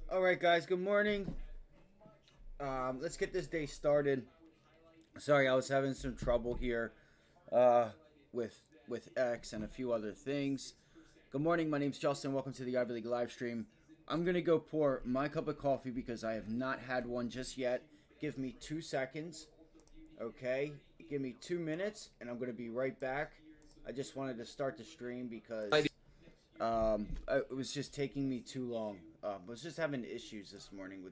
All right, guys. Good morning. Let's get this day started. Sorry, I was having some trouble here uh, with X and a few other things. Good morning. My name's Justin. Welcome to the Ivy League live stream. I'm gonna go pour my cup of coffee because I have not had one just yet. Give me 2 seconds. Okay, give me 2 minutes, and I'm gonna be right back. I just wanted to start the stream because it was just taking me too long. I was just having issues this morning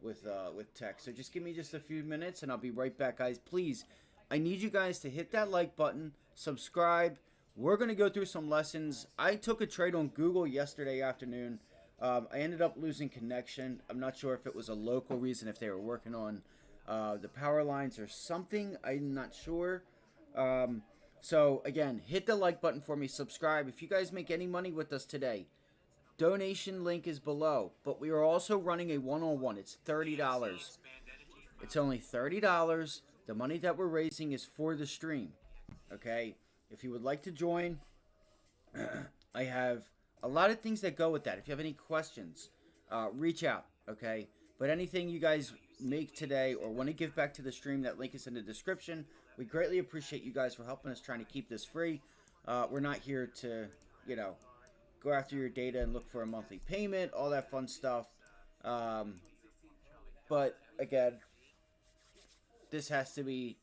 with tech. So just give me just a few minutes, and I'll be right back, guys. Please, I need you guys to hit that like button, subscribe. We're gonna go through some lessons. I took a trade on Google yesterday afternoon. I ended up losing connection. I'm not sure if it was a local reason, if they were working on the power lines or something. I'm not sure. So again, hit the like button for me, subscribe. If you guys make any money with us today, donation link is below. But we are also running a one-on-one. It's $30. It's only $30. The money that we're raising is for the stream. Okay? If you would like to join, I have a lot of things that go with that. If you have any questions, reach out. Okay? But anything you guys make today or want to give back to the stream, that link is in the description. We greatly appreciate you guys for helping us trying to keep this free. We're not here to, go after your data and look for a monthly payment, all that fun stuff. But again, this has to be,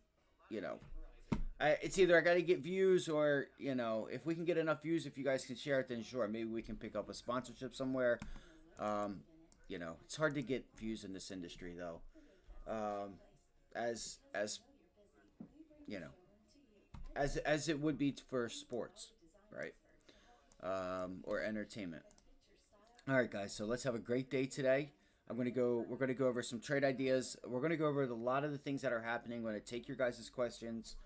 it's either I got to get views or, if we can get enough views, if you guys can share it, then sure, maybe we can pick up a sponsorship somewhere. It's hard to get views in this industry though. As it would be for sports, right? Or entertainment. All right, guys. So let's have a great day today. We're gonna go over some trade ideas. We're gonna go over a lot of the things that are happening. We're gonna take your guys' questions.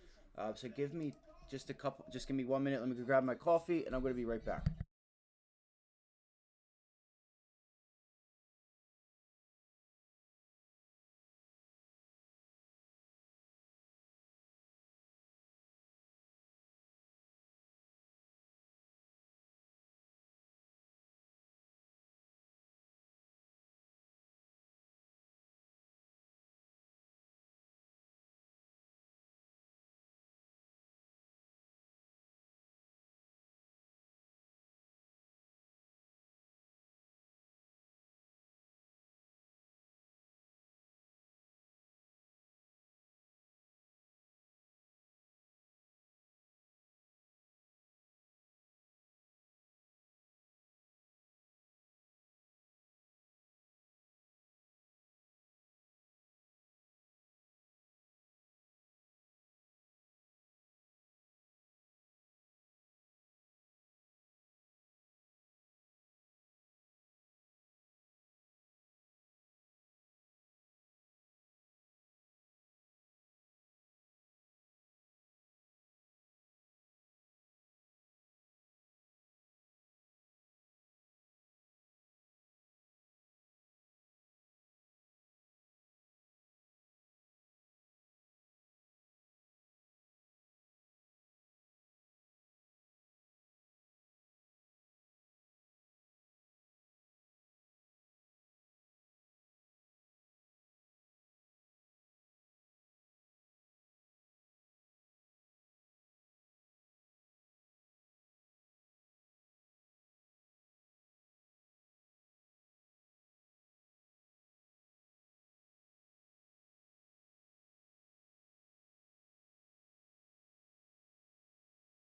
So give me just give me 1 minute. Let me go grab my coffee, and I'm gonna be right back.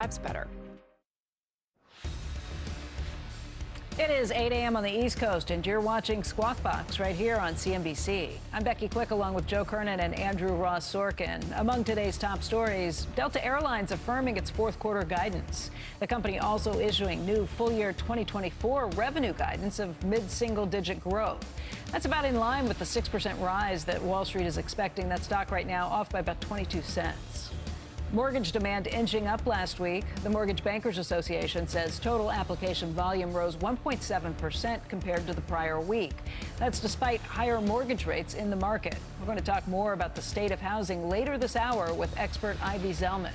That's better. It is 8 a.m. on the East Coast, and you're watching Squawk Box right here on CNBC. I'm Becky Quick, along with Joe Kernan and Andrew Ross Sorkin. Among today's top stories, Delta Airlines affirming its fourth quarter guidance. The company also issuing new full-year 2024 revenue guidance of mid-single-digit growth. That's about in line with the 6% rise that Wall Street is expecting. That stock right now off by about 22 cents. Mortgage demand inching up last week. The Mortgage Bankers Association says total application volume rose 1.7% compared to the prior week. That's despite higher mortgage rates in the market. We're going to talk more about the state of housing later this hour with expert Ivy Zellman.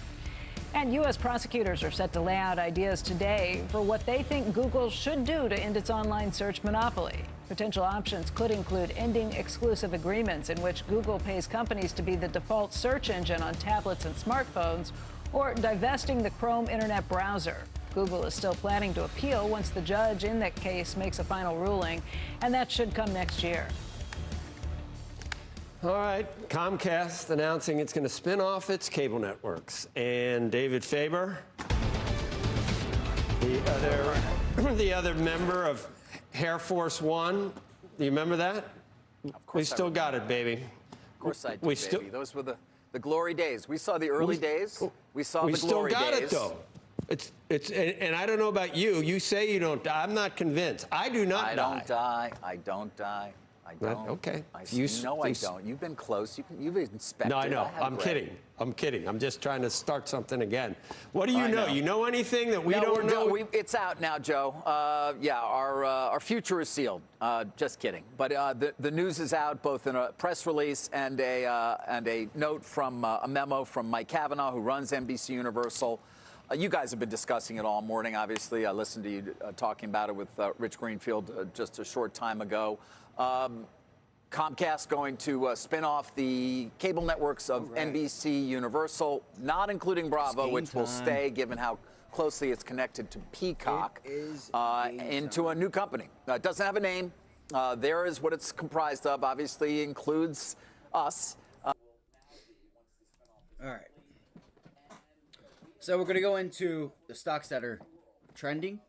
And U.S. prosecutors are set to lay out ideas today for what they think Google should do to end its online search monopoly. Potential options could include ending exclusive agreements in which Google pays companies to be the default search engine on tablets and smartphones, or divesting the Chrome internet browser. Google is still planning to appeal once the judge in that case makes a final ruling, and that should come next year. All right, Comcast announcing it's going to spin off its cable networks. And David Faber, the other member of Air Force One, do you remember that? Of course we still got it, baby. Of course I do, baby. Those were the glory days. We saw the early days. We saw the glory days. We still got it, though. And I don't know about you. You say you don't die. I'm not convinced. I do not die. I don't die. I don't die. I don't. Okay. I don't. You've been close. You've inspected. No, I know. I'm kidding. I'm kidding. I'm just trying to start something again. What do you know? You know anything that we don't know? It's out now, Joe. Yeah, our future is sealed. Just kidding. But the news is out, both in a press release and a note from a memo from Mike Cavanaugh, who runs NBC Universal. You guys have been discussing it all morning, obviously. I listened to you talking about it with Rich Greenfield just a short time ago. Comcast going to spin off the cable networks of NBC Universal, not including Bravo, which will stay given how closely it's connected to Peacock, into a new company. It doesn't have a name. There is what it's comprised of. Obviously includes us. All right. So we're going to go into the stocks that are trending,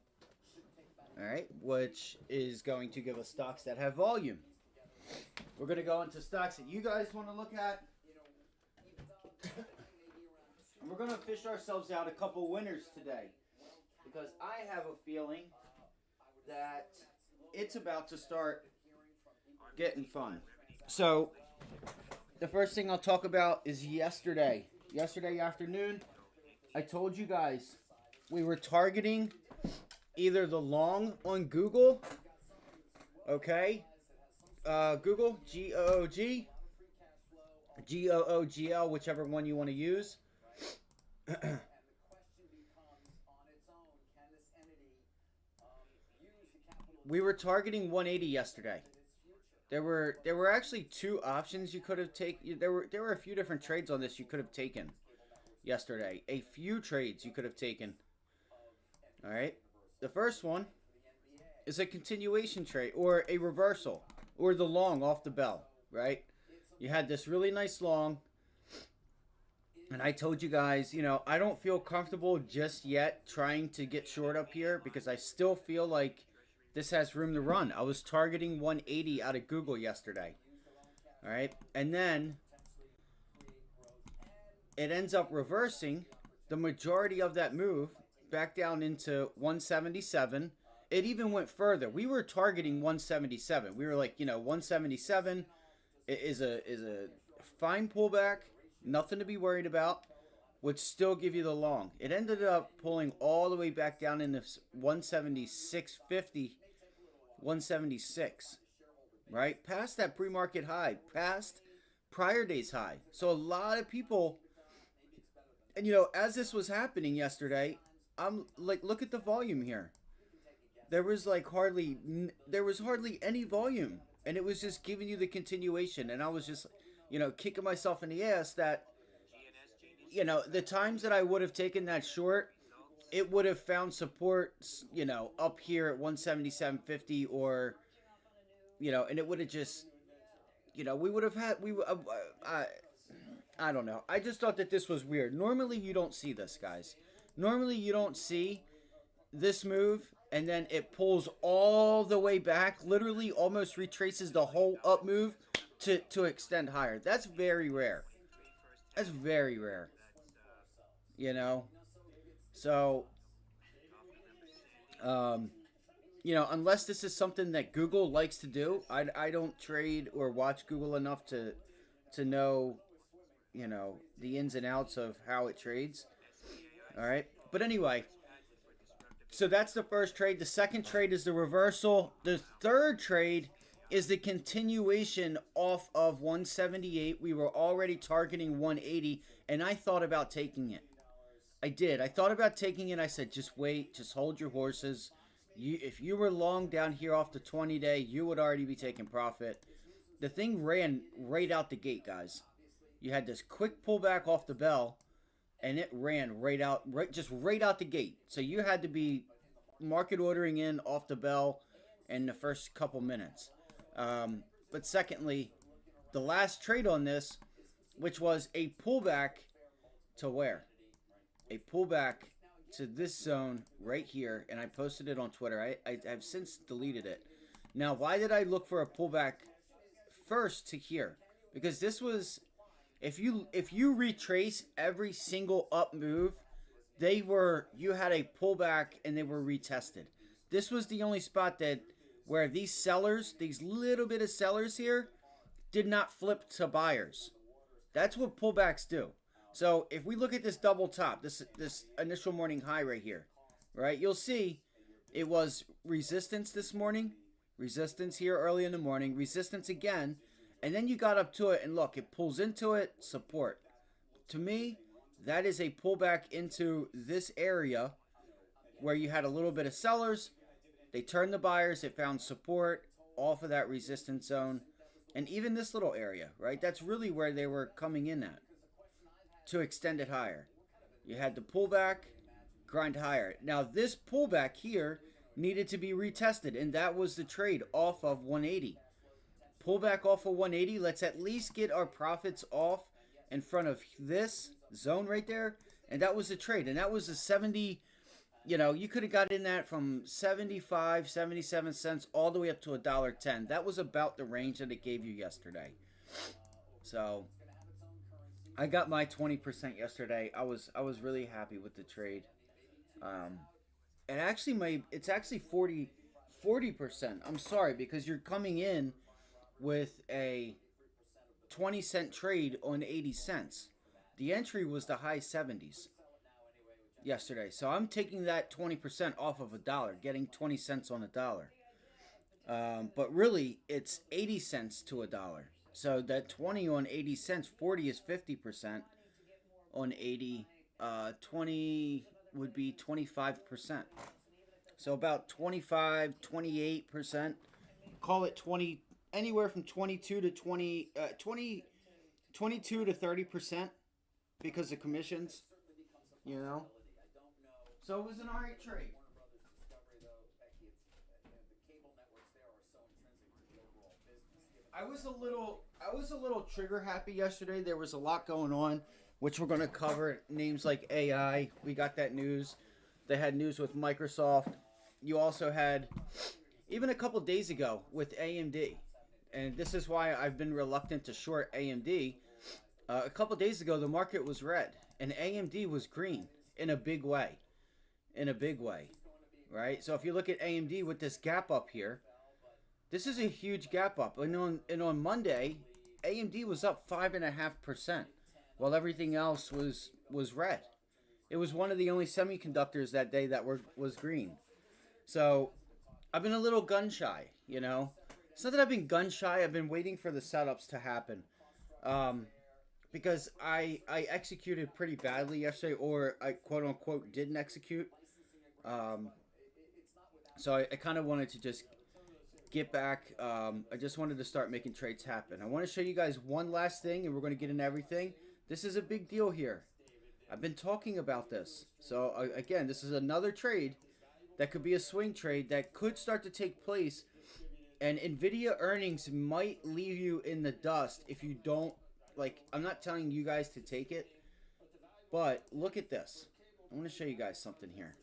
all right, which is going to give us stocks that have volume. We're going to go into stocks that you guys want to look at. And we're going to fish ourselves out a couple winners today, because I have a feeling that it's about to start getting fun. So the first thing I'll talk about is yesterday. Yesterday afternoon, I told you guys we were targeting either the long on Google, okay, Google, G-O-O-G, G-O-O-G-L, whichever one you want to use. We were targeting 180 yesterday. There were actually two options you could have taken. There were a few different trades on this you could have taken yesterday. A few trades you could have taken. All right. The first one is a continuation trade or a reversal or the long off the bell, right? You had this really nice long, and I told you guys, I don't feel comfortable just yet trying to get short up here because I still feel like this has room to run. I was targeting 180 out of Google yesterday. All right. And then it ends up reversing the majority of that move back down into 177. It even went further. We were targeting 177. We were like, 177 is a fine pullback, nothing to be worried about, would still give you the long. It ended up pulling all the way back down into 176.50, 176, right? Past that pre-market high, past prior day's high. So a lot of people, and as this was happening yesterday, I'm like, look at the volume here. There was hardly any volume, and it was just giving you the continuation. And I was just, kicking myself in the ass that, the times that I would have taken that short, it would have found support, up here at 177.50 or, and it would have just, we would have had, I don't know. I just thought that this was weird. Normally you don't see this, guys. Normally you don't see this move and then it pulls all the way back, literally almost retraces the whole up move to extend higher. That's very rare. That's very rare. So, unless this is something that Google likes to do, I don't trade or watch Google enough to know, the ins and outs of how it trades. All right. But anyway, so that's the first trade. The second trade is the reversal. The third trade is the continuation off of 178. We were already targeting 180, and I thought about taking it. I did. I thought about taking it. I said, just wait, just hold your horses. If you were long down here off the 20-day, you would already be taking profit. The thing ran right out the gate, guys. You had this quick pullback off the bell, and it ran right out the gate. So you had to be market ordering in off the bell in the first couple minutes. But secondly, the last trade on this, which was a pullback to where? A pullback to this zone right here, and I posted it on Twitter. I have since deleted it. Now, why did I look for a pullback first to here? Because this was, if you retrace every single up move, you had a pullback and they were retested. This was the only spot where these sellers, these little bit of sellers here, did not flip to buyers. That's what pullbacks do. So if we look at this double top, this initial morning high right here, right? You'll see it was resistance this morning, resistance here early in the morning, resistance again, and then you got up to it, and look, it pulls into it, support. To me, that is a pullback into this area where you had a little bit of sellers. They turned the buyers. It found support off of that resistance zone. And even this little area, right? That's really where they were coming in at to extend it higher. You had the pullback, grind higher. Now, this pullback here needed to be retested, and that was the trade off of 180. Pullback off of 180. Let's at least get our profits off in front of this zone right there. And that was the trade. And that was a 70, you could have got in that from 75, 77 cents all the way up to $1.10. That was about the range that it gave you yesterday. So I got my 20% yesterday. I was really happy with the trade. And actually it's actually 40%. I'm sorry, because you're coming in with a 20-cent trade on 80 cents. The entry was the high 70s yesterday. So I'm taking that 20% off of $1, getting 20 cents on $1. But really, it's 80 cents to $1. So that 20 on 80 cents, 40 is 50% on 80. 20 would be 25%. So about 25, 28%. Call it 20, anywhere from 22 to 22 to 30% because of commissions, So it was an alright trade. I was a little trigger happy yesterday. There was a lot going on, which we're going to cover. Names like AI. We got that news. They had news with Microsoft. You also had, even a couple days ago, with AMD. And this is why I've been reluctant to short AMD. A couple days ago, the market was red. And AMD was green in a big way. Right? So if you look at AMD with this gap up here, this is a huge gap up. And on Monday, AMD was up 5.5%, while everything else was red. It was one of the only semiconductors that day that was green. So I've been a little gun shy, It's not that I've been gun shy. I've been waiting for the setups to happen, because I executed pretty badly yesterday, or I quote unquote didn't execute. So I kind of wanted to just get back. I just wanted to start making trades happen. I want to show you guys one last thing, and we're going to get into everything. This is a big deal here. I've been talking about this. So again, this is another trade that could be a swing trade that could start to take place. And NVIDIA earnings might leave you in the dust if you don't, I'm not telling you guys to take it, but look at this. I want to show you guys something here.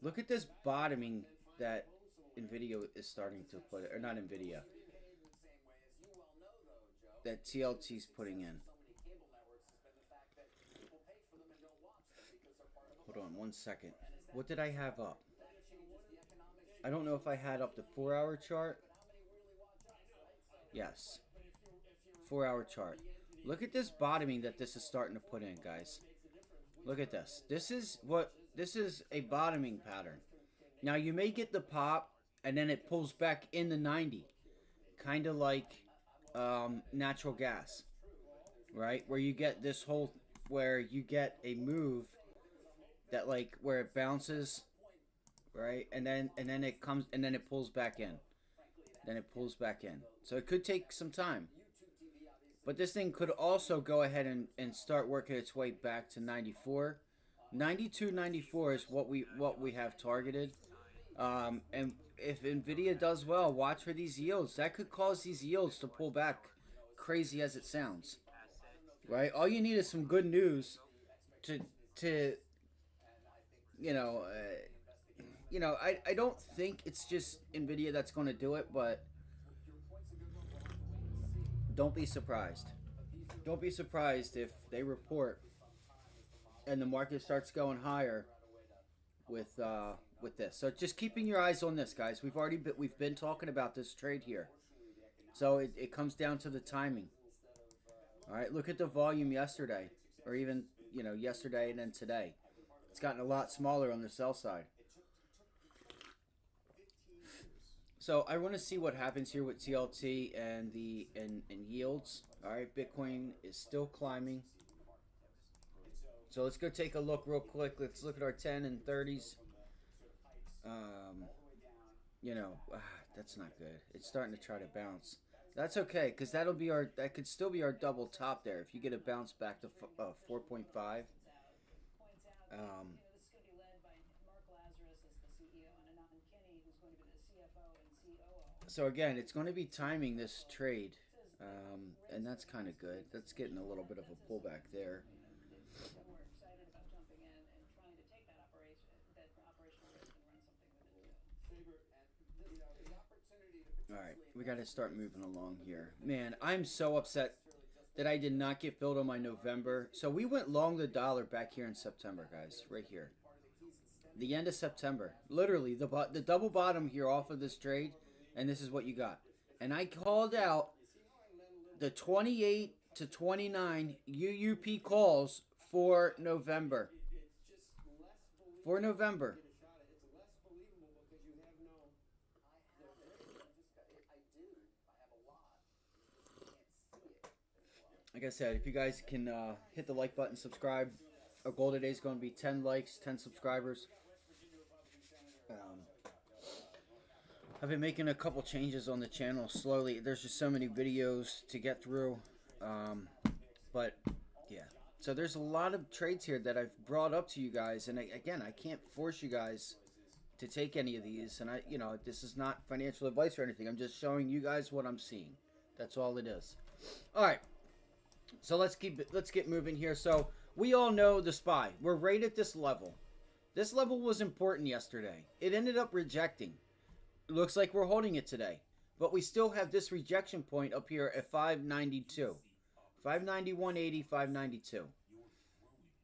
Look at this bottoming that NVIDIA is starting to put, or not NVIDIA, that TLT's putting in. Hold on 1 second. What did I have up? I don't know if I had up the 4-hour chart. Yes. 4-hour chart. Look at this bottoming that this is starting to put in, guys. Look at this. This is a bottoming pattern. Now you may get the pop and then it pulls back in the 90, kind of like natural gas, right? Where you get this whole, where you get a move that like where it bounces, right, and then it comes and then it pulls back in, then it pulls back in. So it could take some time, but this thing could also go ahead and start working its way back to 94. 92, 94 is what we have targeted. And if NVIDIA does well, watch for these yields. That could cause these yields to pull back, crazy as it sounds, right? All you need is some good news to I don't think it's just NVIDIA that's going to do it, but don't be surprised. Don't be surprised if they report and the market starts going higher with this. So just keeping your eyes on this, guys. We've been talking about this trade here. So it comes down to the timing. All right, look at the volume yesterday, or even yesterday and then today. It's gotten a lot smaller on the sell side. So I want to see what happens here with TLT and yields. All right, Bitcoin is still climbing. So let's go take a look real quick. Let's look at our 10 and 30s. That's not good. It's starting to try to bounce. That's okay, because that could still be our double top there. If you get a bounce back to 4.5. So again, it's going to be timing this trade, and that's kind of good. That's getting a little bit of a pullback there. All right, we got to start moving along here. Man, I'm so upset that I did not get filled on my November. So we went long the dollar back here in September, guys, right here. The end of September. Literally, the double bottom here off of this trade, and this is what you got. And I called out the 28 to 29 UUP calls for November. For November. Like I said, if you guys can hit the like button, subscribe. Our goal today is going to be 10 likes, 10 subscribers. I've been making a couple changes on the channel slowly. There's just so many videos to get through. But yeah, so there's a lot of trades here that I've brought up to you guys. And again, I can't force you guys to take any of these. And this is not financial advice or anything. I'm just showing you guys what I'm seeing. That's all it is. All right. So let's get moving here. So we all know the SPY. We're right at this level. This level was important yesterday. It ended up rejecting. It looks like we're holding it today. But we still have this rejection point up here at 592. 591.80, 592.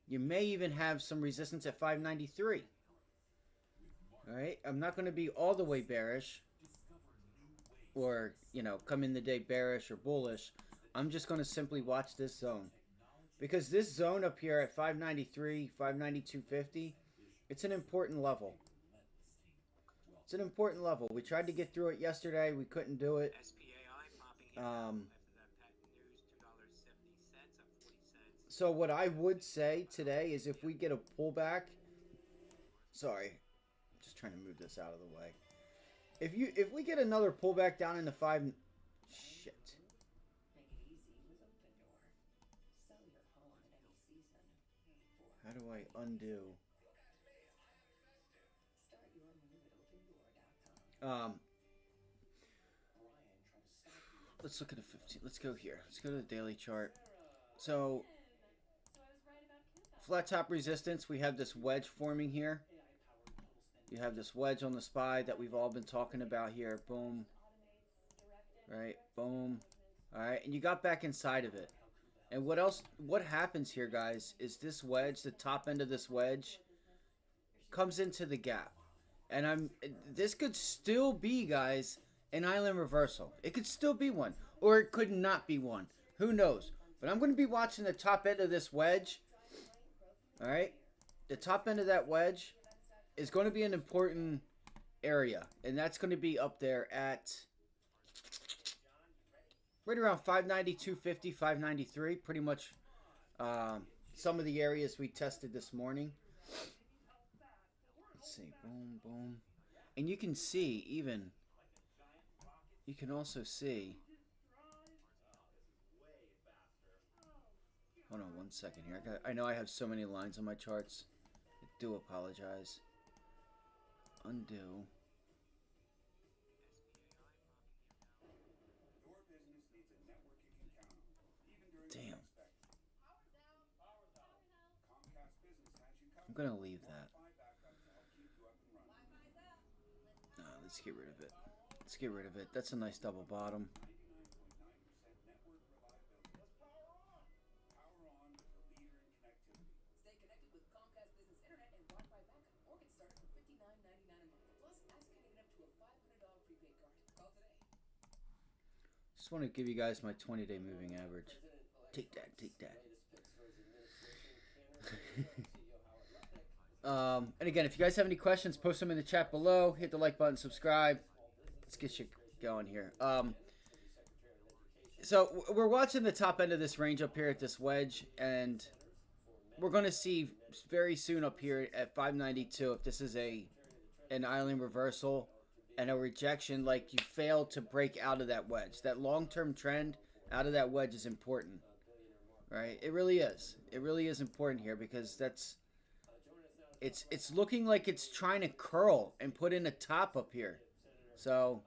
You may even have some resistance at 593. All right. I'm not going to be all the way bearish. Or, come in the day bearish or bullish. I'm just going to simply watch this zone. Because this zone up here at 593, 592.50, it's an important level. It's an important level. We tried to get through it yesterday. We couldn't do it. So what I would say today is if we get a pullback. Sorry. Just trying to move this out of the way. If we get another pullback down into 5... Shit. How do I undo? Let's look at the 15. Let's go here. Let's go to the daily chart. So, flat top resistance. We have this wedge forming here. You have this wedge on the SPY that we've all been talking about here. Boom. Right. Boom. All right. And you got back inside of it. And what happens here, guys, is this wedge, the top end of this wedge, comes into the gap. And this could still be, guys, an island reversal. It could still be one. Or it could not be one. Who knows? But I'm going to be watching the top end of this wedge. All right? The top end of that wedge is going to be an important area, and that's going to be up there at right around 592.50, 593, pretty much some of the areas we tested this morning. Let's see, boom, boom. And you can see even, you can also see, hold on 1 second here. I know I have so many lines on my charts. I do apologize. Undo. Damn. I'm gonna leave that. Let's get rid of it. Let's get rid of it. That's a nice double bottom. Just want to give you guys my 20-day moving average. Take that, take that. And again, if you guys have any questions, post them in the chat below. Hit the like button, subscribe. Let's get you going here. So we're watching the top end of this range up here at this wedge, and we're going to see very soon up here at 592 if this is an island reversal and a rejection, like you failed to break out of that wedge. That long-term trend out of that wedge is important, right? It really is. It really is important here because that's it's looking like it's trying to curl and put in a top up here. So,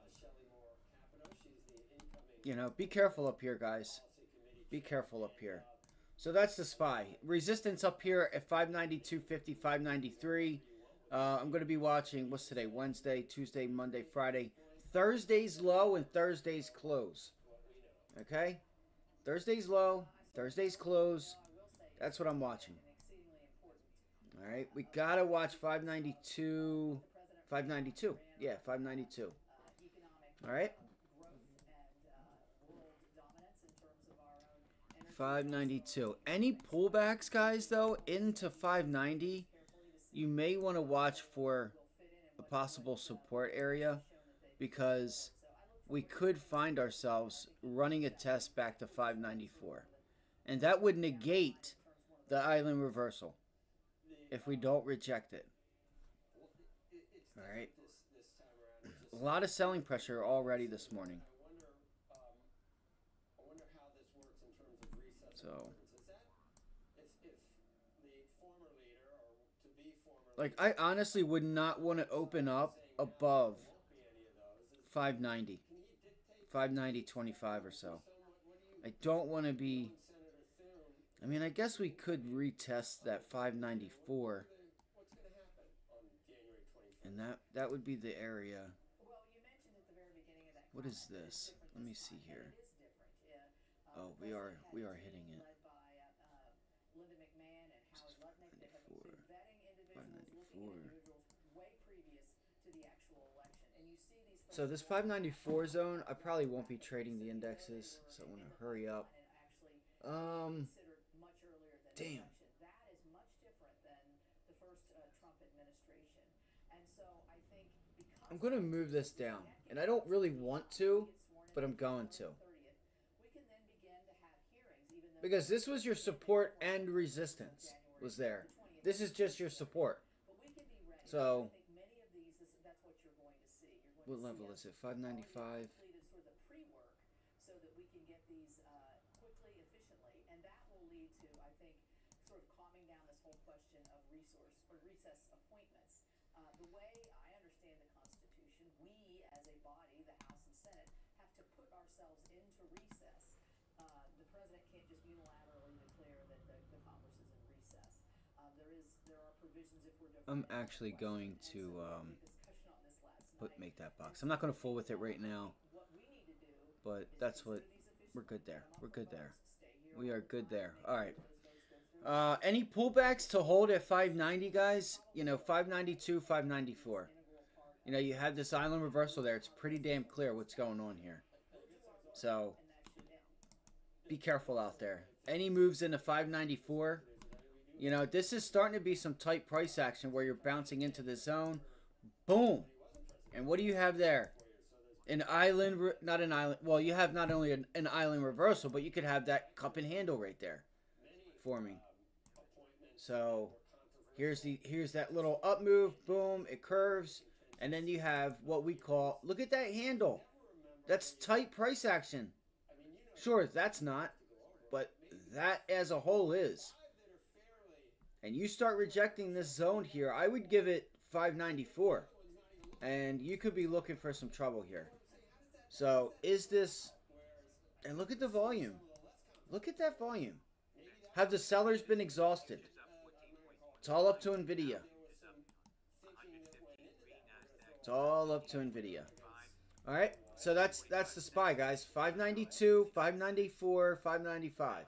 you know, be careful up here, guys. Be careful up here. So that's the SPY. Resistance up here at 592.50, 593. I'm going to be watching, what's today? Wednesday, Tuesday, Monday, Friday. Thursday's low and Thursday's close. Okay? Thursday's low, Thursday's close. That's what I'm watching. All right? We got to watch 592. 592. Yeah, 592. All right? 592. Any pullbacks, guys, though, into 590, you may want to watch for a possible support area because we could find ourselves running a test back to 594. And that would negate the island reversal if we don't reject it. All right. A lot of selling pressure already this morning. So, like, I honestly would not want to open up above 590. 590.25 or so. I don't want to be... I mean, I guess we could retest that 594. And that would be the area. What is this? Let me see here. Oh, we are hitting it. 594. So this 594 zone, I probably won't be trading the indexes, so I want to hurry up. Damn. I'm going to move this down, and I don't really want to, but I'm going to. Because this was your support and resistance was there. This is just your support. So, what level is it? 595. The way I understand the Constitution, we as a body, the House and Senate, have to put ourselves into recess. The president can't just unilaterally declare that the Congress is in recess. There are provisions if we're I'm actually going to make that box. I'm not going to fool with it right now, but that's what we're good there. We're good there. We are good there. All right. Any pullbacks to hold at 590, guys? You know, 592, 594. You know, you have this island reversal there. It's pretty damn clear what's going on here. So, be careful out there. Any moves into 594, you know, this is starting to be some tight price action where you're bouncing into the zone. Boom. And what do you have there? An island, not an island. Well, you have not only an island reversal, but you could have that cup and handle right there forming. So here's that little up move. Boom, it curves. And then you have what we call, look at that handle. That's tight price action. Sure, that's not, but that as a whole is. And you start rejecting this zone here, I would give it 594. And you could be looking for some trouble here. So is this, and look at the volume. Look at that volume. Have the sellers been exhausted? It's all up to NVIDIA. It's all up to NVIDIA. All right, so that's the SPY, guys. 592, 594, 595.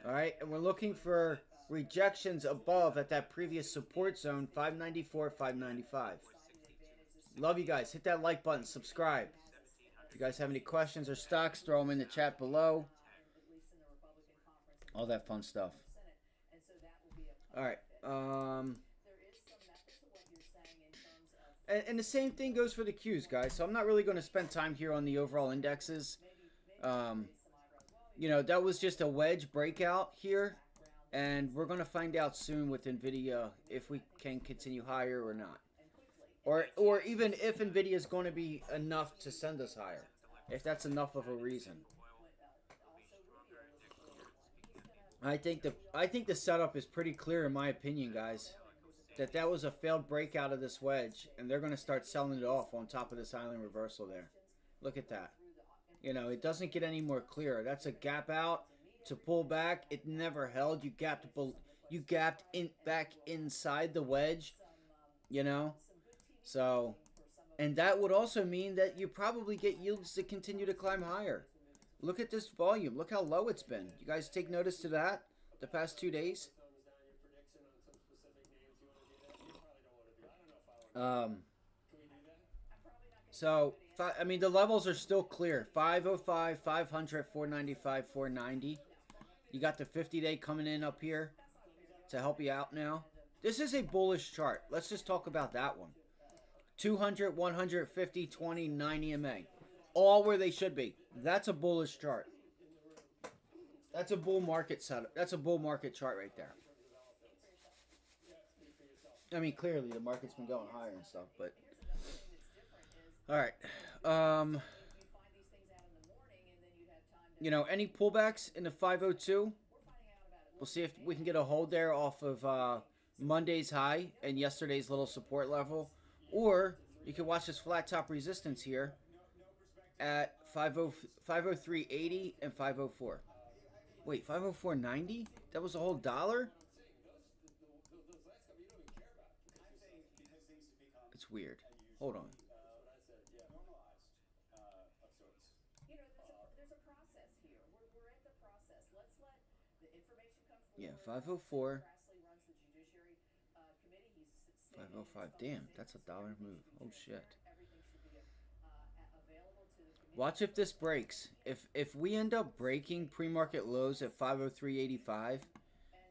All right, and we're looking for rejections above at that previous support zone, 594, 595. Love you guys. Hit that like button. Subscribe. If you guys have any questions or stocks, throw them in the chat below. All that fun stuff. All right. And the same thing goes for the Qs, guys. So I'm not really going to spend time here on the overall indexes. You know, that was just a wedge breakout here. And we're going to find out soon with NVIDIA if we can continue higher or not. Or even if NVIDIA is going to be enough to send us higher. If that's enough of a reason. I think the setup is pretty clear in my opinion, guys. That was a failed breakout of this wedge. And they're going to start selling it off on top of this island reversal there. Look at that. You know, it doesn't get any more clear. That's a gap out to pull back. It never held. You gapped back inside the wedge. You know. So, and that would also mean that you probably get yields to continue to climb higher. Look at this volume. Look how low it's been. You guys take notice to that the past 2 days? So, I mean, the levels are still clear. 505, 500, 495, 490. You got the 50-day coming in up here to help you out now. This is a bullish chart. Let's just talk about that one. 200, 100, 50, 20, 90 MA. All where they should be. That's a bullish chart. That's a bull market setup. That's a bull market chart right there. I mean, clearly the market's been going higher and stuff, but all right. You know, any pullbacks in the 502? We'll see if we can get a hold there off of Monday's high and yesterday's little support level. Or you can watch this flat top resistance here at 503.80 and 504. Wait, 504.90? That was a whole dollar? It's weird. Hold on. Yeah, 504. 505. Damn, that's a dollar move. Oh shit. Watch if this breaks. If we end up breaking pre-market lows at 503.85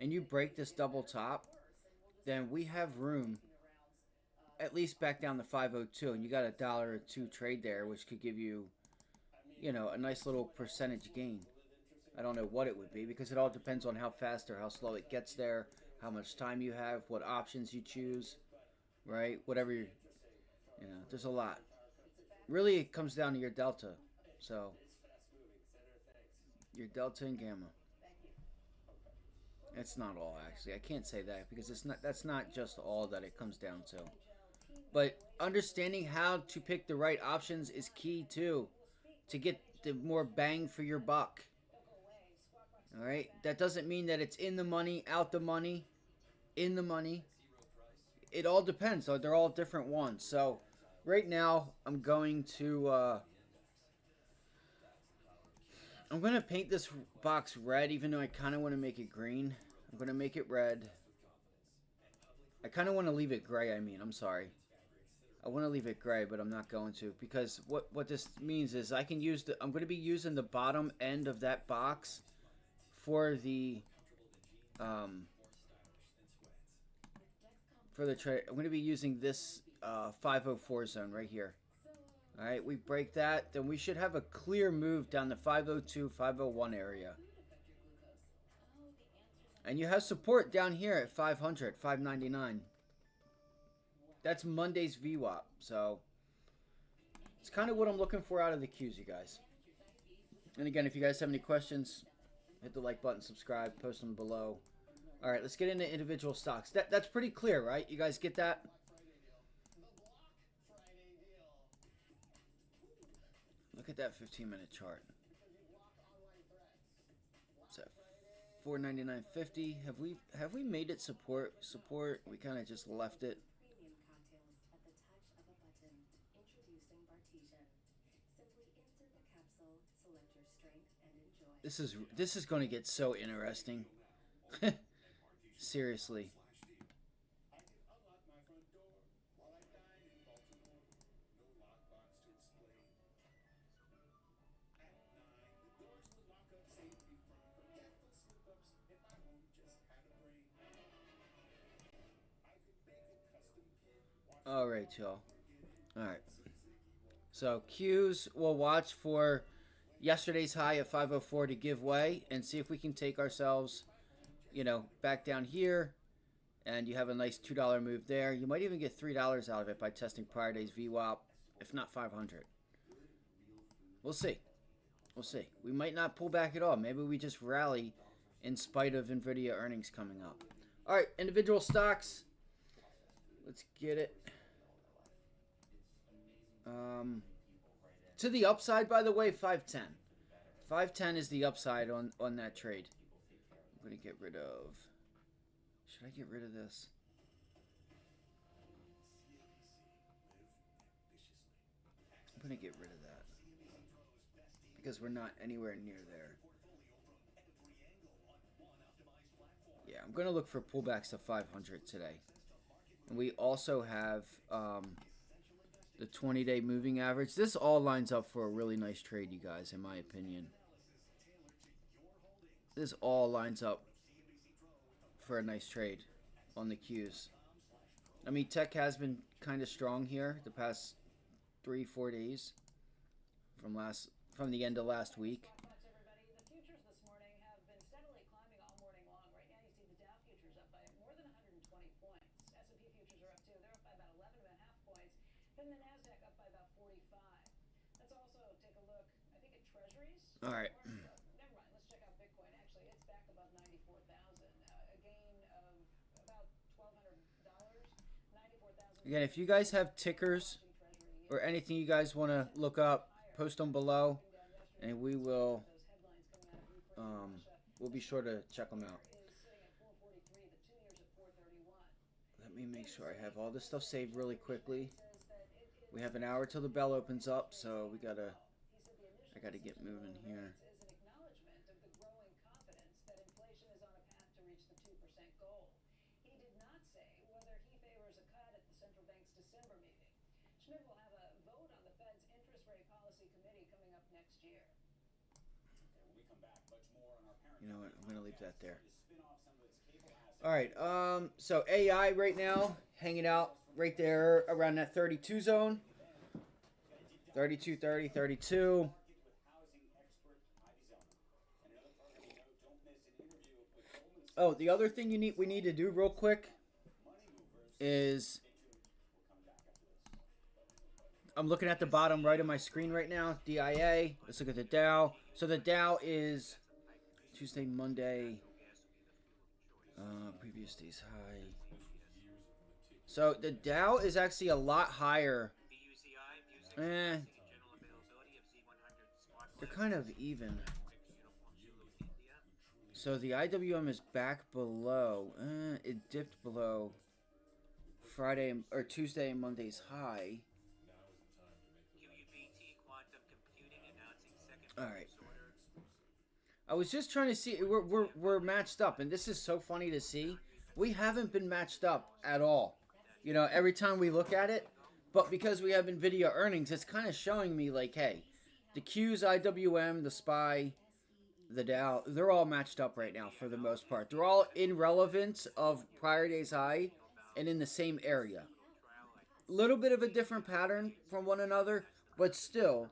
and you break this double top, then we have room at least back down to 502, and you got $1 or $2 trade there, which could give you, you know, a nice little percentage gain. I don't know what it would be because it all depends on how fast or how slow it gets there, how much time you have, what options you choose, right? Whatever you know, there's a lot. Really, it comes down to your delta. So, your delta and gamma. It's not all, actually. I can't say that because that's not just all that it comes down to. But understanding how to pick the right options is key too, to get the more bang for your buck. All right, that doesn't mean that it's in the money, out the money, in the money. It all depends. So they're all different ones. So right now I'm going to paint this box red, even though I kind of want to make it green. I'm going to make it red. I kind of want to leave it gray. I'm sorry. I want to leave it gray, but I'm not going to, because what this means is I can use I'm going to be using the bottom end of that box for the trade. I'm going to be using this 504 zone right here. All right, we break that, then we should have a clear move down the 502, 501 area. And you have support down here at 500, 599. That's Monday's VWAP. So it's kind of what I'm looking for out of the Qs, you guys. And again, if you guys have any questions, hit the like button, subscribe, post them below. All right, let's get into individual stocks. That's pretty clear, right? You guys get that? Look at that 15-minute chart. What's that? 499.50. Have we made it support? Support. We kind of just left it. This is going to get so interesting. Seriously. All right, y'all. All right. So Qs, we'll watch for yesterday's high at 504 to give way and see if we can take ourselves, you know, back down here. And you have a nice $2 move there. You might even get $3 out of it by testing prior day's VWAP, if not 500. We'll see. We'll see. We might not pull back at all. Maybe we just rally in spite of NVIDIA earnings coming up. All right, individual stocks. Let's get it. To the upside, by the way, 510. 510 is the upside on that trade. I'm going to get rid of... Should I get rid of this? I'm going to get rid of that. Because we're not anywhere near there. Yeah, I'm going to look for pullbacks to 500 today. And we also have the 20-day moving average. This all lines up for a really nice trade, you guys, in my opinion. This all lines up for a nice trade on the Qs. I mean, tech has been kind of strong here the past 3-4 days from the end of last week. All right. Never mind. Let's check out Bitcoin. Actually, it's back above 94,000. A gain of about $1,200. 94,000. Again, if you guys have tickers or anything you guys want to look up, post them below, and we will we'll be sure to check them out. Let me make sure I have all this stuff saved really quickly. We have an hour till the bell opens up, so I gotta get moving here. You know what? I'm gonna leave that there. All right. So AI right now hanging out right there around that 32 zone. 32.30, 32. Oh, the other thing we need to do real quick is I'm looking at the bottom right of my screen right now. DIA. Let's look at the Dow. So the Dow is Tuesday, Monday. Previous day's high. So the Dow is actually a lot higher. They're kind of even. So the IWM is back below. It dipped below Friday or Tuesday and Monday's high. All right. I was just trying to see. We're matched up, and this is so funny to see. We haven't been matched up at all. You know, every time we look at it, but because we have NVIDIA earnings, it's kind of showing me like, hey, the Qs, IWM, the SPY, the Dow, they're all matched up right now for the most part. They're all in relevance of prior day's high and in the same area. little bit of a different pattern from one another, but still,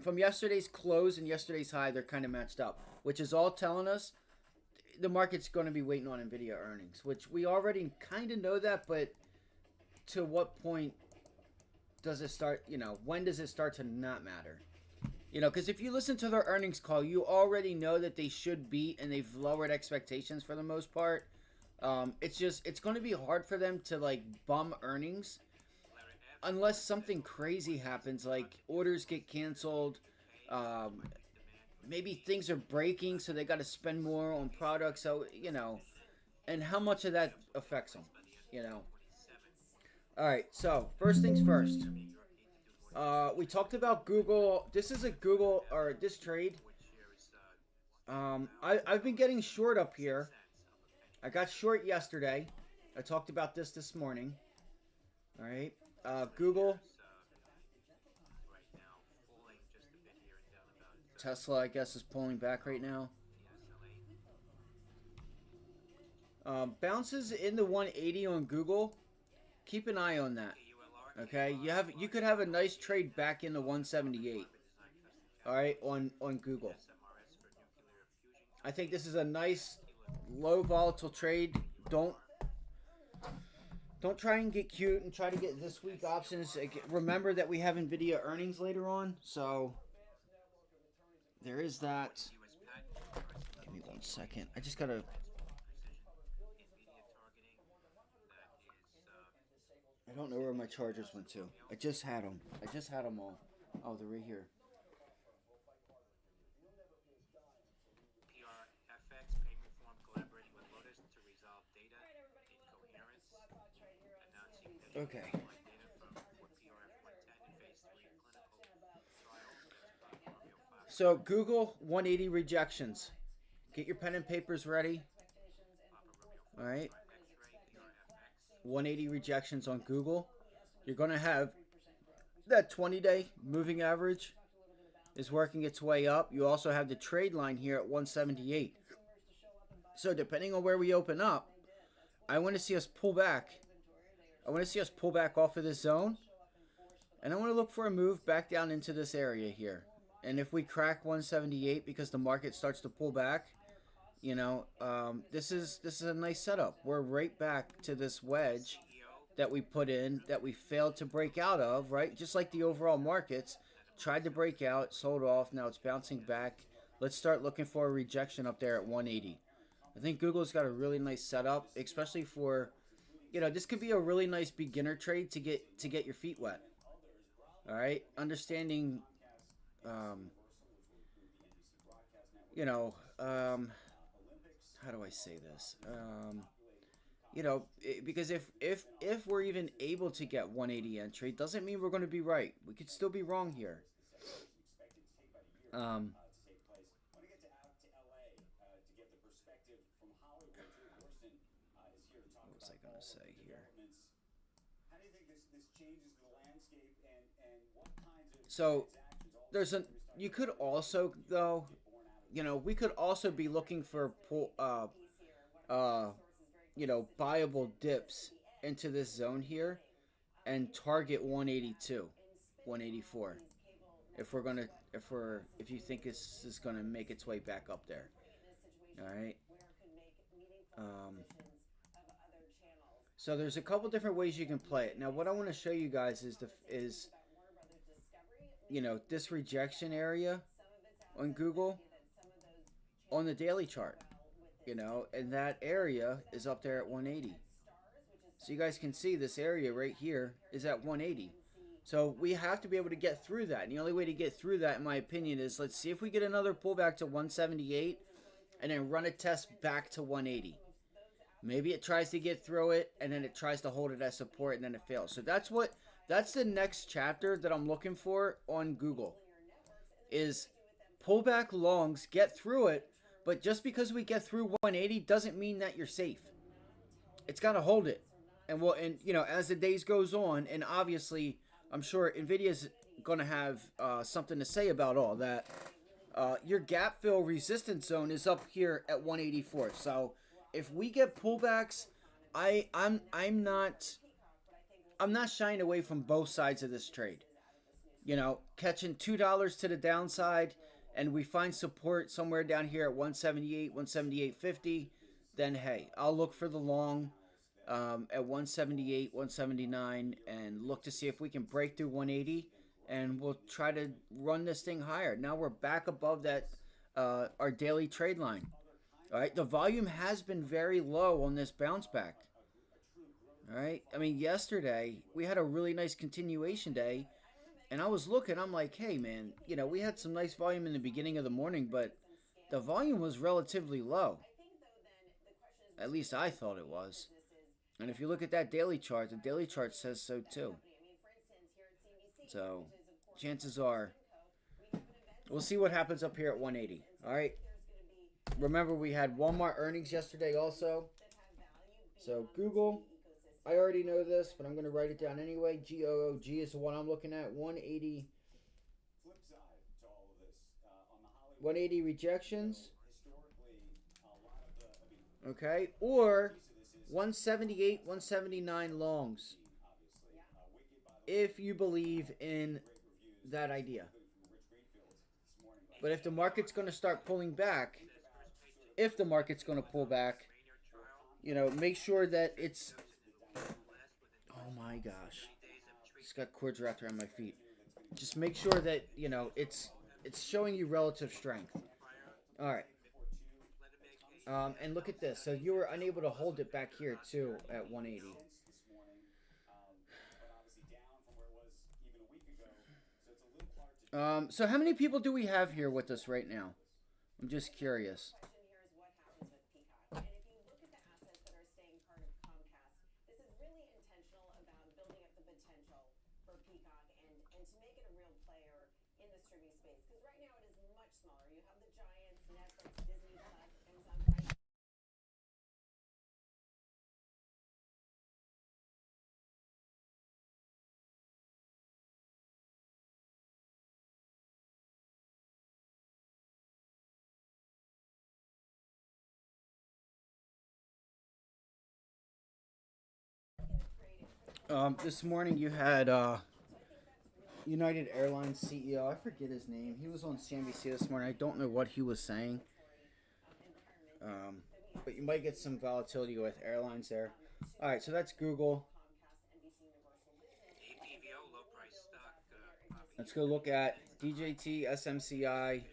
from yesterday's close and yesterday's high, they're kind of matched up, which is all telling us the market's going to be waiting on NVIDIA earnings, which we already kind of know that, but to what point does it start, when does it start to not matter? Because if you listen to their earnings call, you already know that they should beat, and they've lowered expectations for the most part. It's going to be hard for them to, like, bum earnings unless something crazy happens, like orders get canceled, maybe things are breaking, so they got to spend more on products, so, and how much of that affects them, All right, so first things first. We talked about Google. This is a Google, or this trade. I've been getting short up here. I got short yesterday. I talked about this morning. All right. Google. Tesla, I guess, is pulling back right now. Bounces in the 180 on Google. Keep an eye on that. Okay, you could have a nice trade back in the 178. All right, on Google. I think this is a nice low volatile trade. Don't try and get cute and try to get this week options. Remember that we have NVIDIA earnings later on, so there is that. Give me 1 second. I just gotta. I don't know where my chargers went to. I just had them. All. Oh, they're right here. Okay. So Google 180 rejections. Get your pen and papers ready. All right. 180 rejections on Google. You're going to have that 20-day moving average is working its way up. You also have the trade line here at 178. So depending on where we open up, I want to see us pull back. I want to see us pull back off of this zone. And I want to look for a move back down into this area here. And if we crack 178 because the market starts to pull back, this is a nice setup. We're right back to this wedge that we put in that we failed to break out of, right? Just like the overall markets tried to break out, sold off. Now it's bouncing back. Let's start looking for a rejection up there at 180. I think Google's got a really nice setup, especially for, this could be a really nice beginner trade to get your feet wet. All right, understanding, how do I say this? Because if we're even able to get 180 entry, doesn't mean we're going to be right. We could still be wrong here. What was I going to say here? So you could also, though, we could also be looking for buyable dips into this zone here and target 182, 184. If you think this is gonna make its way back up there. All right. So there's a couple different ways you can play it. Now, what I want to show you guys is this rejection area on Google on the daily chart, and that area is up there at 180. So you guys can see this area right here is at 180. So we have to be able to get through that. And the only way to get through that, in my opinion, is let's see if we get another pullback to 178 and then run a test back to 180. Maybe it tries to get through it and then it tries to hold it as support and then it fails. So that's the next chapter that I'm looking for on Google is pullback longs, get through it. But just because we get through 180 doesn't mean that you're safe. It's got to hold it. And as the days goes on, and obviously I'm sure NVIDIA's going to have something to say about all that. Your gap fill resistance zone is up here at 184. So if we get pullbacks, I'm I'm not shying away from both sides of this trade. You know, catching $2 to the downside, and we find support somewhere down here at 178, 178.50, then hey, I'll look for the long at 178, 179, and look to see if we can break through 180, and we'll try to run this thing higher. Now we're back above that our daily trade line. All right, the volume has been very low on this bounce back. All right, I mean, yesterday we had a really nice continuation day, and I was looking, I'm like, hey man, you know, we had some nice volume in the beginning of the morning, but the volume was relatively low. At least I thought it was. And if you look at that daily chart, the daily chart says so too. So chances are we'll see what happens up here at 180. All right. Remember, we had Walmart earnings yesterday also. So Google, I already know this, but I'm going to write it down anyway. GOOG is the one I'm looking at. 180. 180 rejections. Okay. Or 178, 179 longs. If you believe in that idea. But if the market's going to start pulling back, if the market's going to pull back, you know, make sure that it's... Oh my gosh. Just got cords wrapped around my feet. Just make sure that, you know, it's showing you relative strength. All right. And look at this. So you were unable to hold it back here too at 180. So how many people do we have here with us right now? I'm just curious. This morning you had United Airlines CEO. I forget his name. He was on CNBC this morning. I don't know what he was saying. But you might get some volatility with airlines there. All right, so that's Google. Let's go look at DJT SMCI.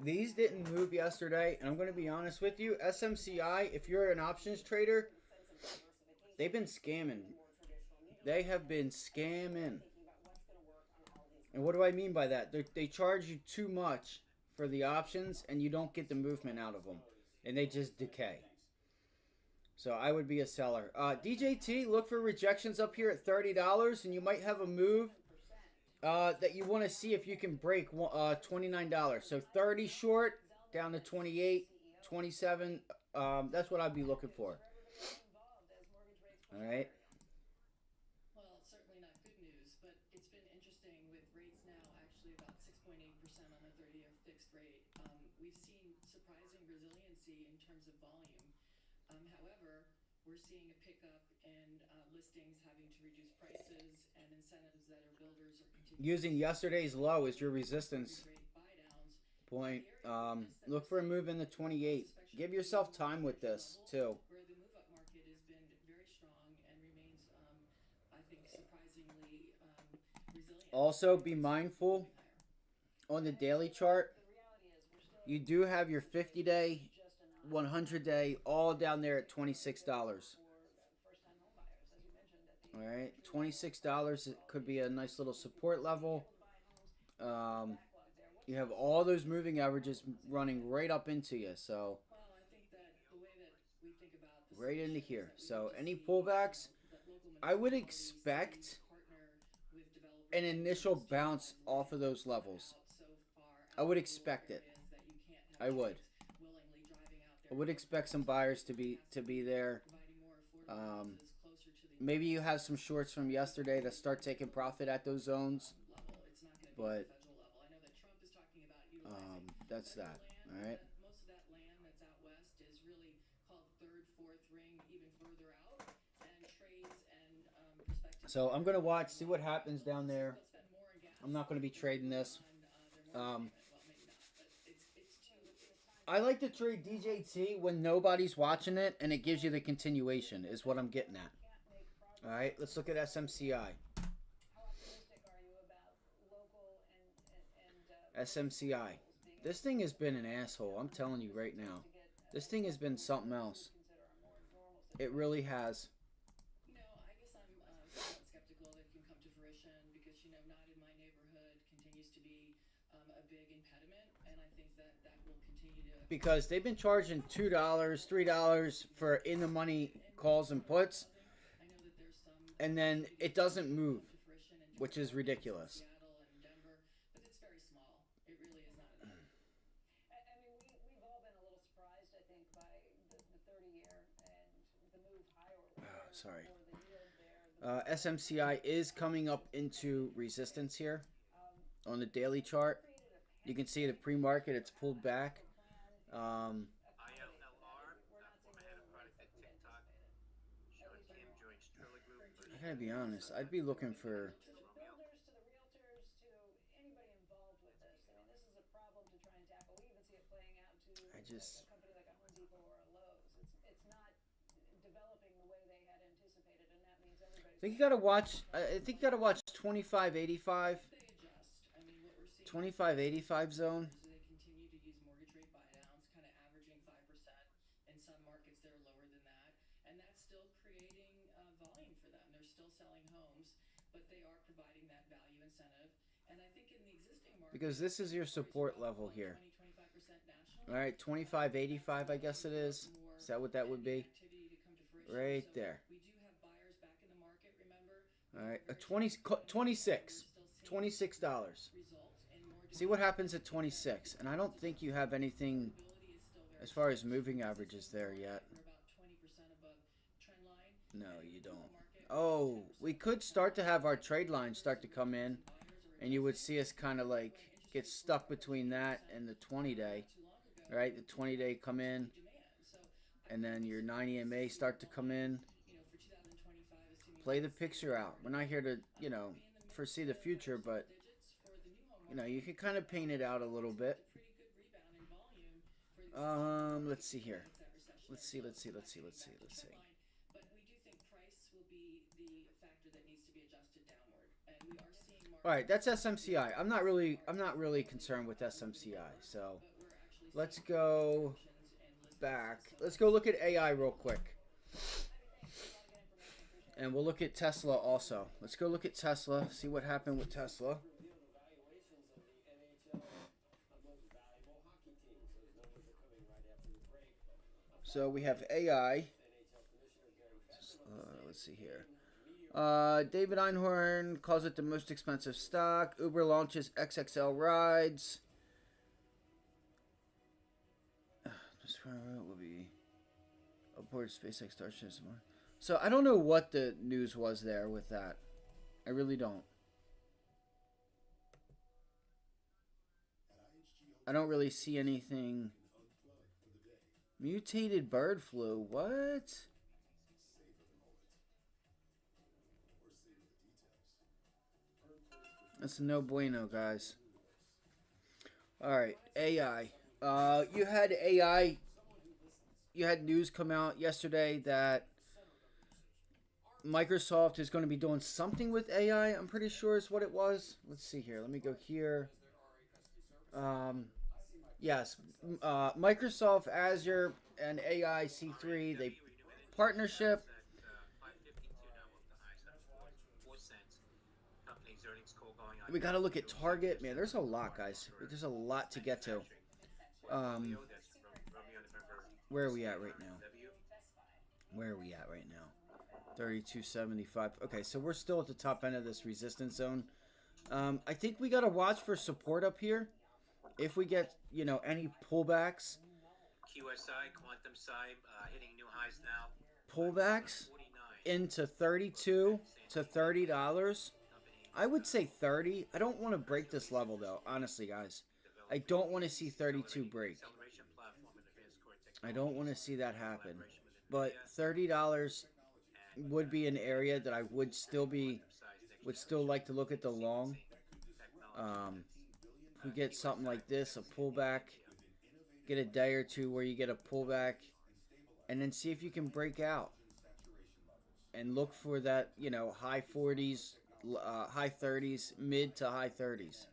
These didn't move yesterday, and I'm going to be honest with you. SMCI, if you're an options trader, they've been scamming. They have been scamming. And what do I mean by that? They charge you too much for the options, and you don't get the movement out of them. And they just decay. So I would be a seller. DJT, look for rejections up here at $30, and you might have a move that you want to see if you can break $29. So 30 short, down to 28, 27. That's what I'd be looking for. All right. Well, certainly not good news, but it's been interesting with rates now actually about 6.8% on the 30-year fixed rate. We've seen surprising resiliency in terms of volume. However, we're seeing a pickup in listings having to reduce prices and incentives that our builders are continuing using yesterday's low as your resistance point. Look for a move in the 28. Give yourself time with this too. where the move-up market has been very strong and remains, I think, surprisingly resilient. Also, be mindful on the daily chart. You do have your 50-day, 100-day all down there at $26. All right, $26. It could be a nice little support level. You have all those moving averages running right up into you. So right into here. So any pullbacks, I would expect an initial bounce off of those levels. I would expect it. I would expect some buyers to be there. Maybe you have some shorts from yesterday that start taking profit at those zones, but that's that. All right. So I'm gonna watch, see what happens down there. I'm not gonna be trading this. I like to trade DJT when nobody's watching it, and it gives you the continuation, is what I'm getting at. All right, let's look at SMCI. SMCI. This thing has been an asshole. I'm telling you right now. This thing has been something else. It really has. I guess I'm somewhat skeptical that it can come to fruition because, not in my neighborhood continues to be a big impediment, and I think that will continue to. Because they've been charging $2, $3 for in the money calls and puts, I know that there's some and then it doesn't move, which is ridiculous. Seattle and Denver, but it's very small. It really is not enough. I mean, we've all been a little surprised, I think, by the 30-year and the move higher. Sorry. SMCI is coming up into resistance here on the daily chart. You can see the pre-market, it's pulled back. ILLR, former head of product at TikTok, Sean Kim joins Triller Group. I gotta be honest, I'd be looking for. To the builders, to the realtors, to anybody involved with this. I mean, this is a problem to try and tackle. We even see it playing out to a company like a Home Depot or a Lowe's. It's not developing the way they had anticipated, and that means everybody's. I think you gotta watch. I think you gotta watch 2585. They adjust. I mean, what we're seeing 2585 zone. is they continue to use mortgage rate buydowns, kind of averaging 5%. In some markets, they're lower than that, and that's still creating volume for them. They're still selling homes, but they are providing that value incentive. And I think in the existing market, Because this is your support level here. 20-25% national. All right, 2585, I guess it is. Is that what that would be? Activity to come to fruition. Right So there. we do have buyers back in the market. Remember, All right, a 26, $26. See what happens at 26, and I don't think you have anything as far as moving averages there yet. we're about 20% above trend line. No, you don't. Oh, we could start to have our trade lines start to come in, and you would see us kind of like get stuck between that and the 20-day. Right, the 20-day come in, and then your 90 MA start to come in. Play the picture out. We're not here to, foresee the future, but you can kind of paint it out a little bit. Let's see here. Let's see. But we do think price will be the factor that needs to be adjusted downward, and we are seeing All right, that's SMCI. I'm not really concerned with SMCI. So let's go back. Let's go look at AI real quick. And we'll look at Tesla also. Let's go look at Tesla, see what happened with Tesla. So we have AI. Let's see here. David Einhorn calls it the most expensive stock. Uber launches XXL rides. This will be aboard SpaceX Starship. So I don't know what the news was there with that. I really don't. I don't really see anything. Mutated bird flu. What? That's no bueno, guys. Alright, AI. You had AI. You had news come out yesterday that Microsoft is going to be doing something with AI. I'm pretty sure is what it was. Let's see here. Let me go here. Yes, Microsoft Azure and AI C3, they partnership. We got to look at Target. Man, there's a lot, guys. There's a lot to get to. Where are we at right now? Where are we at right now? 32.75. Okay, so we're still at the top end of this resistance zone. I think we got to watch for support up here. If we get, any pullbacks. QSI, Quantum Sci, hitting new highs now. Pullbacks into $32 to $30. I would say 30. I don't want to break this level, though. Honestly, guys. I don't want to see 32 break. I don't want to see that happen. But $30, would be an area that I would still like to look at the long. If we get something like this, a pullback, get a day or two where you get a pullback, and then see if you can break out and look for that, you know, high 40s, high 30s, mid to high 30s.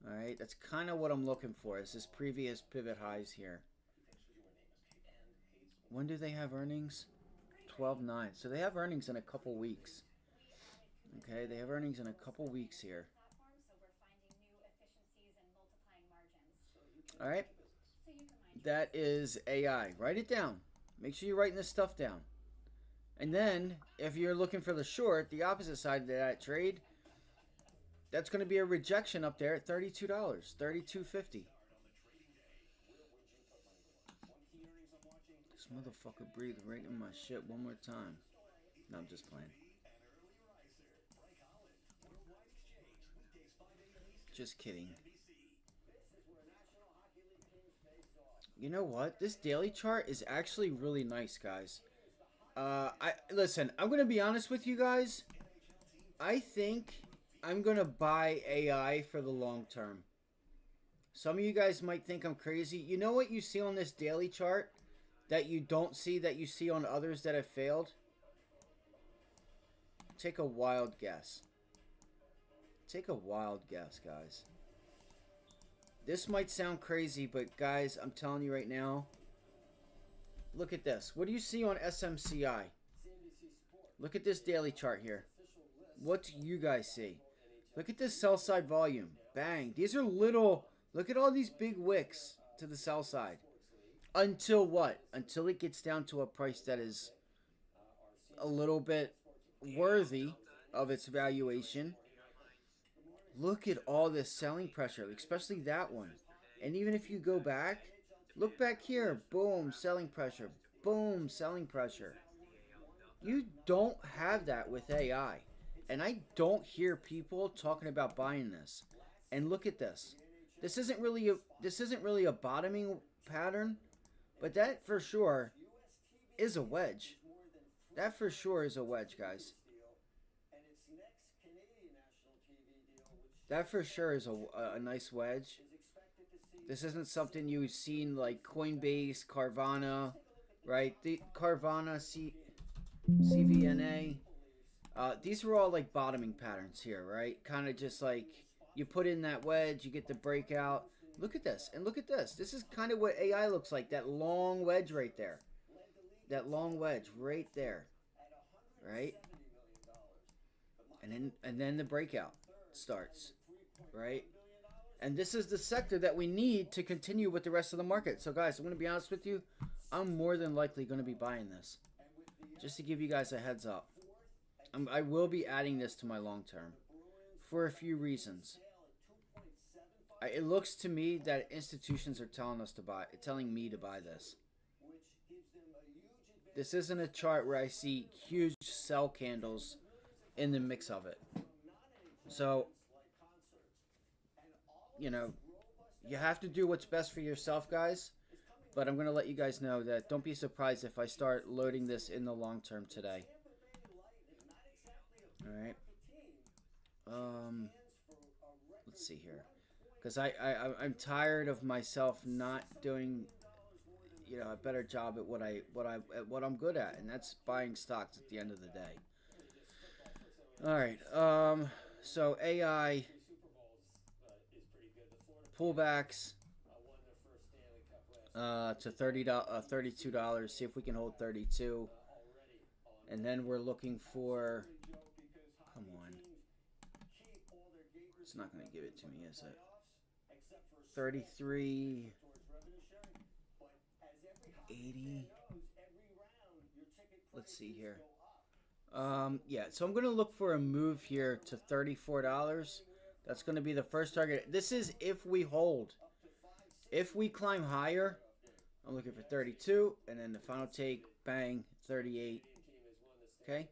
All right, that's kind of what I'm looking for, is this previous pivot highs here. When do they have earnings? 12/9. So they have earnings in a couple weeks. Okay, they have earnings in a couple weeks here. All right, that is AI. Write it down. Make sure you're writing this stuff down. And then, if you're looking for the short, the opposite side of that trade, that's going to be a rejection up there at $32, $32.50. This motherfucker breathed right in my shit one more time. No, I'm just playing. Just kidding. You know what? This daily chart is actually really nice, guys. Listen, I'm going to be honest with you guys. I think I'm going to buy AI for the long term. Some of you guys might think I'm crazy. You know what you see on this daily chart that you don't see, that you see on others that have failed? Take a wild guess. Take a wild guess, guys. This might sound crazy, but guys, I'm telling you right now, look at this. What do you see on SMCI? Look at this daily chart here. What do you guys see? Look at this sell side volume. Bang. These are little. Look at all these big wicks to the sell side. Until what? Until it gets down to a price that is a little bit worthy of its valuation. Look at all this selling pressure, especially that one. And even if you go back, look back here. Boom, selling pressure. Boom, selling pressure. You don't have that with AI. And I don't hear people talking about buying this. And look at this. This isn't really a bottoming pattern, but that for sure is a wedge. That for sure is a wedge, guys. That for sure is a nice wedge. This isn't something you've seen like Coinbase, Carvana, right? The Carvana, CVNA. These were all like bottoming patterns here, right? Kind of just like you put in that wedge, you get the breakout. Look at this, and look at this. This is kind of what AI looks like, that long wedge right there. That long wedge right there, right? And then the breakout starts, right? And this is the sector that we need to continue with the rest of the market. So guys, I'm going to be honest with you. I'm more than likely going to be buying this. Just to give you guys a heads up. I will be adding this to my long term for a few reasons. It looks to me that institutions are telling me to buy this. This isn't a chart where I see huge sell candles in the mix of it. So, you know, you have to do what's best for yourself, guys. But I'm going to let you guys know that don't be surprised if I start loading this in the long term today. Alright. Let's see here. Because I'm tired of myself not doing, you know, a better job at what I'm good at, and that's buying stocks at the end of the day. Alright, so AI pullbacks to $32. See if we can hold 32. And then we're looking for, come on. It's not going to give it to me, is it? 33, 80. Let's see here. Yeah, so I'm going to look for a move here to $34. That's going to be the first target. This is if we hold. If we climb higher, I'm looking for 32, and then the final take, bang, 38. Okay?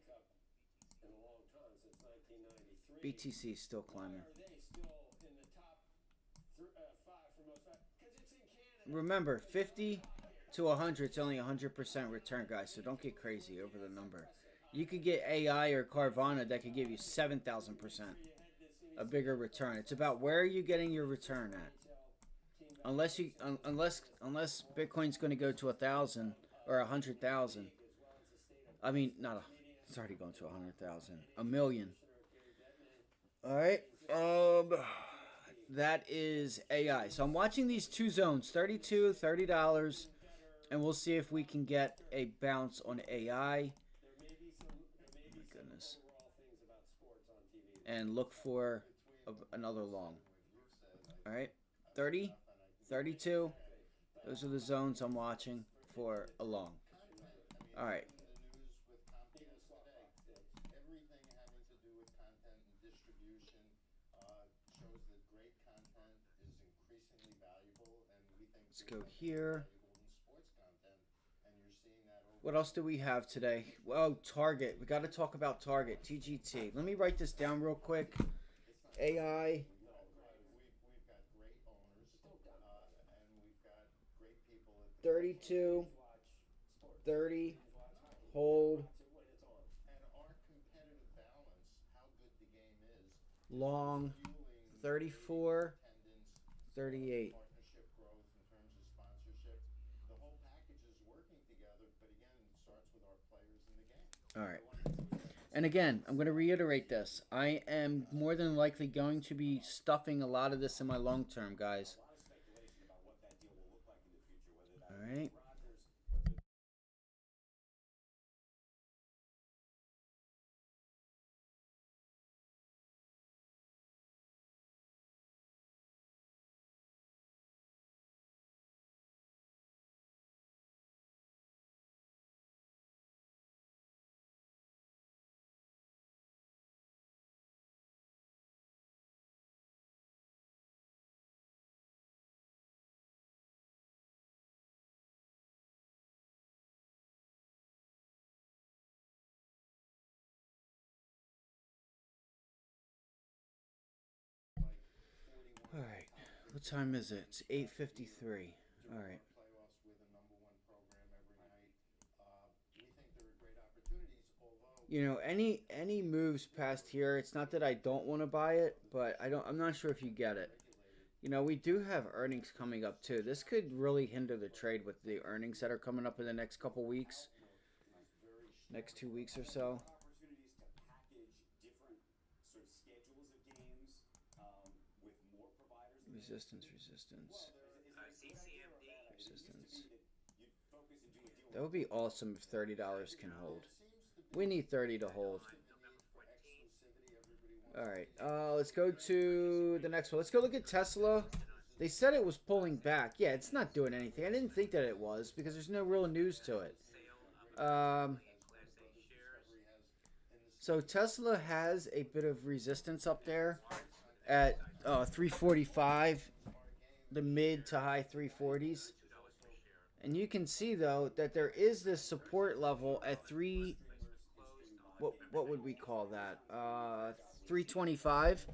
BTC is still climbing. Remember, 50 to 100 is only 100% return, guys, so don't get crazy over the number. You could get AI or Carvana that could give you 7,000% a bigger return. It's about where are you getting your return at. Unless Bitcoin's going to go to 1,000 or 100,000. I mean, not a. It's already going to 100,000. A million. All right. That is AI. So I'm watching these two zones, $32, $30, and we'll see if we can get a bounce on AI. Oh my goodness. And look for another long. All right. 30, 32. Those are the zones I'm watching for a long. All right. Let's go here. What else do we have today? Well, Target. We got to talk about Target. TGT. Let me write this down real quick. AI. 32, 30, hold, long, 34, 38. All right. And again, I'm going to reiterate this. I am more than likely going to be stuffing a lot of this in my long term, guys. All right. All right. What time is it? It's 8:53. All right. You know, any moves past here, it's not that I don't want to buy it, but I'm not sure if you get it. You know, we do have earnings coming up too. This could really hinder the trade with the earnings that are coming up in the next couple weeks. Next 2 weeks or so. Resistance. That would be awesome if $30 can hold. We need 30 to hold. All right. Let's go to the next one. Let's go look at Tesla. They said it was pulling back. Yeah, it's not doing anything. I didn't think that it was because there's no real news to it. So Tesla has a bit of resistance up there at 345, the mid to high 340s. And you can see, though, that there is this support level at what would we call that? 325.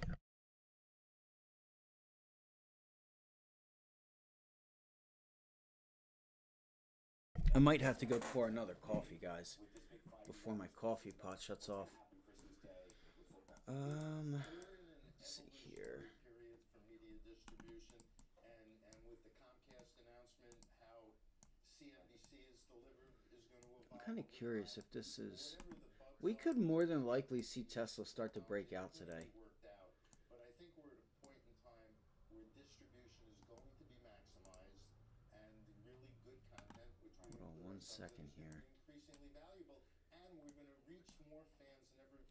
I might have to go pour another coffee, guys, before my coffee pot shuts off. Let's see here. I'm kind of curious if this is... We could more than likely see Tesla start to break out today. Hold on 1 second here.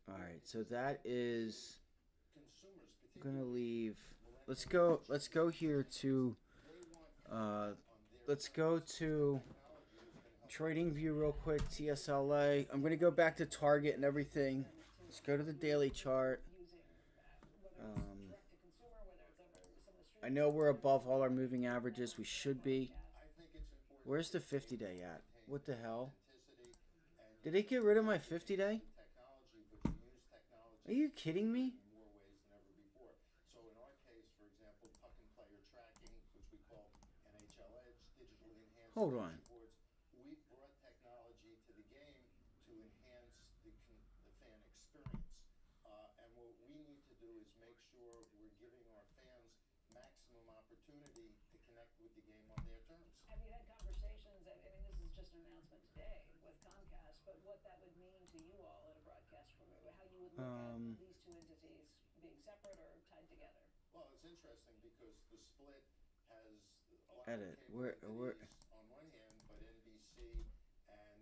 Alright, so that is... I'm going to leave... Let's go here to... let's go to... Trading View real quick, TSLA. I'm going to go back to Target and everything. Let's go to the daily chart. I know we're above all our moving averages. We should be. Where's the 50-day at? What the hell? Did they get rid of my 50-day? Are you kidding me? Hold on. sure we're giving our fans maximum opportunity to connect with the game on their terms. Have you had conversations, I mean, this is just an announcement today with Comcast, but what that would mean to you all at a broadcast firm, how you would look at these two entities being separate or tied together? Well, it's interesting because the split has a lot Edit. of We're capabilities on one hand, but NBC and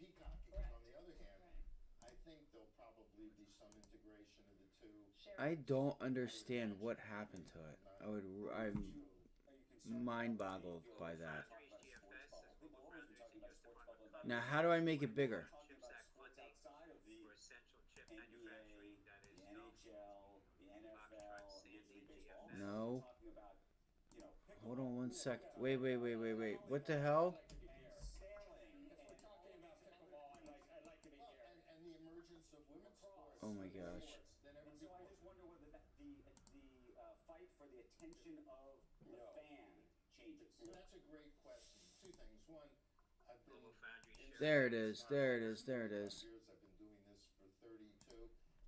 Peacock on the other hand. I think there'll probably be some integration of the two. I don't understand what happened to it. I'm mind boggled by that. Now, how do I make it bigger? CHIPS Act funding for essential chip manufacturing, that is Foxtrot, Sandy, GFS. No. Hold on one sec. Wait. What the hell? And the emergence of women's sports. Oh my gosh. So I just wonder whether the fight for the attention of the fan changes. So that's a great question. Two things. One, I've been Global Foundry shares. There it is. There it is. There it is. years. I've been doing this for 32,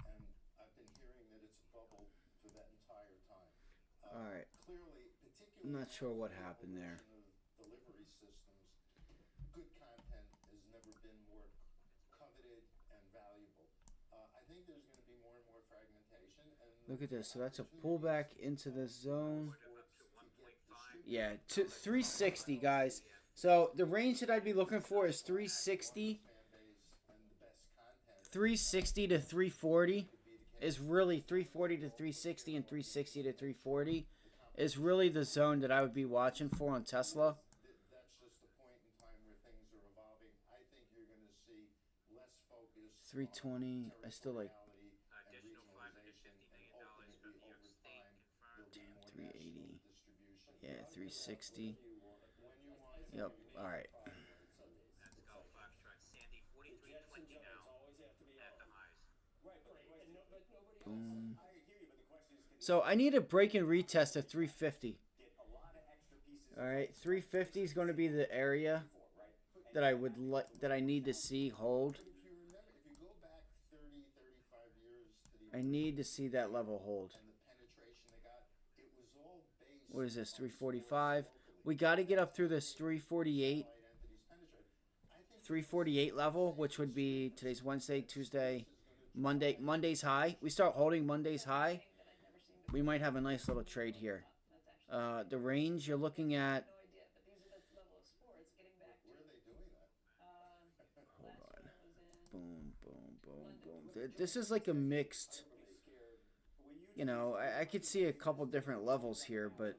and I've been hearing that it's a bubble for that entire time. All right. Clearly, particularly I'm not sure what happened there. of delivery systems, good content has never been more coveted and valuable. I think there's going to be more and more fragmentation. And Look at this. So that's a pullback into the zone. Up to 1.5. Yeah, 360, guys. So the range that I'd be looking for is 360. 360 to 340 is really 340 to 360 and 360 to 340 is really the zone that I would be watching for on Tesla. that's just the point in time where things are evolving. I think you're going to see less focus. 320. I still like. Additional $550 million from New York State confirmed. Damn, 380. Yeah, 360. Yep. All right. That's Golf Foxtrot, Sandy, 43.20 now at the highs. Boom. I hear you, but the question is, can So I need a break and retest of 350. get a lot of extra pieces All right, 350 is going to be the area that I would that I need to see hold. If you remember, if you go back 30, 35 years to the I need to see that level hold. and the penetration they got, it was all based What is this? 345. We got to get up through this 348, on entities penetrated. I think 348 level, which would be today's Wednesday, Tuesday, Monday. Monday's high. We start holding Monday's high. We might have a nice little trade here. The range you're looking at. No idea, but these are the level of sports getting back to. where are they doing that? Last one was in Boom, boom, boom, boom. This is like a mixed. You know, I could see a couple different levels here, but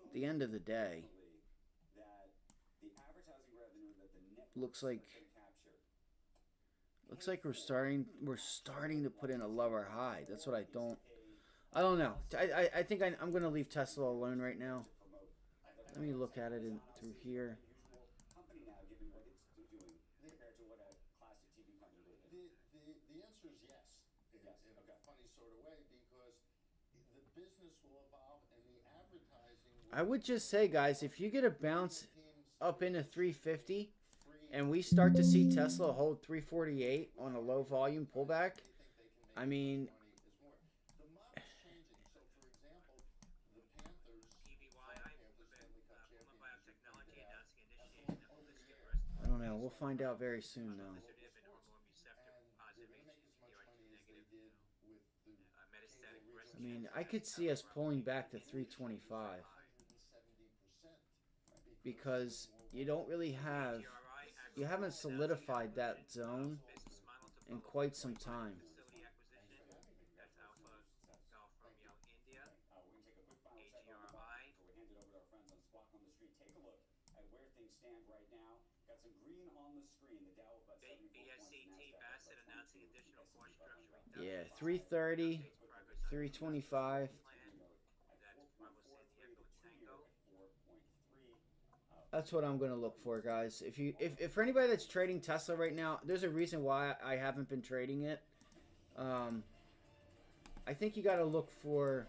at the end of the day, that the advertising revenue that the network looks like capture we're starting to put in a lower high. That's what I don't know. I think I'm going to leave Tesla alone right now. Let me look at it through here. company now, given what it's doing compared to what a classic TV company would do. The answer is yes, in a funny sort of way, because the business will evolve and the advertising will I would just say, guys, if you get a bounce up into 350 and we start to see Tesla hold 348 on a low volume pullback, I mean, money is more. The model's changing. So, for example, the Panthers, PBY, Stanley Cup Plum champions, Biotechnology announcing initiation of holistic breast I don't know. We'll find out very soon, though. positive and hormone receptor and positive they're going to make as much HCG money as they negative. did with the Metastatic breast I mean, I could see us pulling back to 325 170%. because you don't really have, you haven't solidified that zone business model to in quite some time. facility acquisition. That's Alpha Golf Romeo India. We're going to take a quick final check on the box before we hand it over to our friends on Squawk on the Street. Take a look at where things stand right now. Got some green on the screen. The Dow about 74 points. BSCT Bassett announcing additional cost structure Yeah, reduction. 330, Progress on 325. plan. That's Bravo Santiago Tango. That's what I'm gonna look for, guys. If for anybody that's trading Tesla right now, there's a reason why I haven't been trading it. I think you got to look for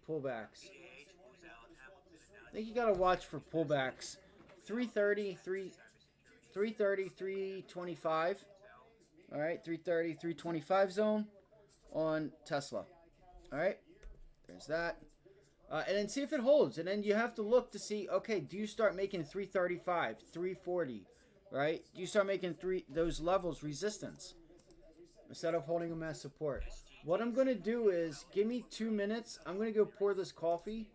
pullbacks. CAH moves Allen Hamilton I think you got to watch for pullbacks. 330, 330, 325. All right, 330, 325 zone. on Tesla. All right, there's that. And then see if it holds. And then you have to look to see, okay, do you start making 335, 340, right? Do you start making those levels resistance instead of holding them as support? What I'm going to do is, give me 2 minutes. I'm going to go pour this coffee.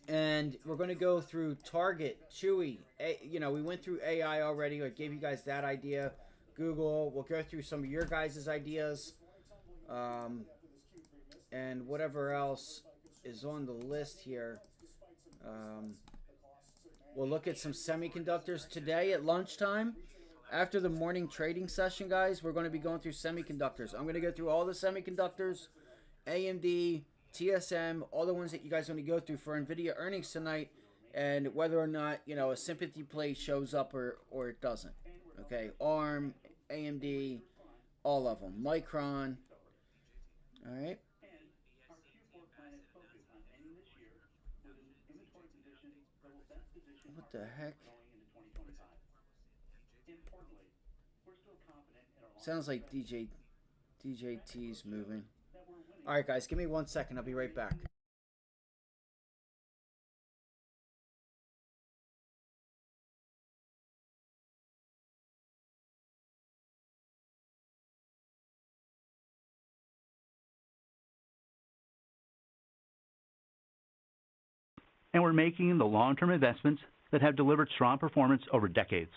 And we're going to go through Target, Chewy. We went through AI already. I gave you guys that idea. Google. We'll go through some of your guys' ideas. And whatever else is on the list here. We'll look at some semiconductors today at lunchtime. After the morning trading session, guys, we're going to be going through semiconductors. I'm going to go through all the semiconductors, AMD, TSM, all the ones that you guys want to go through for NVIDIA earnings tonight, and whether or not, a sympathy play shows up or it doesn't. Okay, ARM, AMD, all of them. Micron. All right. What the heck? Sounds like DJT's moving. All right, guys, give me 1 second. I'll be right back. And we're making the long-term investments that have delivered strong performance over decades.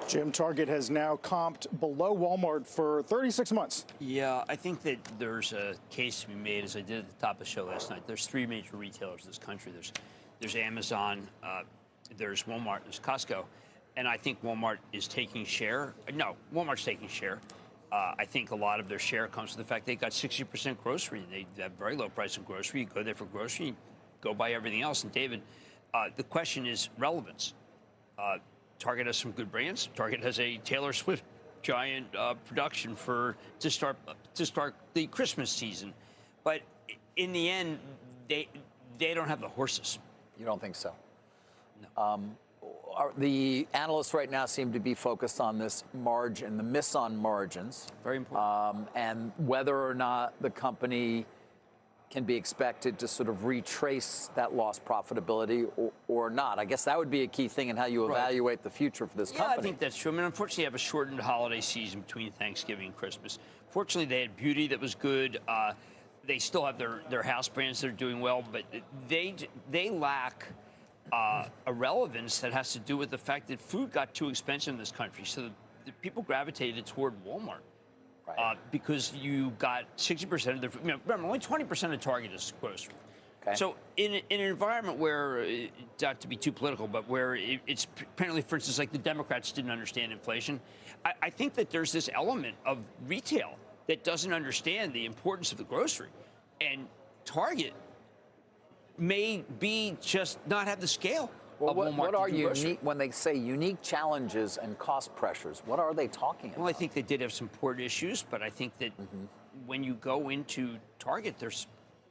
Jim, Target has now comped below Walmart for 36 months. Yeah, I think that there's a case to be made, as I did at the top of the show last night. There's three major retailers in this country. There's Amazon, there's Walmart, there's Costco. And I think Walmart is taking share. No, Walmart's taking share. I think a lot of their share comes from the fact they got 60% grocery. They have very low price of grocery. You go there for grocery, you go buy everything else. And David, the question is relevance. Target has some good brands. Target has a Taylor Swift giant production to start the Christmas season, but in the end, they don't have the horses. You don't think so? No. The analysts right now seem to be focused on this margin, the miss on margins. Very important. And whether or not the company can be expected to sort of retrace that lost profitability or not. I guess that would be a key thing in how you evaluate the future for this company. I think that's true. I mean, unfortunately, you have a shortened holiday season between Thanksgiving and Christmas. Fortunately, they had beauty that was good. They still have their house brands that are doing well, but they lack a relevance that has to do with the fact that food got too expensive in this country. So the people gravitated toward Walmart. Right. Because you got 60% of the, remember, only 20% of Target is grocery. Okay. So in an environment where, not to be too political, but where it's apparently, for instance, like the Democrats didn't understand inflation, I think that there's this element of retail that doesn't understand the importance of the grocery. And Target may be just not have the scale. Well, what are unique, when they say unique challenges and cost pressures, what are they talking about? Well, I think they did have some port issues, but I think that when you go into Target,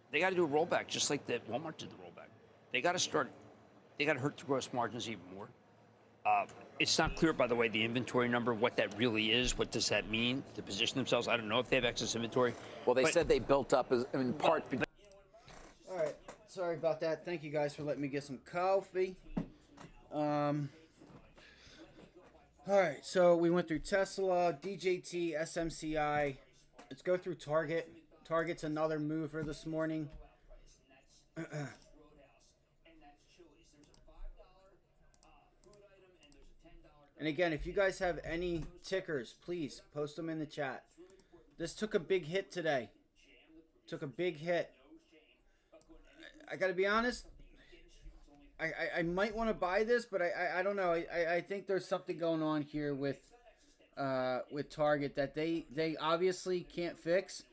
they got to do a rollback, just like that Walmart did the rollback. They got to hurt the gross margins even more. It's not clear, by the way, the inventory number, what that really is. What does that mean to position themselves? I don't know if they have excess inventory. Well, they said they built up in part. All right. Sorry about that. Thank you guys for letting me get some coffee. All right, so we went through Tesla, DJT, SMCI. Let's go through Target. Target's another mover this morning. And again, if you guys have any tickers, please post them in the chat. This took a big hit today. Took a big hit. I gotta be honest, I might want to buy this, but I don't know. I think there's something going on here with Target that they obviously can't fix.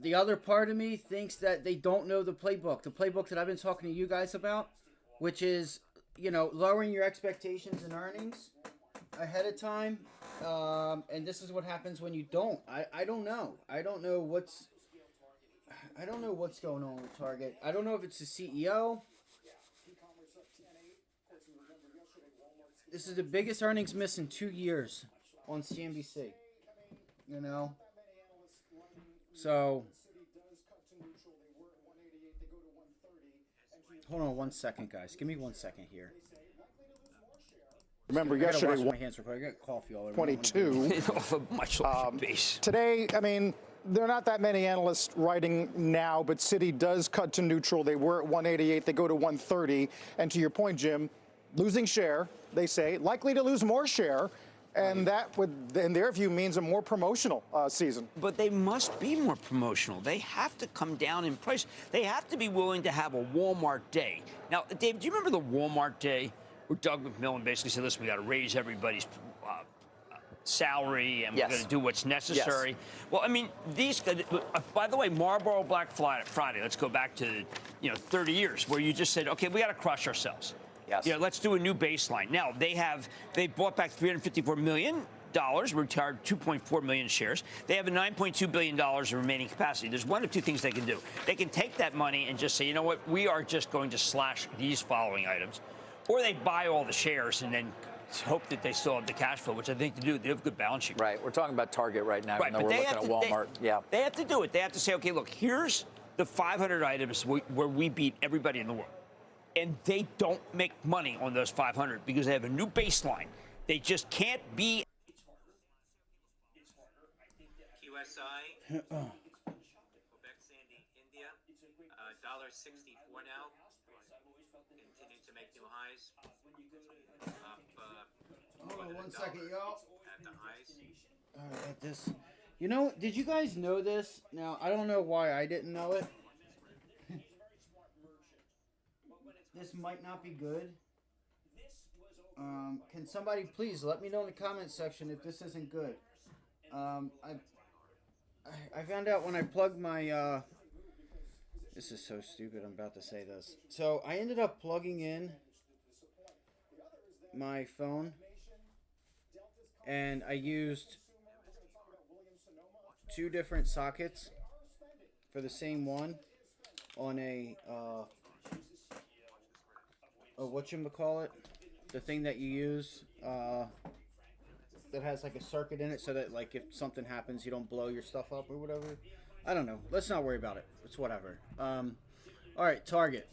The other part of me thinks that they don't know the playbook that I've been talking to you guys about, which is, lowering your expectations and earnings ahead of time. And this is what happens when you don't. I don't know. I don't know what's going on with Target. I don't know if it's the CEO. This is the biggest earnings miss in 2 years on CNBC. So, hold on 1 second, guys. Give me 1 second here. Remember I gotta yesterday, wash my hands real quick. I got coffee all over. 22. Off a much larger base. Today, I mean, there are not that many analysts writing now, but Citi does cut to neutral. They were at 188. They go to 130. And to your point, Jim, losing share, they say, likely to lose more share. And that would, in their view, means a more promotional season. But they must be more promotional. They have to come down in price. They have to be willing to have a Walmart day. Now, Dave, do you remember the Walmart day where Doug McMillan basically said, listen, we got to raise everybody's salary and we're going to do what's necessary? Yes. Well, I mean, these, by the way, Marlboro Black Friday, let's go back to, 30 years where you just said, okay, we got to crush ourselves. Yes. Let's do a new baseline. Now, they bought back $354 million, retired 2.4 million shares. They have a $9.2 billion of remaining capacity. There's one of two things they can do. They can take that money and just say, you know what, we are just going to slash these following items. Or they buy all the shares and then hope that they still have the cash flow, which I think they do. They have a good balance sheet. Right. We're talking about Target right now. Right, but we're looking at Walmart. They have to do it. They have to say, okay, look, here's the 500 items where we beat everybody in the world. And they don't make money on those 500 because they have a new baseline. They just can't be. QSI, Quebec Sandy, India, $1.64 now. Continue to make new highs. Hold on 1 second, y'all. At the highs. All right, got this. Did you guys know this? Now, I don't know why I didn't know it. This might not be good. Can somebody please let me know in the comment section if this isn't good? I found out when I plugged my this is so stupid, I'm about to say this. So I ended up plugging in my phone and I used 2 different sockets for the same one on a whatchamacallit, the thing that you use that has like a circuit in it so that like if something happens you don't blow your stuff up or whatever. I don't know. Let's not worry about it. It's whatever. All right, Target.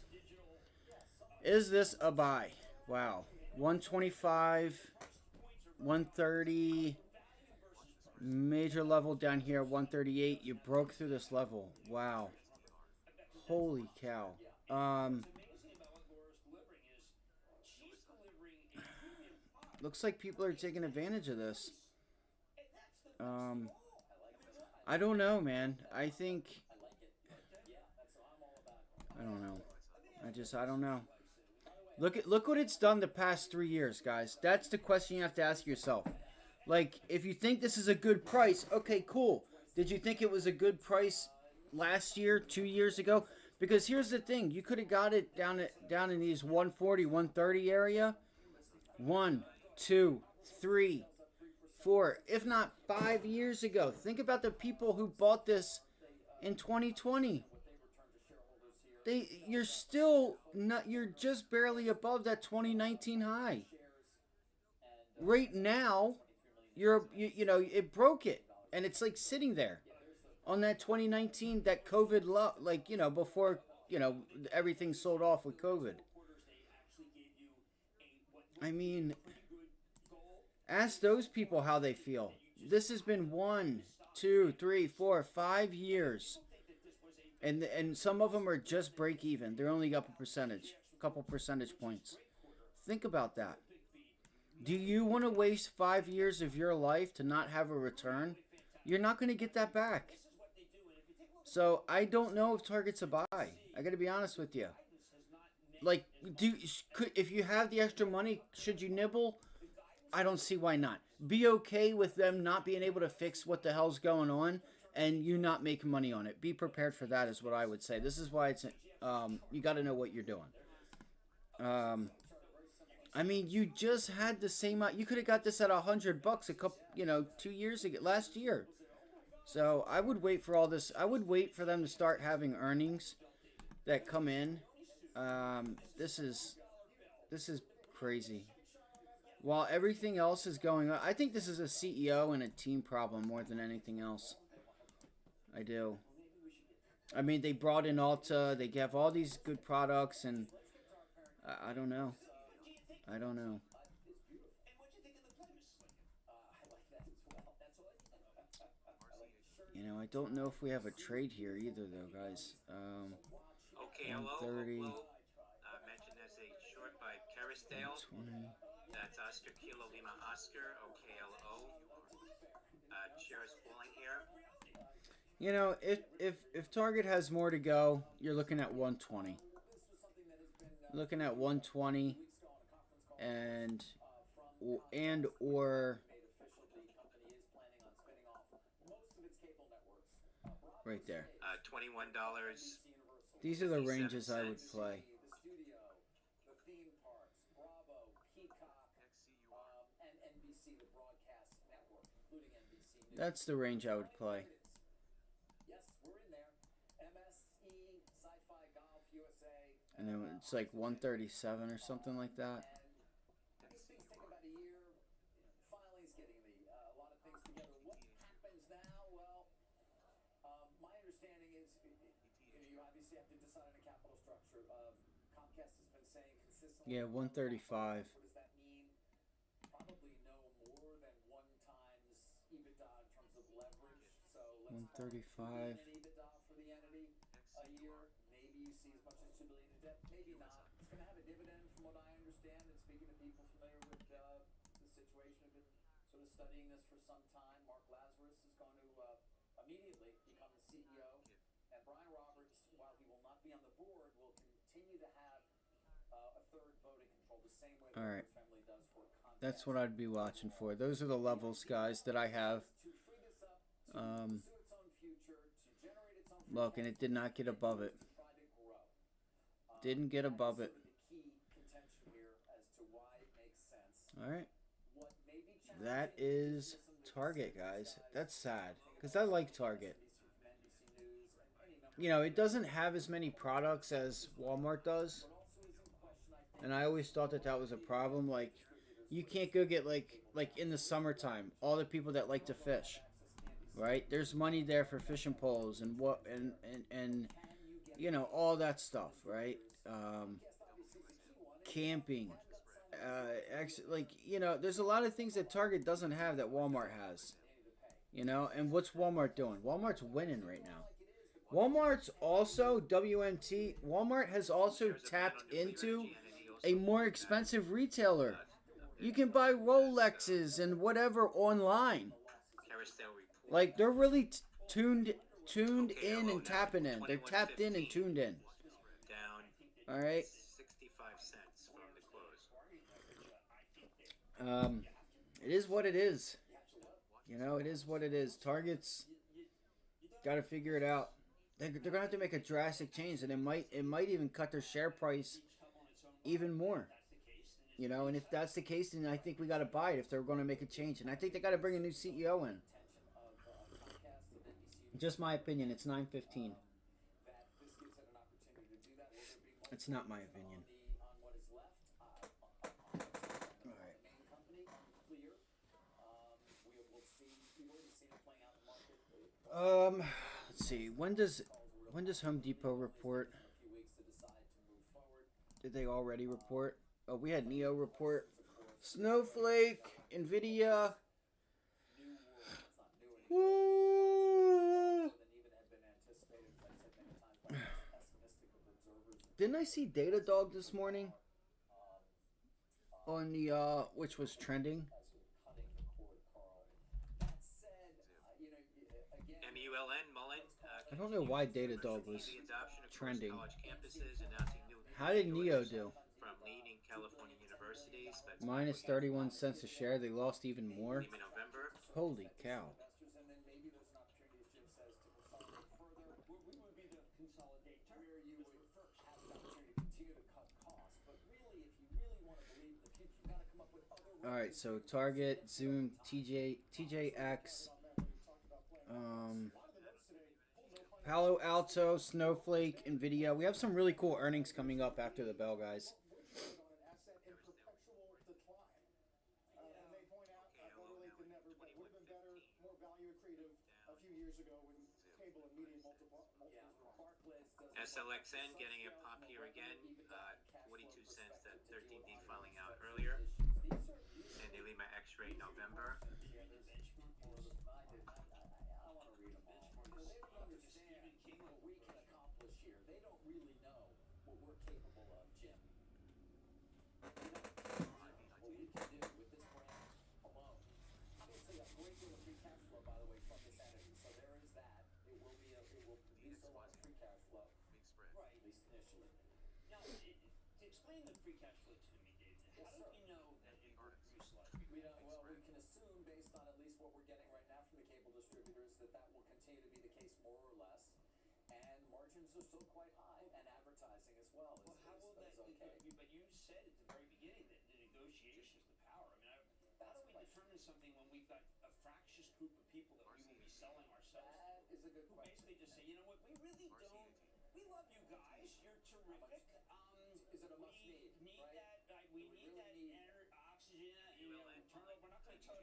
Is this a buy? Wow. 125, 130, major level down here, 138. You broke through this level. Wow. Holy cow. Looks like people are taking advantage of this. I don't know, man. I think... I don't know. I don't know. Look what it's done the past 3 years, guys. That's the question you have to ask yourself. Like, if you think this is a good price, okay, cool. Did you think it was a good price last year, 2 years ago? Because here's the thing. You could have got it down in these 140, 130 area. 1, 2, 3, 4, if not 5 years ago. Think about the people who bought this in 2020. You're still not. You're just barely above that 2019 high. Right now, you know it broke it, and it's like sitting there on that 2019, that COVID low, like before everything sold off with COVID. I mean, ask those people how they feel. This has been 1, 2, 3, 4, 5 years. And some of them are just break even. They're only up a couple percentage points. Think about that. Do you want to waste 5 years of your life to not have a return? You're not going to get that back. So I don't know if Target's a buy. I got to be honest with you. Like, if you have the extra money, should you nibble? I don't see why not. Be okay with them not being able to fix what the hell's going on and you not making money on it. Be prepared for that is what I would say. This is why it's you got to know what you're doing. I mean, you just had the same. You could have got this at $100 a couple, 2 years ago, last year. So I would wait for all this. I would wait for them to start having earnings that come in. This is crazy. While everything else is going on, I think this is a CEO and a team problem more than anything else. I do. I mean, they brought in Alta. They have all these good products, and I don't know. I don't know. You know, I don't know if we have a trade here either, though, guys. OKLO 130. Mentioned as a short by Kerrisdale. 20. That's Oscar Kilo Lima Oscar, OKLO. Shares falling here. You know, if Target has more to go, you're looking at 120. Looking at 120 and or right there. $21. These are the ranges I would play. That's the range I would play. And then it's like 137 or something like that. Yeah, 135. 135. Studying this for some time. Mark Lazarus is going to immediately become the CEO, and Brian Roberts, while he will not be on the board, will continue to have a third voting control the same way the Roberts family does for Comcast. That's what I'd be watching for. Those are the levels, guys, that I have. Look, and it did not get above it. Didn't get above it. All right. That is Target, guys. That's sad, because I like Target. You know, it doesn't have as many products as Walmart does. And I always thought that that was a problem. Like, you can't go get, like in the summertime, all the people that like to fish, right? There's money there for fishing poles and you know, all that stuff, right? Camping. Like, you know, there's a lot of things that Target doesn't have that Walmart has. You know, and what's Walmart doing? Walmart's winning right now. Walmart's also, WMT, Walmart has also tapped into a more expensive retailer. You can buy Rolexes and whatever online. Like, they're really tuned in and tapping in. They're tapped in and tuned in. All right. 65 cents from the close. It is what it is. You know, it is what it is. Target's got to figure it out. They're gonna have to make a drastic change, and it might even cut their share price even more. You know, and if that's the case, then I think we got to buy it if they're going to make a change. And I think they got to bring a new CEO in. Just my opinion. It's 9:15. It's not my opinion. All right. Let's see. When does Home Depot report? Did they already report? Oh, we had Neo report. Snowflake, NVIDIA. Didn't I see Datadog this morning? On the, which was trending. I don't know why Datadog was trending. How did Neo do? From leading California universities. Minus 31 cents a share. They lost even more. Holy cow. All right, so Target, Zoom, TJX, Palo Alto, Snowflake, NVIDIA. We have some really cool earnings coming up after the bell, guys. SLXN getting a pop here again. 42 cents. That 13D filing out earlier. And they leave my X-ray November. Explain the free cash flow to me, Dave. How do you know that it will produce a lot of free cash flow? Well, we can assume, based on at least what we're getting right now from the cable distributors, that that will continue to be the case more or less. And margins are still quite high, and advertising as well. Well, how will that? Okay. But you said at the very beginning that the negotiation is the power. I mean, how do we determine something when we've got a fractious group of people that we will be selling ourselves? That is a good question. Basically, just say, you know what, we really don't. We love you guys. You're terrific. Is it a must need? We need that oxygen. You know, we're not going to turn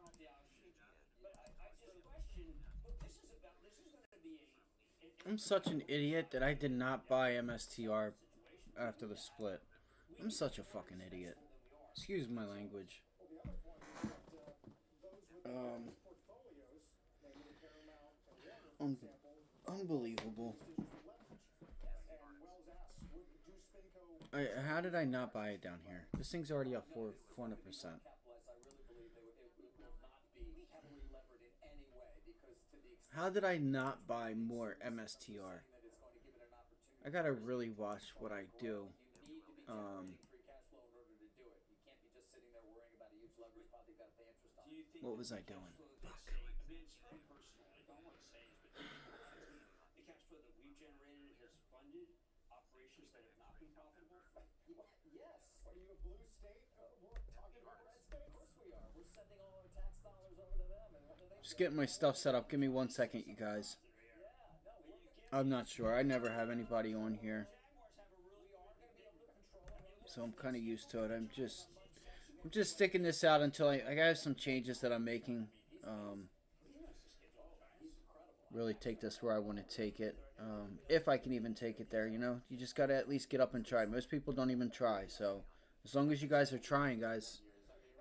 off the oxygen. But I just question. Look, this is going to be I'm such an idiot that I did not buy MSTR after the split. I'm such a fucking idiot. Excuse my language. Unbelievable. How did I not buy it down here? This thing's already up 400%. How did I not buy more MSTR? I gotta really watch what I do. What was I doing? Fuck. The cash flow that we've generated has funded operations that have not been profitable. Yes. Are you a blue state? We're talking about red state. Of course we are. We're sending all our tax dollars over to them. And what do they Just getting my stuff set up. Give me 1 second, you guys. I'm not sure. I never have anybody on here, so I'm kind of used to it. I'm just sticking this out until I have some changes that I'm making. Really take this where I want to take it. If I can even take it there, you know. You just got to at least get up and try. Most people don't even try. So as long as you guys are trying, guys,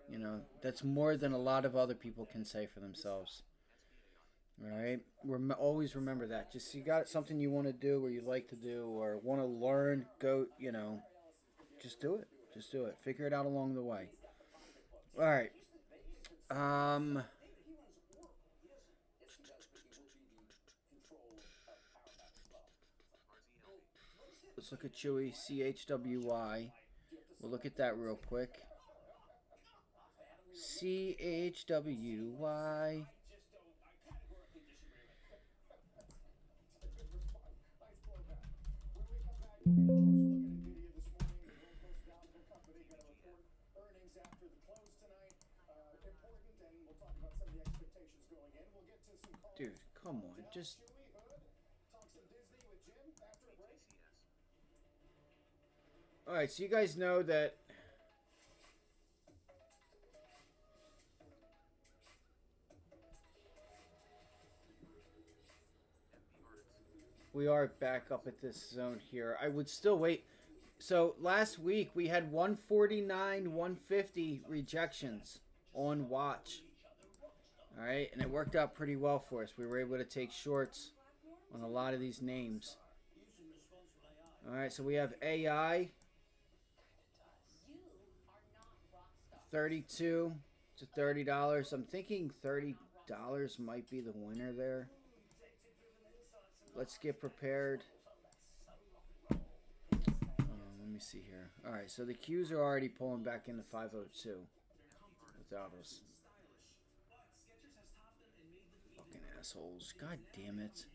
you know, that's more than a lot of other people can say for themselves. All right? Always remember that. Just you got something you want to do or you like to do or want to learn, go, you know, just do it. Just do it. Figure it out along the way. All right. Let's look at Chewy, CHWY. We'll look at that real quick. CHWY. Dude, come on, just... Alright, so you guys know that... We are back up at this zone here. I would still wait. So last week we had 149, 150 rejections on watch. All right, and it worked out pretty well for us. We were able to take shorts on a lot of these names. All right, so we have AI. 32 to $30. I'm thinking $30 might be the winner there. Let's get prepared. Let me see here. All right, so the Qs are already pulling back into 502 without us. Fucking assholes. God damn it.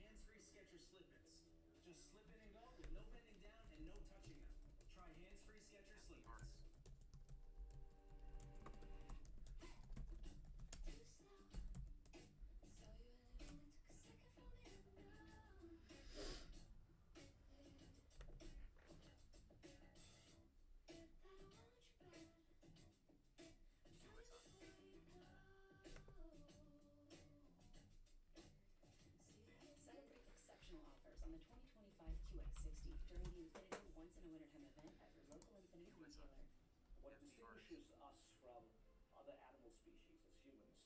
Celebrate exceptional offers on the 2025 QX distinguishes us from other animal species as humans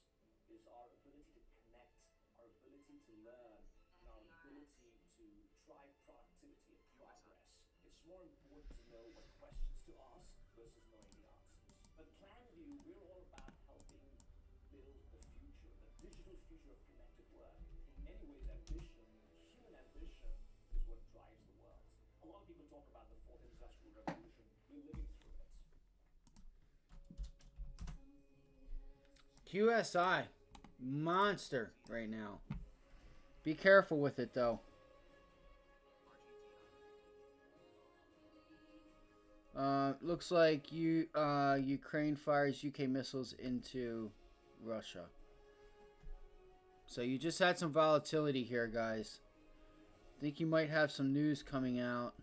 is our ability to connect, our ability to learn, and our ability to drive productivity and progress. It's more important to know what questions to ask versus knowing the answers. But PlanView, we're all about helping build the future, the digital future of connected work. In many ways, ambition, human ambition, is what drives the world. A lot of people talk about the fourth industrial revolution. We're living through it. QSI, monster right now. Be careful with it though. Looks like Ukraine fires UK missiles into Russia. So you just had some volatility here, guys. I think you might have some news coming out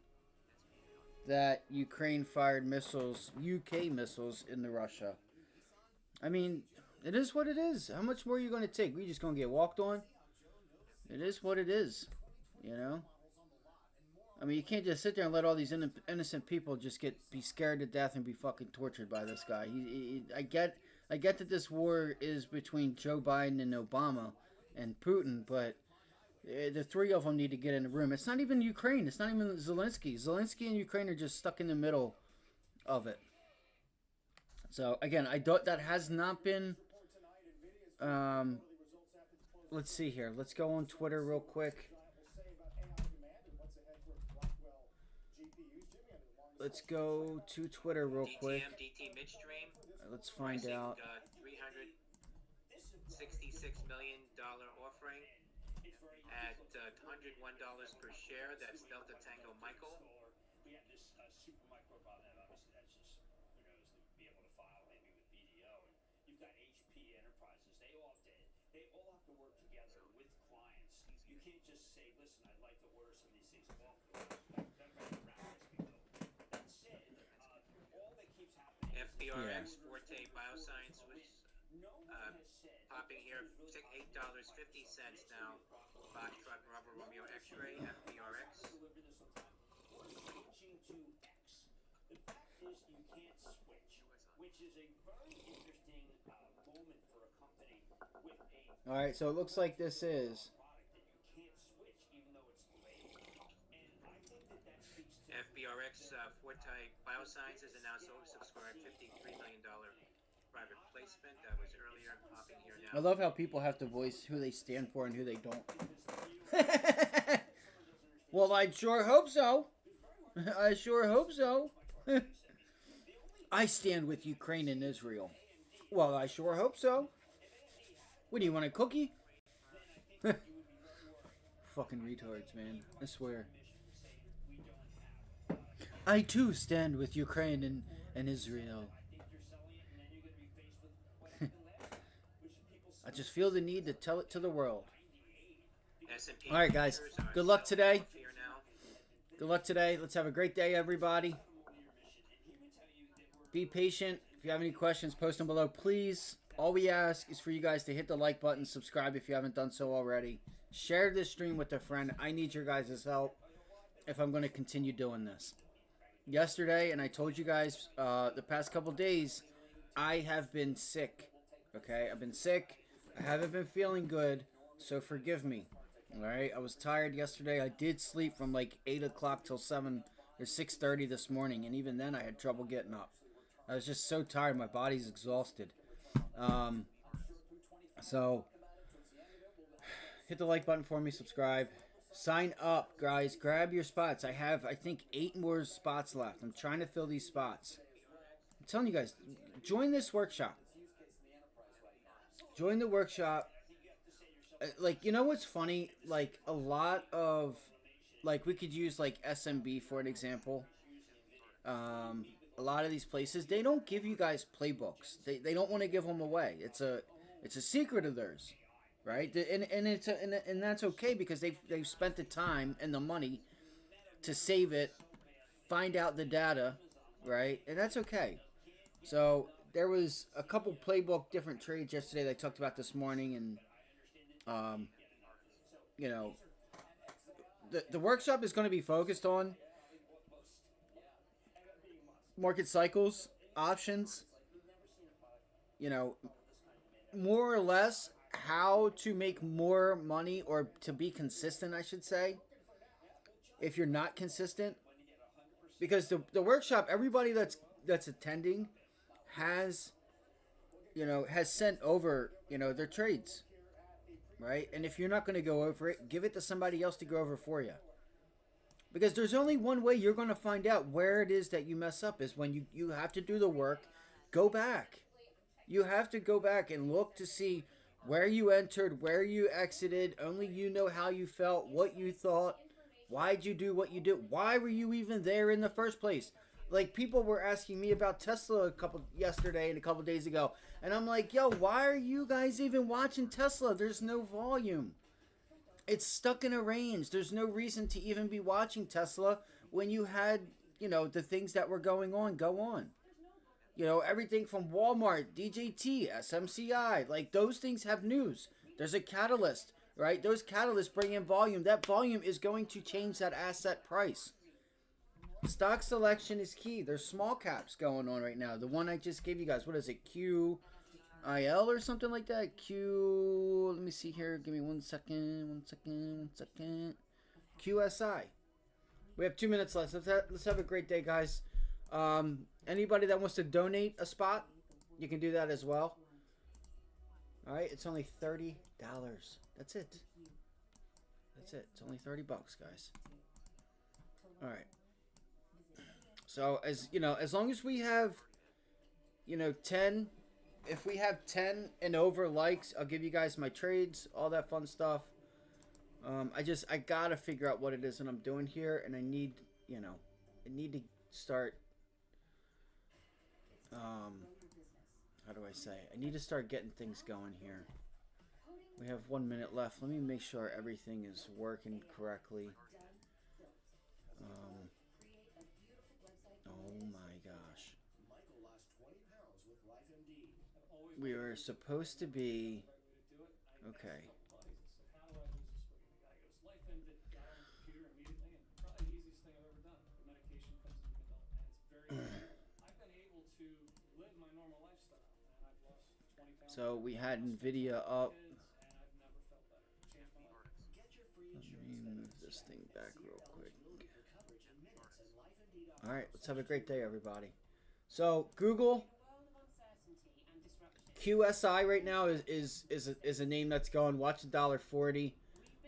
that Ukraine fired missiles, UK missiles, into Russia. I mean, it is what it is. How much more are you going to take? We just going to get walked on? It is what it is, you know? I mean, you can't just sit there and let all these innocent people just be scared to death and be fucking tortured by this guy. I get that this war is between Joe Biden and Obama and Putin, but the three of them need to get in the room. It's not even Ukraine. It's not even Zelensky. Zelensky and Ukraine are just stuck in the middle of it. So, again, that has not been... let's see here. Let's go on Twitter real quick. Let's go to Twitter real quick. DT midstream. Let's find out. $366 million offering at $101 per share. That's Delta Tango Michael. We have this super micro about that. Obviously, that's just, who knows, to be able to file maybe with BDO. And you've got HP Enterprises. They all have to work together with clients. You can't just say, listen, I'd like to order some of these things off. That said, all that keeps happening. FBRX Forte Bioscience was popping here, $8.50 now. Foxtrot Rubber Romeo X-Ray, FBRX. Switching to X. The fact is you can't switch, which is a very interesting moment for a company with a... All right, so it looks like this is... FBRX Forte Biosciences announced oversubscribed $53 million private placement. That was earlier, popping here now. I love how people have to voice who they stand for and who they don't. Well, I sure hope so. I sure hope so. I stand with Ukraine and Israel. Well, I sure hope so. What do you want, a cookie? Fucking retards, man. I swear. I too stand with Ukraine and Israel. I just feel the need to tell it to the world. All right, guys. Good luck today. Good luck today. Let's have a great day, everybody. Be patient. If you have any questions, post them below, please. All we ask is for you guys to hit the like button, subscribe if you haven't done so already. Share this stream with a friend. I need your guys' help if I'm going to continue doing this. Yesterday, and I told you guys the past couple days, I have been sick. Okay, I've been sick. I haven't been feeling good, so forgive me. All right, I was tired yesterday. I did sleep from like 8 o'clock till 7 or 6:30 this morning, and even then I had trouble getting up. I was just so tired. My body's exhausted. So hit the like button for me, subscribe. Sign up, guys. Grab your spots. I have, I think, 8 more spots left. I'm trying to fill these spots. I'm telling you guys, join this workshop. Join the workshop. Like, you know what's funny? Like, a lot of, like, we could use, like, SMB for an example. A lot of these places, they don't give you guys playbooks. They don't want to give them away. It's a secret of theirs. Right, and that's okay because they've spent the time and the money to save it, find out the data, right, and that's okay. So there was a couple playbook different trades yesterday that I talked about this morning, and you know, the workshop is going to be focused on market cycles. options, you know, more or less how to make more money, or to be consistent, I should say, if you're not consistent. Because the workshop, everybody that's attending has, has sent over, their trades, right? And if you're not going to go over it, give it to somebody else to go over for you. Because there's only one way you're going to find out where it is that you mess up, is when you have to do the work, go back. You have to go back and look to see where you entered, where you exited. Only you know how you felt, what you thought. Why'd you do what you did? Why were you even there in the first place? Like, people were asking me about Tesla yesterday and a couple days ago. And I'm like, yo, why are you guys even watching Tesla? There's no volume. It's stuck in a range. There's no reason to even be watching Tesla when you had, the things that were going on go on. Everything from Walmart, DJT, SMCI, like those things have news. There's a catalyst, right? Those catalysts bring in volume. That volume is going to change that asset price. Stock selection is key. There's small caps going on right now. The one I just gave you guys, what is it? QIL or something like that? Let me see here. Give me 1 second. QSI. We have 2 minutes left. Let's have a great day, guys. Anybody that wants to donate a spot, you can do that as well. All right, it's only $30. That's it. It's only $30, guys. All right. So as long as we have, 10, if we have 10 and over likes, I'll give you guys my trades, all that fun stuff. I gotta figure out what it is that I'm doing here, and I need to start. How do I say? I need to start getting things going here. We have 1 minute left. Let me make sure everything is working correctly. Oh my gosh. We were supposed to be... Okay. So we had NVIDIA up. Let me move this thing back real quick. All right, let's have a great day, everybody. So Google QSI right now is a name that's going. Watch $1.40.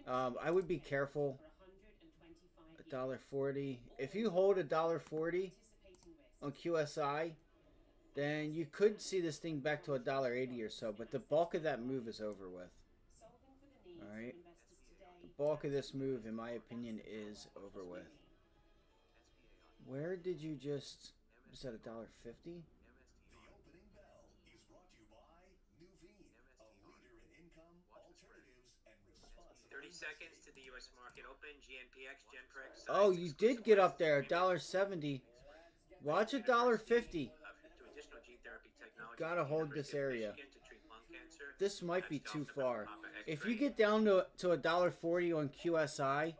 I would be careful. $1.40. If you hold $1.40 on QSI, then you could see this thing back to $1.80 or so. But the bulk of that move is over with. All right. The bulk of this move, in my opinion, is over with. Where did you just... Is that $1.50? The opening bell is brought to you by Nuveen, a leader in income, alternatives, and responsible. 30 seconds to the U.S. market open. GNPX, GenPrex. Oh, you did get up there. $1.70. Watch $1.50. Gotta hold this area. This might be too far. If you get down to $1.40 on QSI,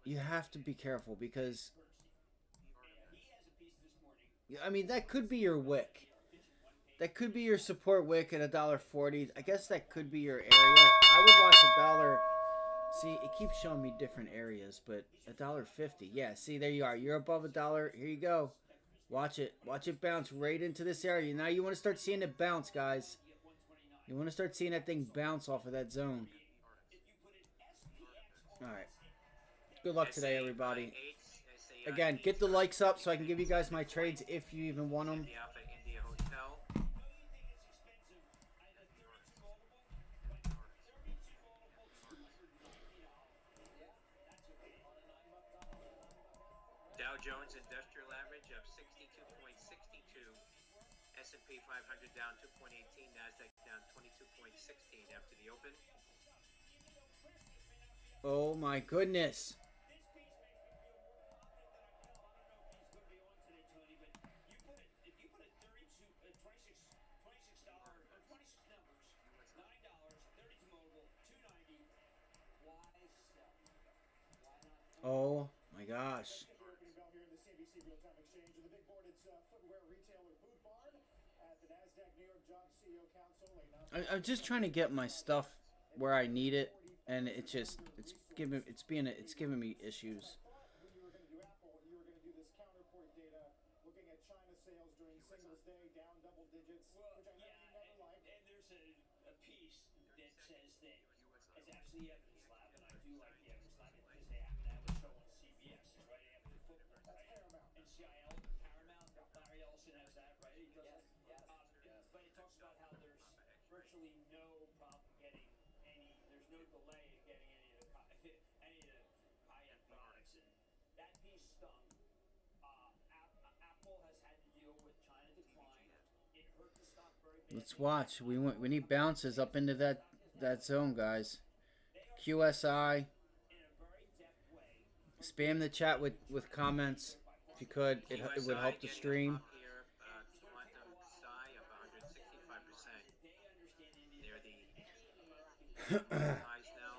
you have to be careful, because I mean, that could be your wick. That could be your support wick at $1.40. I guess that could be your area. I would watch $1. See, it keeps showing me different areas, but $1.50. Yeah, see, there you are. You're above $1. Here you go. Watch it. Watch it bounce right into this area. Now you want to start seeing it bounce, guys. You want to start seeing that thing bounce off of that zone. All right. Good luck today, everybody. Again, get the likes up so I can give you guys my trades if you even want them. Dow Jones Industrial Average up 62.62. S&P 500 down 2.18. Nasdaq down 22.16 after the open. Oh my goodness. Oh my gosh. CNBC real-time exchange of the big board. It's footwear retailer Boot Barn at the NASDAQ New York Jobs CEO Council. I'm just trying to get my stuff where I need it, and it's giving me issues. When you were going to do Apple, you were going to do this counterport data, looking at China sales during Singles Day, down double digits, Well, which I know you never liked. and there's a piece that says that it's actually evidence lab, and I do like the evidence lab because they happen to have a show on CBS right after football, right? Paramount. NCIL, Paramount, Larry Ellison has that, right? He does Yes, yes, yes. But it talks about how there's virtually no problem getting there's no delay in getting any of the high-end products, and that piece stung. Apple has had to deal with China decline. It hurt the stock very badly. Let's watch. We need bounces up into that zone, guys. QSI. Spam the chat with comments if you could. It would help the stream. Quantum Psi up 165%. They're the highs now.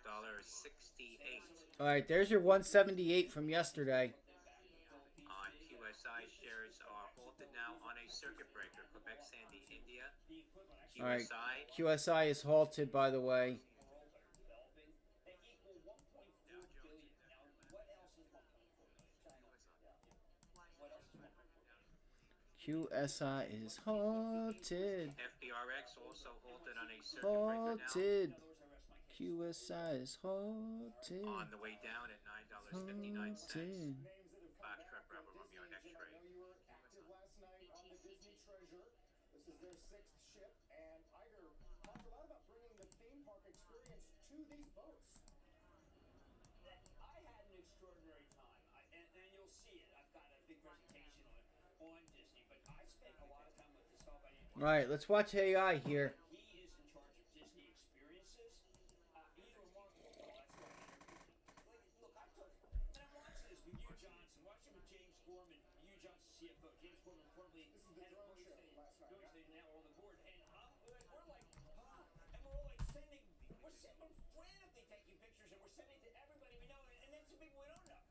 $1.68. All right, there's your 178 from yesterday. On QSI, shares are halted now on a circuit breaker. Quebec, Sandy, India. All right, QSI. QSI is halted, by the way. QSI is halted. FBRX also halted on a circuit breaker now. Halted. QSI is halted. On the way down at $9.59. Foxtrot Bravo Romeo X-ray. I know you were active last night on the Disney Treasure. This is their 6th ship, and Iger talked a lot about bringing the theme park experience to these boats. I had an extraordinary time, and you'll see it. I've got a big presentation on Disney, but I spent a lot of time with this fellow. All right, let's watch AI here. He is in charge of Disney experiences. He's a remarkable fellow. That's why I interviewed him. Look, I'm watching this with Hugh Johnson, watching with James Gorman, Hugh Johnson, CFO. James Gorman, formerly This is the head of drone show last night. now on the board, and we're like, and we're all like we're frantically taking pictures, and we're sending to everybody we know, and then to people we don't know,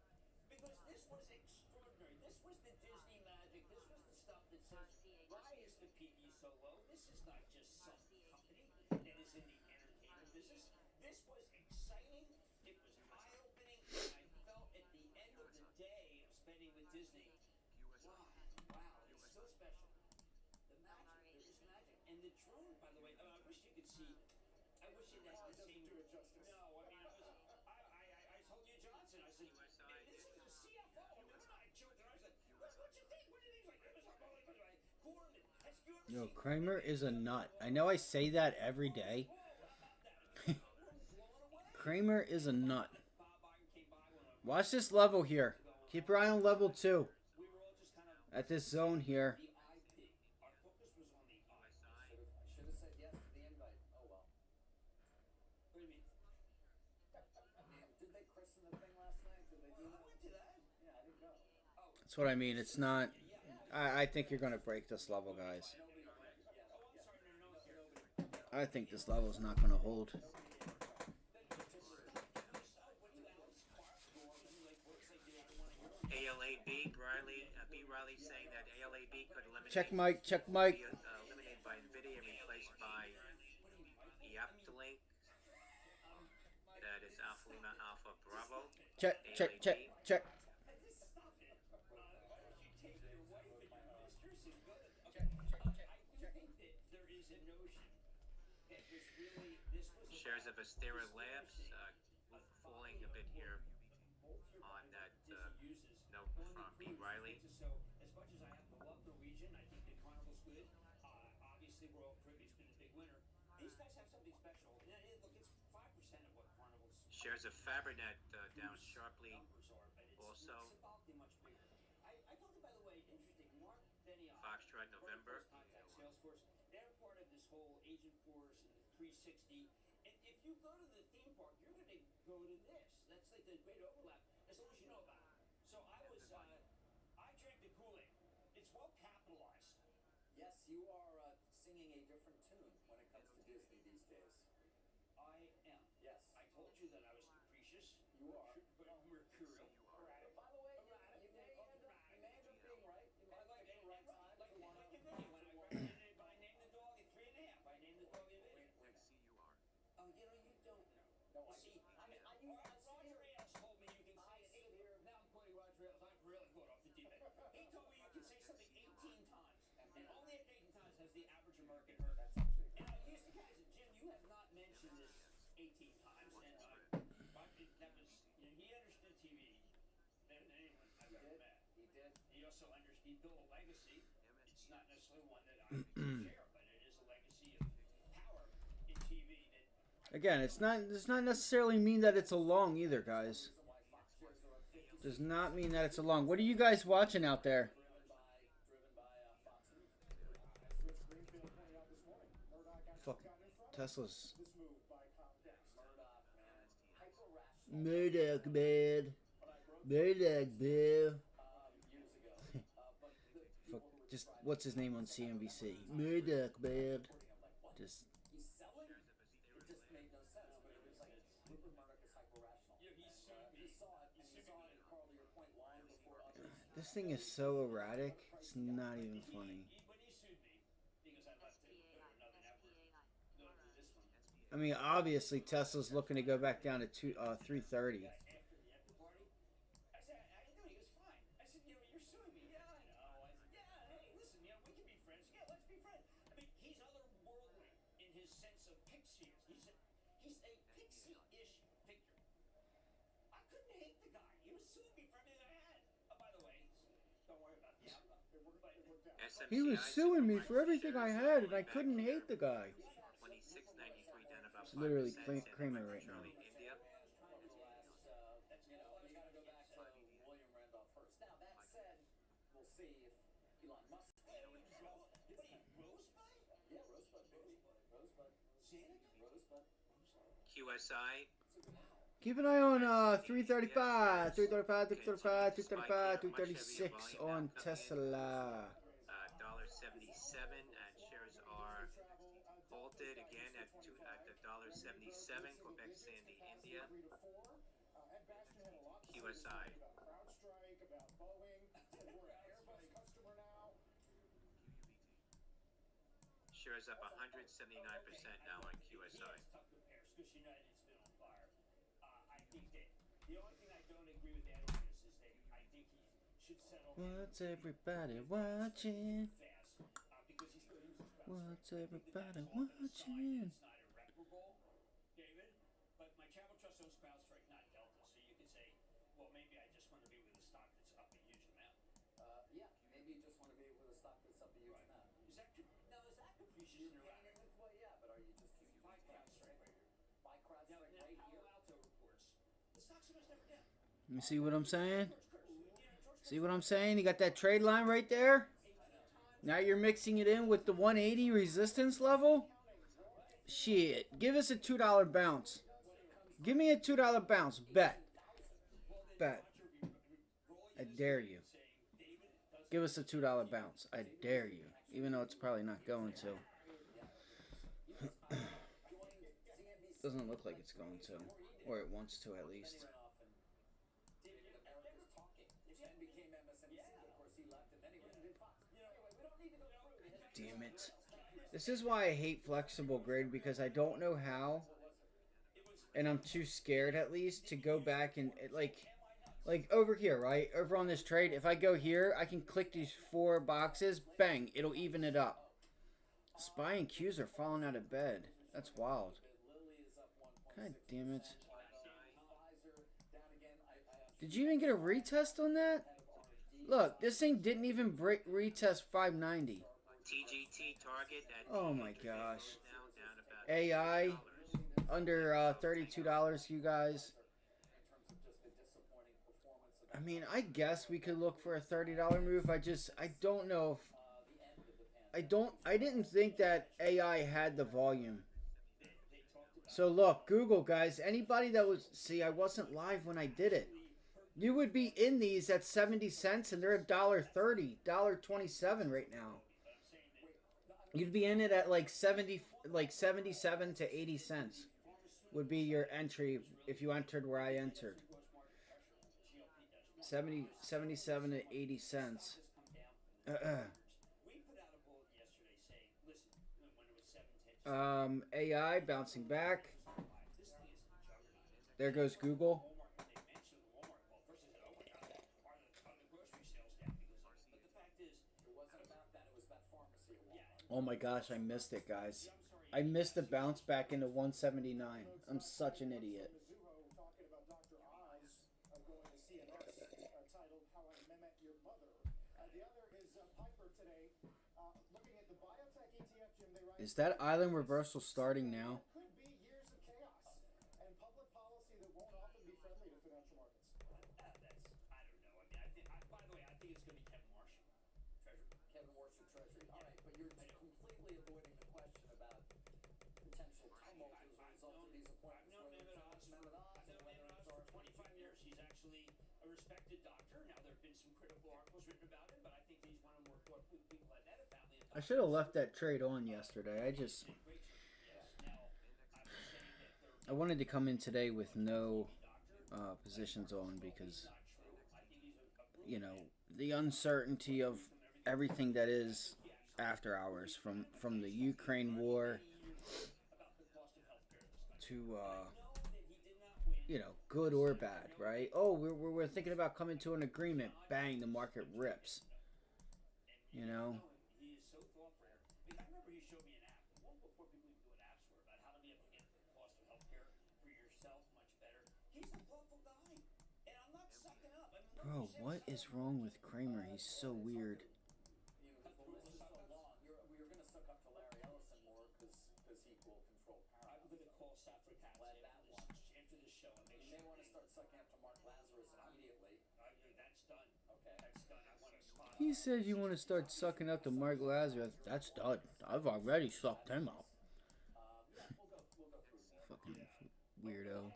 because this was extraordinary. This was the Disney magic. This was the stuff that says, why is the PE so low? This is not just some company that is in the entertainment business. This was exciting. It was eye-opening, and I felt at the end of the day of spending with Disney, wow, it's so special. The magic, there is magic. And the drone, by the way, I wish you could see, I wish it had the same. Do it justice. No, I mean, I told you, Johnson, I said, this is the CFO. I mean, we're not joking. I was like, what you think? What do you think? Like, it was like Gorman. Has you ever Yo, seen Kramer is a nut. I know I say that every day. Kramer is a nut. Watch this level here. Keep your eye on level 2. At this zone here. our focus was on the eye. I should have said yes to the invite. Oh well. What do you mean? Did they christen the thing last night? Did they do I that? went to that. Yeah, I didn't go. That's what I mean. It's not... I think you're going to break this level, guys. I think this level is not going to hold. ALAB, B. Riley saying that ALAB could eliminate. Check mic, check mic. Be eliminated by NVIDIA and replaced by Eoptlink. That is Alpha Lima Alpha Bravo. Check, check, check, check. Shares of Astera Labs falling a bit here on that note from B. Riley. So as much as I happen to love Norwegian, I think the Carnival's good. Obviously, Royal Caribbean's been a big winner. These guys have something special. Yeah, look, it's 5% of what Carnival's Shares of Fabrinet down sharply. Also, symbolically much bigger. I thought that, by the way, interesting. Mark Benioff, Foxtrot November. Contact Salesforce, they're part of this whole Agent Force and the 360. And if you go to the theme park, you're going to go to this. That's like the great overlap, as long as you know about it. So I drank the Kool-Aid. It's well capitalized. Yes, you are singing a different tune when it comes to Disney these days. I am. Yes. I told you that I was capricious. You are. But I'm mercurial. 18 times, and that was, you know, he understood TV better than anyone I've ever met. He did. He also understood. He built a legacy. It's not necessarily one that I share, but it is a legacy of power in TV. That Again, it's not. Does not necessarily mean that it's a long either, guys. Does not mean that it's a long. What are you guys watching out there? Fuck, Tesla's. Murdoch, man. Murdoch, boo. Fuck, just what's his name on CNBC? Murdoch, man. Just. This thing is so erratic, it's not even funny. I mean, obviously Tesla's looking to go back down to 330. He was suing me for everything I had, and I couldn't hate the guy. It's literally Kramer right now. QSI. Keep an eye on 335, 335, 335, 335, 336 on Tesla. $1.77 and shares are halted again at $1.77. Quebec Sandy, India. QSI. Shares up 179% now on QSI. The only thing I don't agree with Ed on this is that I think he should settle down. What's everybody watching? Because he's going to use his What's everybody watching? It's not irreparable, David, but my travel trust owns CrowdStrike, not Delta. So you could say, well, maybe I just want to be with a stock that's up a huge amount. Yeah, maybe you just want to be with a stock that's up a huge amount. Is that capricious and erratic? Well, yeah, but are you just Buy CrowdStrike right here. Buy CrowdStrike Now, right Palo here? Alto reports the stock's almost never down. You see what I'm saying? See what I'm saying? You got that trade line right there? Now you're mixing it in with the 180 resistance level? Shit. Give us a $2 bounce. Give me a $2 bounce. Bet. Bet. I dare you. Give us a $2 bounce. I dare you. Even though it's probably not going to. Doesn't look like it's going to. Or it wants to at least. Damn it. This is why I hate flexible grid, because I don't know how, and I'm too scared at least to go back and like over here, right? Over on this trade, if I go here, I can click these 4 boxes, bang, it'll even it up. SPY and Qs are falling out of bed. That's wild. God damn it. Did you even get a retest on that? Look, this thing didn't even break retest 590. TGT target at Oh my gosh. AI under $32, you guys. I mean, I guess we could look for a $30 move. I don't know if I didn't think that AI had the volume. So look, Google, guys, anybody that was, see, I wasn't live when I did it. You would be in these at 70 cents and they're $1.30, $1.27 right now. You'd be in it at like 77 to 80 cents would be your entry if you entered where I entered. 77 to 80 cents. AI bouncing back. There goes Google. Oh my gosh, I missed it, guys. I missed the bounce back into 179. I'm such an idiot. Talking about Dr. Oz going to CNS, titled "How I Met Your Mother." The other is Piper today, looking at the biotech ETF. Jim, they write, Is that island reversal starting now? could be years of chaos and public policy that won't often be friendly to financial markets. I don't know. I mean, by the way, I think it's going to be Kevin Warsh, Treasury. Kevin Warsh of Treasury. All right, but you're completely avoiding the question about potential tumult as a result of these appointments. I've known Mehmet Oz for 25 years. He's actually a respected doctor. Now, there have been some critical articles written about him, but I think he's one of the more thoughtful people I've met. A family of I should have left that trade on yesterday. I wanted to come in today with no positions on because, you know, the uncertainty of everything that is after hours, from the Ukraine war to you know, good or bad, right? Oh, we're thinking about coming to an agreement. Bang, the market rips. You know. He is so thoughtful. I remember he showed me an app, long before people even knew what apps were, about how to be able to get the cost of healthcare for yourself much better. He's a thoughtful guy, and I'm not sucking up. I mean, Bro, what is wrong with Kramer? He's so weird. You're going to suck up to Larry Ellison more because he will control power. I'm going to call Saffron Let that one. after this show. And You may want to start sucking up to Mark Lazarus immediately. That's done. Okay. That's done. I want to spot. He says you want to start sucking up to Mark Lazarus. That's done. I've already sucked him up. Fucking weirdo.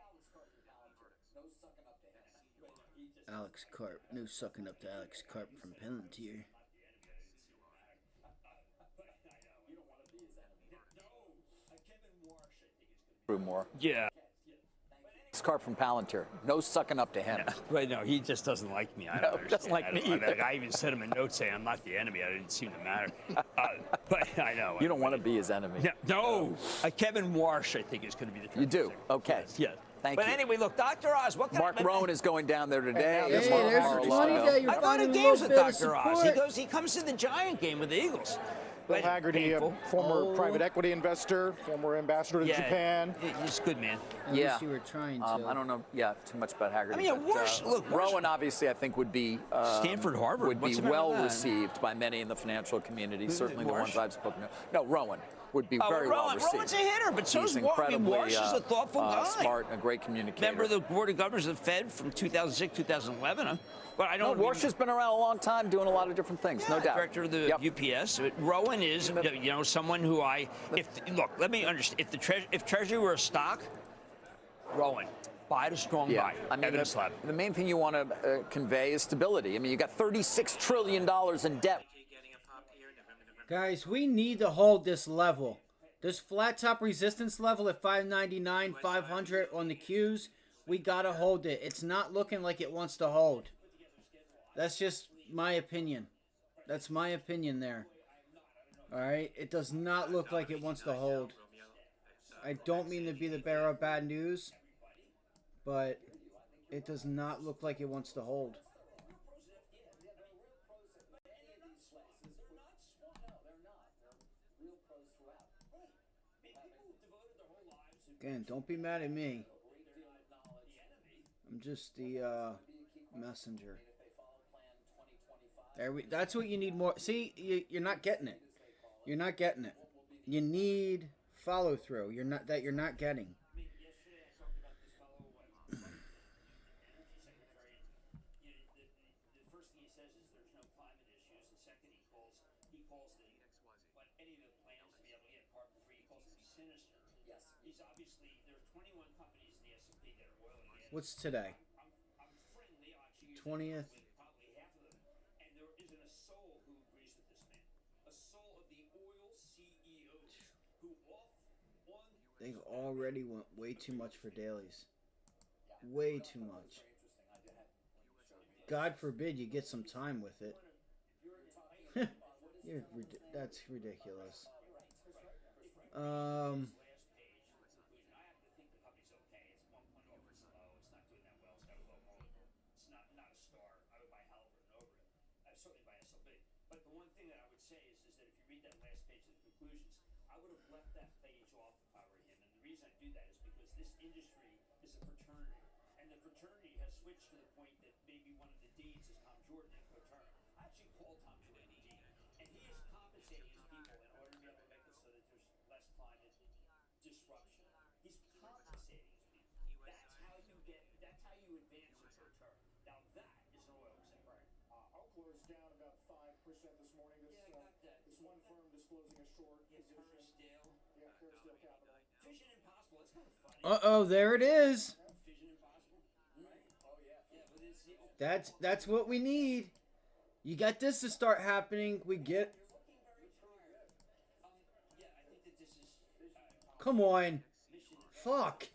Alex Karp. No sucking up to Alex Karp from Palantir. More. Yeah. It's Carp from Palantir. No sucking up to him. Yeah. Right, no, he just doesn't like me. I don't understand. Doesn't like me either. I even sent him a note saying I'm not the enemy. I didn't seem to matter. But I know. You don't want to be his enemy. No. Kevin Warsh, I think, is going to be the You do? Okay. Yeah. Thank but you. anyway, look, Dr. Oz, what kind Mark of... Rowan is going down there today. Hey, there's a 20 that you're I go finding to a games little with bit of Dr. Oz. support. He comes to the Giant game with the Eagles. Bill But Haggerty, a painful. former private equity investor, former ambassador to Japan. He's a good man. At least you were trying to. I don't know, too much about Haggerty. I mean, but, look, Rowan obviously I think would be Stanford, Harvard. would What's be the matter well with that? received by many in the financial community. Certainly the Marsh? ones I've spoken to. No, Rowan would be very Rowan, well received. Rowan's a hitter, but so He's is Warsh. I mean, incredibly Warsh is a thoughtful guy. smart, a great communicator. Member of the Board of Governors of the Fed from 2006, 2011. Huh? But I don't. Warsh has been around a long time, doing a lot of different things, no doubt. Director of the UPS. Rowan is, you know, someone who look. Let me understand. If Treasury were a stock, Rowan, buy the strong buy. I mean, Evidence lab. the main thing you want to convey is stability. I mean, you got $36 trillion in debt. Guys, we need to hold this level. This flat top resistance level at 599, 500 on the Qs, we got to hold it. It's not looking like it wants to hold. That's just my opinion. That's my opinion there. All right? It does not look like it wants to hold. I don't mean to be the bearer of bad news, but it does not look like it wants to hold. Again, don't be mad at me. I'm just the messenger. That's what you need more. See, you're not getting it. You're not getting it. You need follow through. You're not getting. What's today? 20th. They've already went way too much for dailies. Way too much. God forbid you get some time with it. That's ridiculous. But the one thing that I would say is that if you read that last page of the conclusions, I would have left that page do that is because this industry is a fraternity, and the fraternity has switched to the point that maybe one of the deans is Tom Jordan at Fraternal. I actually call Tom Jordan a dean, and he is compensating his people in order to be able to make it so that there's less climate disruption. He's compensating his people. That's how you advance a return. Now that is an oil example. Oakler is down about 5% this morning. This one firm disclosing a short position. Kerrisdale Capital. Vision Impossible. That's kind of funny. Uh-oh, there it is. Vision Impossible. Right? Oh yeah. Yeah, but it's the That's what we need. You got this to start happening. We get. yeah, I think that this is Come on. Fuck.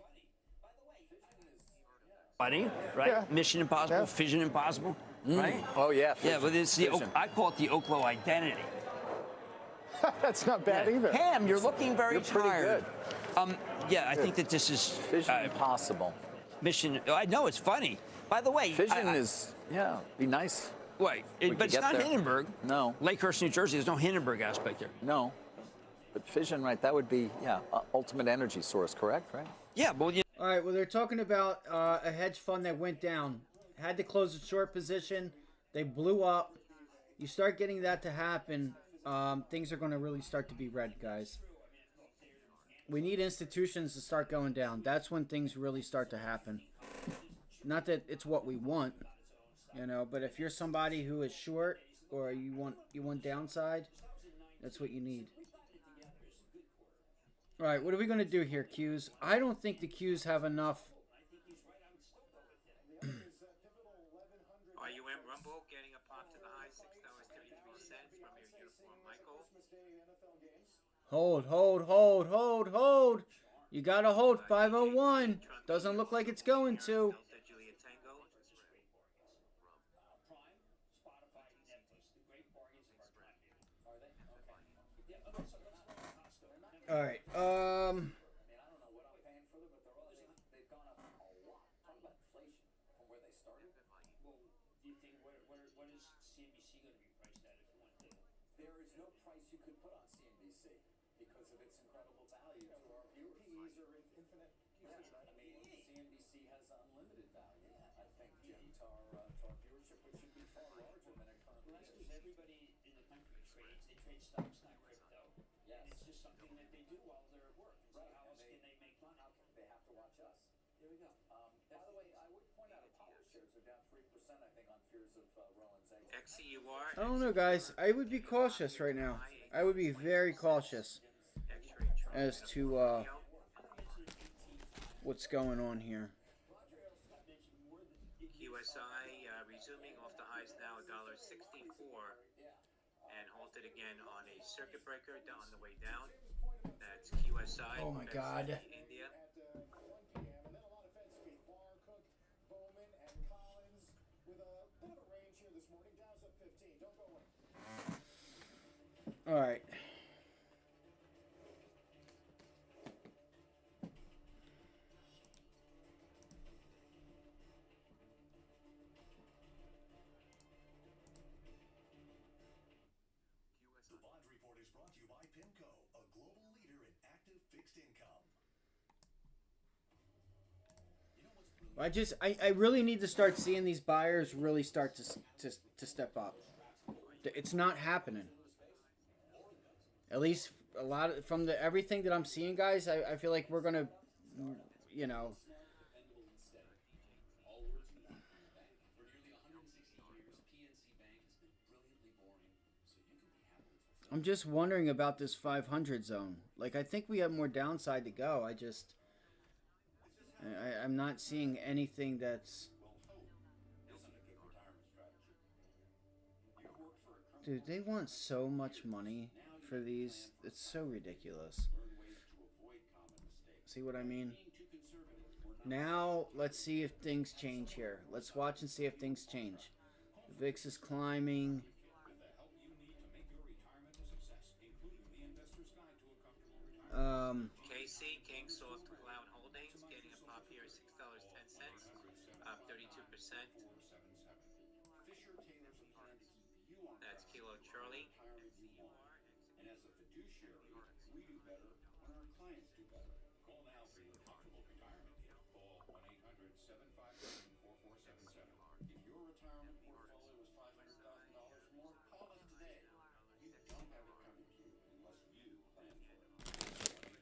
funny, right? Yeah. Mission Impossible, Yeah. Fission Impossible, right? Oh yeah. Yeah, but it's the Fission. I call it the Oklo identity. That's not bad either. Ham, you're looking very You're pretty tired. good. Yeah, I think that this is Vision Impossible. Mission. I know it's funny. By the way, Fission is, yeah, be nice. wait, could but it's get not there. Hindenburg. No. Lakehurst, New Jersey. There's no Hindenburg aspect there. No. But fission, right, that would be, ultimate energy source, correct, right? Yeah, but All right, well, they're talking about a hedge fund that went down. Had to close a short position. They blew up. You start getting that to happen, things are going to really start to be red, guys. We need institutions to start going down. That's when things really start to happen. Not that it's what we want, but if you're somebody who is short or you want downside, that's what you need. All right, what are we going to do here, Qs? I don't think the Qs have enough. RUM Rumble getting a pop to the high, $6.33 from your uniform, Michael. Hold. You got to hold 501. Doesn't look like it's going to. Delta Juliet Tango. All right. I don't know what I'm paying for them, but they've gone up a lot. Talk about inflation from where they started. well, do you think what is CNBC going to be priced at if you went to? There is no price you could put on CNBC because of its incredible value to our viewers. PEs are infinite. Yeah, I mean, CNBC has unlimited value, I think, Jim, to our viewership, which should be far larger than it currently Well, that's is. because everybody in the country trades. They trade stocks, not crypto. Yes. And it's just something that they do while they're at work. So Right, how and else can they make money? How can they have to watch us? There we go. By the way, I would point out Apollo shares are down 3%, I think, on fears of Rowan's exit. XCUR. I don't know, guys. I would be cautious right now. I would be very cautious as to what's going on here. QSI resuming off the highs now, $1.64, and halted again on a circuit breaker on the way down. That's QSI. Oh my That's God. India. At 1 p.m. And then a lot of Fed speak. Barr, Cook, Bowman, and Collins with a bit of a range here this morning. Dow's up 15. Don't go away. All right. The Bond Report is brought to you by PIMCO, a global leader in active fixed income. I really need to start seeing these buyers really start to step up. It's not happening. At least a lot of, from everything that I'm seeing, guys. I feel like we're gonna, I'm just wondering about this 500 zone. Like, I think we have more downside to go. I'm not seeing anything that's... Dude, they want so much money for these. It's so ridiculous. See what I mean? Now, let's see if things change here. Let's watch and see if things change. The VIX is climbing. KC, King Soft Cloud Holdings, getting a pop here at $6.10, up 32%. That's Kilo Charlie. And as a fiduciary, we do better when our clients do better. Call now for your have it coming to you unless you plan for it. 1-800-759-4477.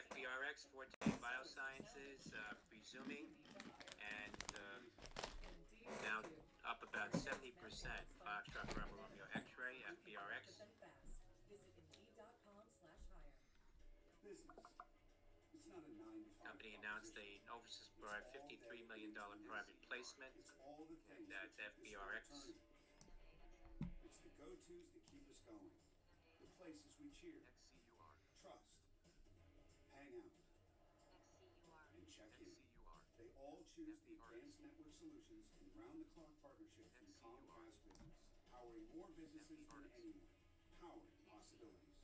FBRX 14 Biosciences resuming and now up about 70%. Foxtrot Bravo Romeo X-ray, FBRX. Visit Indeed.com/hire. Business. It's not a 9 to 5. Company announced an oversubscribed $53 million private placement. It's all the things That's that keep us FBRX. turning. It's the go-tos that keep us going. The places we cheer, trust, hang out, and check in. They all choose the Advanced Network Solutions and round-the-clock partnership from Comcast Business, powering more businesses than anyone, powering possibilities.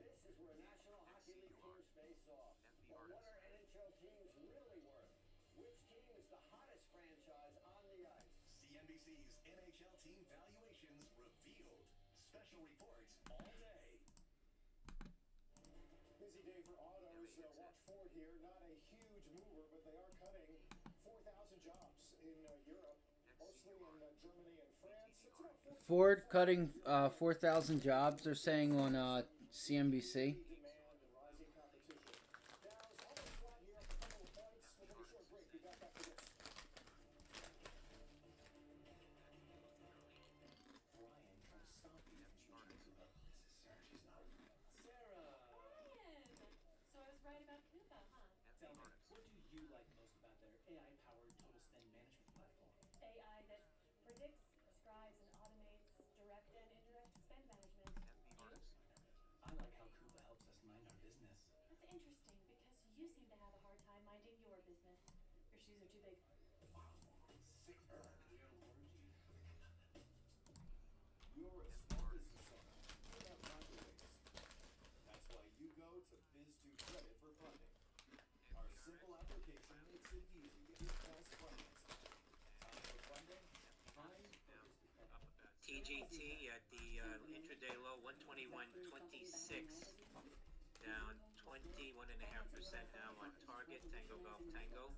This is where National Hockey League teams face off. But what are NHL teams really worth? Which team is the hottest franchise on the ice? CNBC's NHL team valuations revealed. Special reports all day. Busy day for autos. Watch Ford here. Not a huge mover, but they are cutting 4,000 jobs in Europe, mostly in Germany and France. It's about Ford cutting 4,000 jobs, they're saying on CNBC. demand and rising competition. Dow's almost flat here, up a couple of points. We'll take a short break. Be back after this. Brian trying to stop you from starting. This is Sarah. She's not. Sarah! Brian! So I was right about Coupa, huh? Tell me, what do you like most about their AI-powered total spend management platform? AI that predicts, prescribes, and automates direct and indirect spend management. I like how Coupa helps us mind our business. That's interesting because you seem to have a hard time minding your business. Your shoes are too big. Wow, sick bird. You're a small business owner. You have microwaves. That's why you go to Biz2 Credit for funding. Our simple application makes it easy to get fast financing. Time for funding? Time for Biz2 Credit. TGT at the intraday low 121.26, down 21.5% now on target. Tango Golf Tango.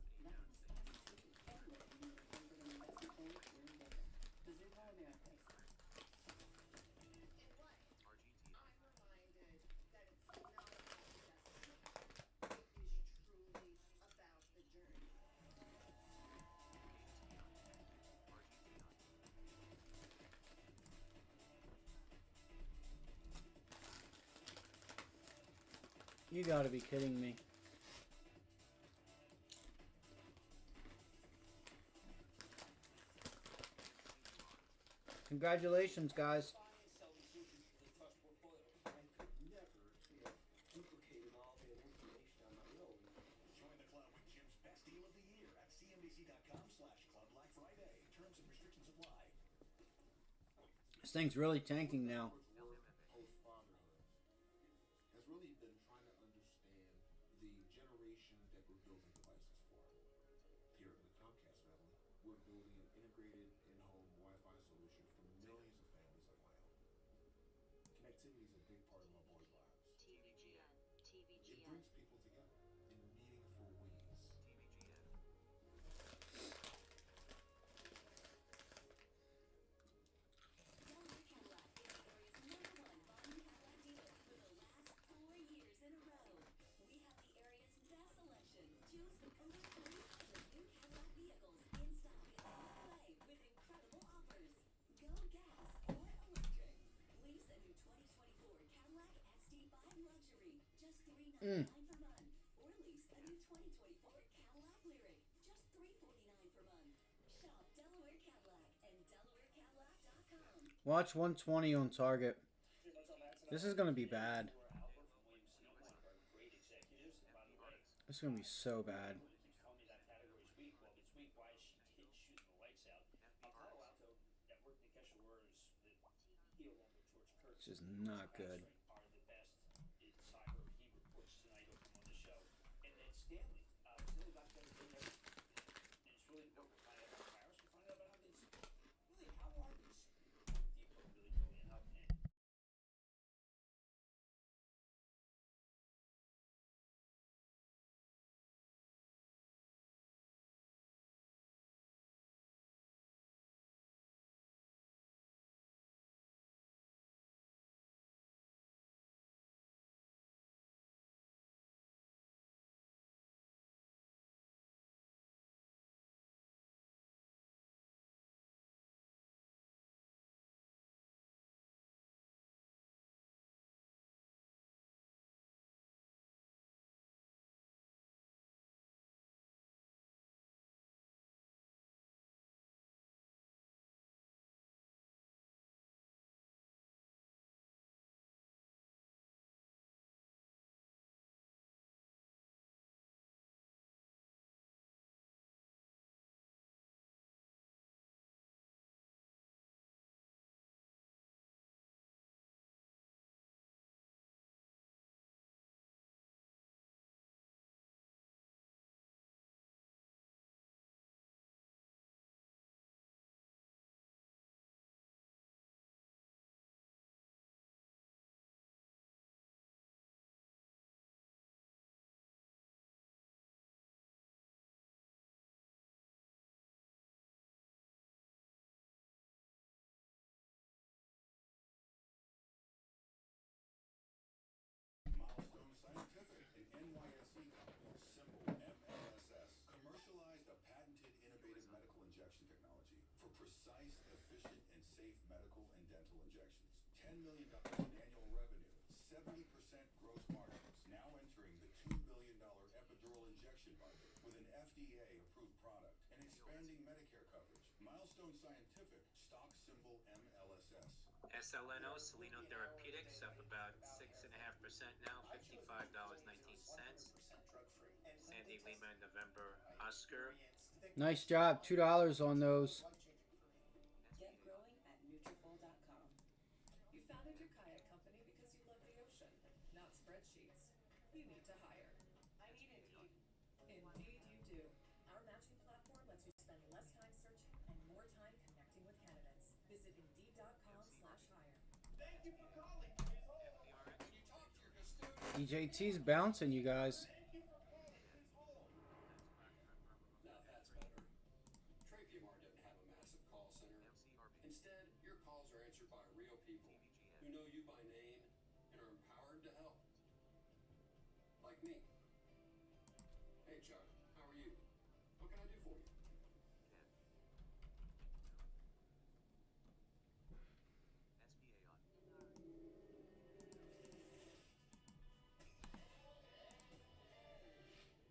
You gotta be kidding me. Congratulations, guys. Join the club with Jim's best deal of the year at cnbc.com/Club Black Friday. Terms and restrictions apply. This thing's really tanking now. Post-fatherhood has really been trying to understand the generation that we're building devices for. Here in the Comcast family, we're building an integrated in-home Wi-Fi solution for millions of families like my own. Connectivity is a big part of my boys' lives. It brings people together in meaningful ways. $399 per month. Or lease a new 2024 Cadillac Lyric, just $349 per month. Shop Delaware Cadillac and DelawareCadillac.com. Watch 120 on target. This is gonna be bad. This is gonna be so bad. It's just not good. precise, efficient, and safe medical and dental injections. $10 million in annual revenue, 70% gross margins, now entering the $2 billion epidural injection market with an FDA-approved product and expanding Medicare coverage. Milestone Scientific, stock symbol MLSS. SLNO, Seleno Therapeutics, up about 6.5% now, $55.19. Sandy Lima, November, Oscar. Nice job. $2 on those. Get growing at Nutrafol.com. You founded your kayak company because you love the ocean, not spreadsheets. You need to hire. I need Indeed. Indeed you do. Our matching platform lets you spend less time searching and more time connecting with candidates. Visit Indeed.com/hire. Thank you for calling. Please hold. Can you talk to your custodian? DJT's bouncing, you guys. Thank you for calling. Please hold. Now that's better. TradePMR doesn't have a massive call center. Instead, your calls are answered by real people who know you by name and are empowered to help. Like me. Hey Chuck, how are you? What can I do for you?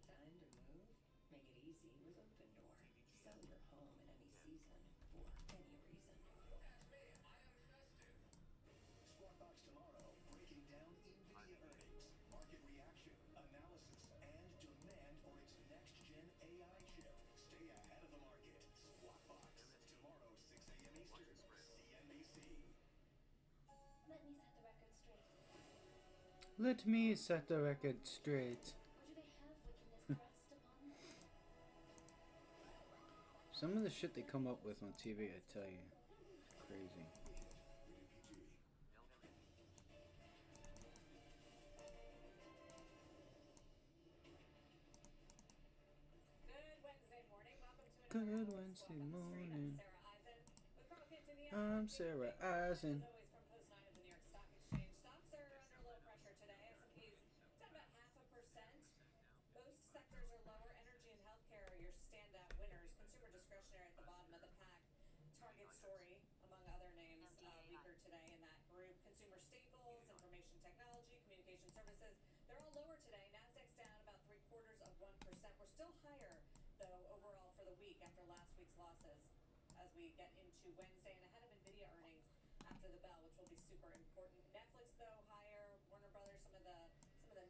Time to move? Make it easy with Open Door. Sell your home in any season for any reason. Squawk Box tomorrow, breaking down NVIDIA earnings, market reaction, analysis, and demand for its next-gen AI chip. Stay ahead of the market. Squawk Box tomorrow, 6 a.m. Eastern, CNBC. Let me set the record straight. Let me set the record straight. Or do they have wickedness thrust upon them? Some of the shit they come up with on TV, I tell you, crazy. Good Wednesday morning. Welcome to I'm Sarah Eisen. As always, from Post 9 of the New York Stock Exchange, stocks are under a little pressure today. S&P's down about 0.5%. Most sectors are lower. Energy and healthcare are your standout winners. Consumer discretionary at the bottom of the pack. Target Story, among other names, weaker today in that group. Consumer staples, information technology, communication services, they're all lower today. Nasdaq's down about 0.75%. We're still higher, though, overall for the week after last week's losses, as we get into Wednesday and ahead of NVIDIA earnings after the bell, which will be super important. Netflix, though, higher. Warner Brothers, some of the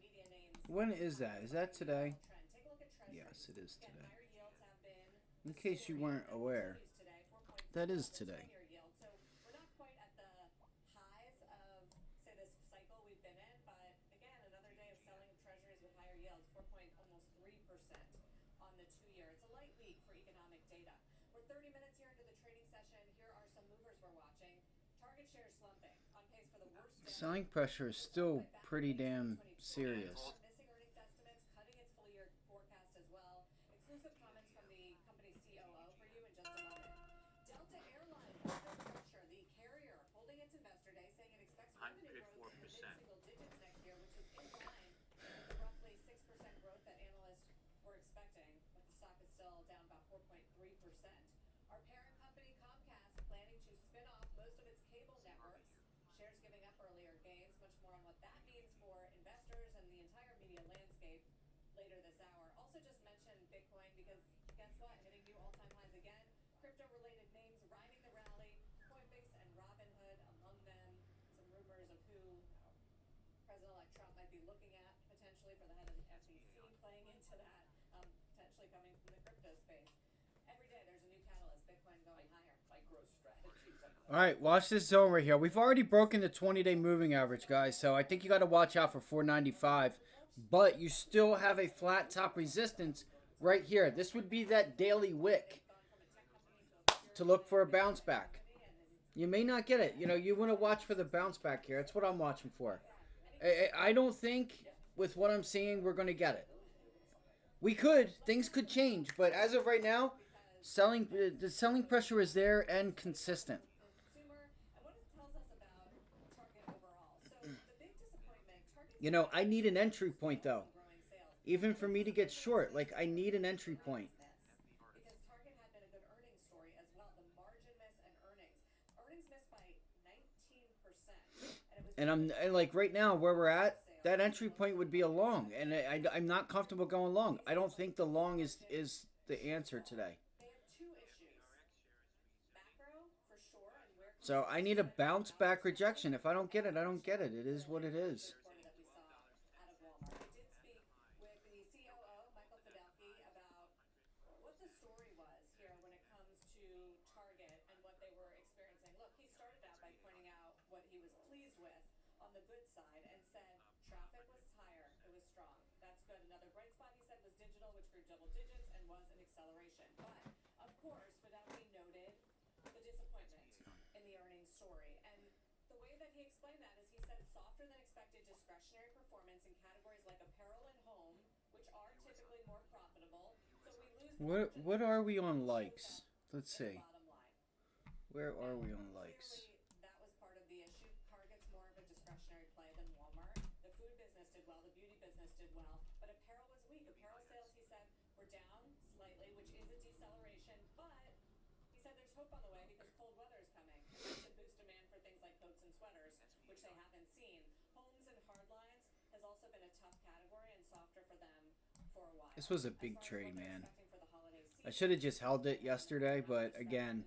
media names. When is that? Is that today? Take a look at Treasuries. Yes, it is Again, today. higher yields have been In case you weren't aware, today, that is today. 4.4% yield. So we're not quite at the highs of, say, this cycle we've been in, but again, another day of selling of Treasuries with higher yields, almost 3% on the 2-year. It's a light week for economic data. We're 30 minutes here into the trading session. Here are some movers we're watching. Target shares slumping, on pace for the worst. Selling pressure is still pretty damn serious. Missing earnings estimates, cutting its full-year forecast as well. Exclusive comments from the company's COO for you in just a moment. Delta Airlines under pressure. The carrier holding its investor day, saying it expects revenue growth in the mid-single digits next year, which is in line with the roughly 6% growth that analysts were expecting, but the stock is still down about 4.3%. Our parent company, Comcast, planning to spin off most of its cable networks. Shares giving up earlier gains. Much more on what that means for investors and the entire media landscape later this hour. Also just mention Bitcoin because guess what? Hitting new all-time highs again. Crypto-related names riding the rally. Coinbase and Robinhood among them. Some rumors of who President-elect Trump might be looking at potentially for the head of the SEC, playing into that, potentially coming from the crypto space. Every day there's a new catalyst. Bitcoin going higher. All right, watch this zone right here. We've already broken the 20-day moving average, guys, so I think you got to watch out for 495. But you still have a flat top resistance right here. This would be that daily wick to look for a bounce back. You may not get it. You know, you want to watch for the bounce back here. That's what I'm watching for. I don't think with what I'm seeing we're going to get it. We could. Things could change. But as of right now, the selling pressure is there and consistent. You know, I need an entry point, though. Even for me to get short, like, I need an entry point. Because Target had been a good earnings story as well. The margin miss And like right now where we're at, that entry point would be a long, and I'm not comfortable going long. I don't think the long is the answer today. So I need a bounce back rejection. If I don't get it, I don't get it. It is what it is. What are we on likes? Let's see. Where are we on likes? This was a big trade, man. I should have just held it yesterday, but again,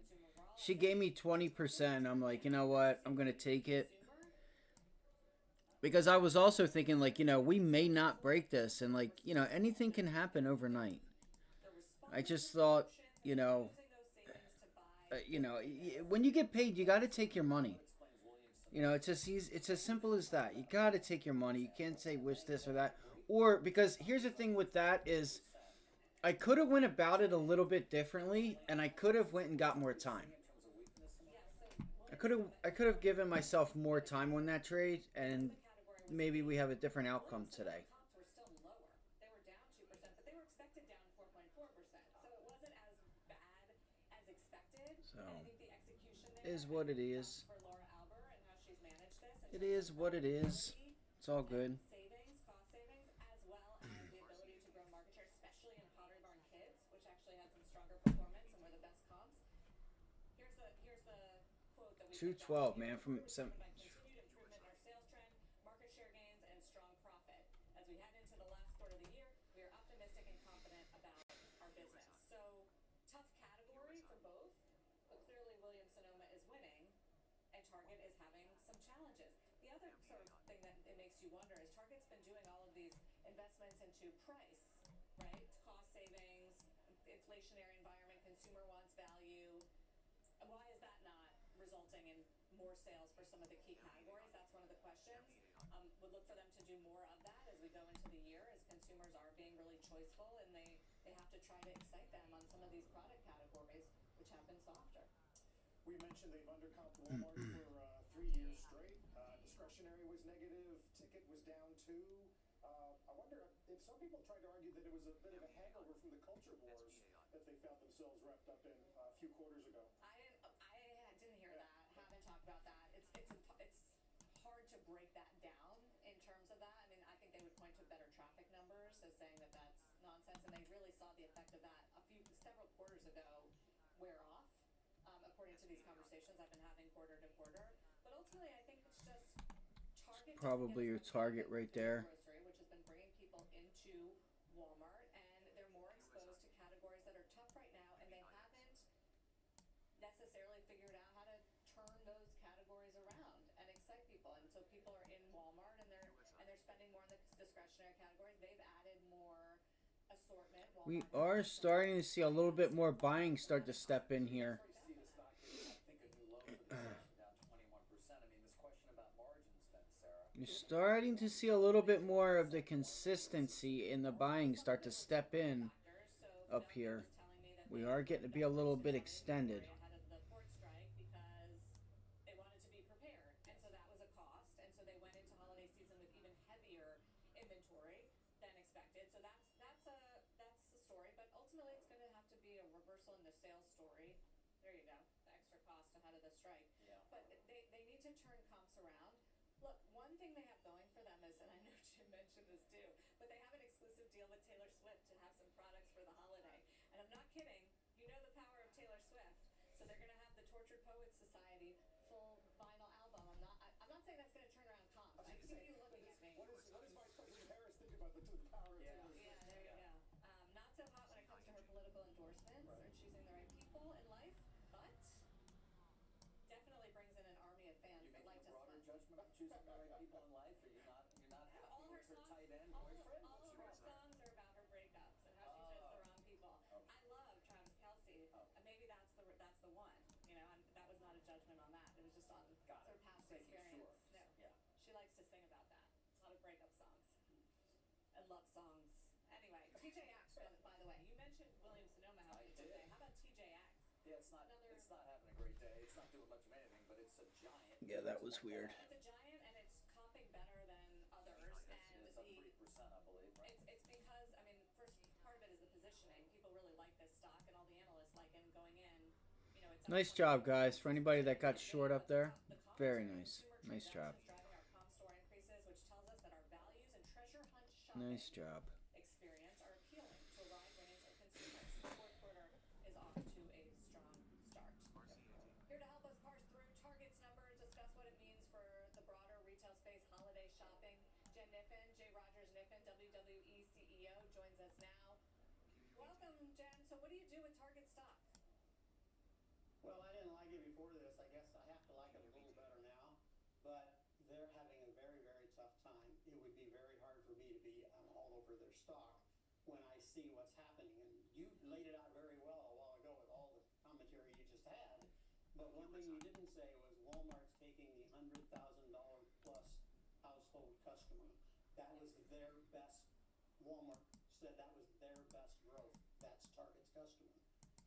she gave me 20%. I'm like, you know what? I'm going to take it. Because I was also thinking, like, you know, we may not break this. And, like, you know, anything can happen overnight. I just thought, you know, when you get paid, you got to take your money. You know, it's as simple as that. You got to take your money. You can't say wish this or that. Or, because here's the thing with that is, I could have went about it a little bit differently, and I could have went and got more time. I could have given myself more time on that trade, and maybe we have a different outcome today. So, is what it is. It is what it is. It's all good. $212, man, from some. We mentioned they've undercomped Walmart for 3 years straight. Discretionary was negative. Ticket was down too. I wonder if some people tried to argue that it was a bit of a hangover from the culture wars that they found themselves wrapped up in a few quarters ago. I didn't hear that. Haven't talked about that. It's hard to break that down in terms of that. I mean, I think they would point to better traffic numbers as saying that that's nonsense, and they really saw the effect of that several quarters ago wear off. According to these conversations I've been having quarter to quarter, but ultimately I think it's just Target. Probably your Target right there. Which has been bringing people into Walmart, and they're more exposed to categories that are tough right now, and they haven't necessarily figured out how to turn those categories around and excite people. And so people are in Walmart, and they're spending more in the discretionary categories. They've added more assortment. We are starting to see a little bit more buying start to step in here. You're starting to see a little bit more of the consistency in the buying start to step in up here. We are getting to be a little bit extended. see you looking at me. What does Vice President Harris think about the power of Taylor Swift? Yeah, there you go. Not so hot when it comes to her political endorsements or choosing the right people in life, but definitely brings in an army of fans that like to broader judgment of choosing the right people in life, or you're not happy with her tight end boyfriend? All of her songs are about her breakups and how she chose the wrong people. I love Travis Kelce, and maybe that's the one. You know, and that was not a judgment on that. It was just on sort of past experience. Sure. No, Yeah. she likes to sing about that. A lot of breakup songs and love songs. Anyway, TJX, by the way, you mentioned Williams Sonoma having a good day. How about TJX? Yeah, it's not having a great day. It's not doing much of anything, but it's a giant. Yeah, that was weird. It's a giant, and it's comping better than others. And it's up 3%, I believe. Right? It's because, I mean, first part of it is the positioning. People really like this stock, and all the analysts like it going in. You know, it's Nice job, guys. For anybody that got short up there, very nice. Nice job. driving our comp store increases, which tells us that our values and treasure hunt Nice job. experience are appealing to a wide range of consumers. The fourth quarter is off to a strong start. Here to help us parse through Target's numbers, discuss what it means for the broader retail space holiday shopping, Jen Niffen, J. Rogers Niffen, WWE CEO, joins us now. Welcome, Jen. So what do you do with Target stock? Well, I didn't like it before this. I guess I have to like it a little better now. But they're having a very, very tough time. It would be very hard for me to be all over their stock when I see what's happening. And you laid it out very well a while ago with all the commentary you just had. But one thing you didn't say was Walmart's taking the $100,000 plus household customer. That was their best. Walmart said that was their best growth. That's Target's customer.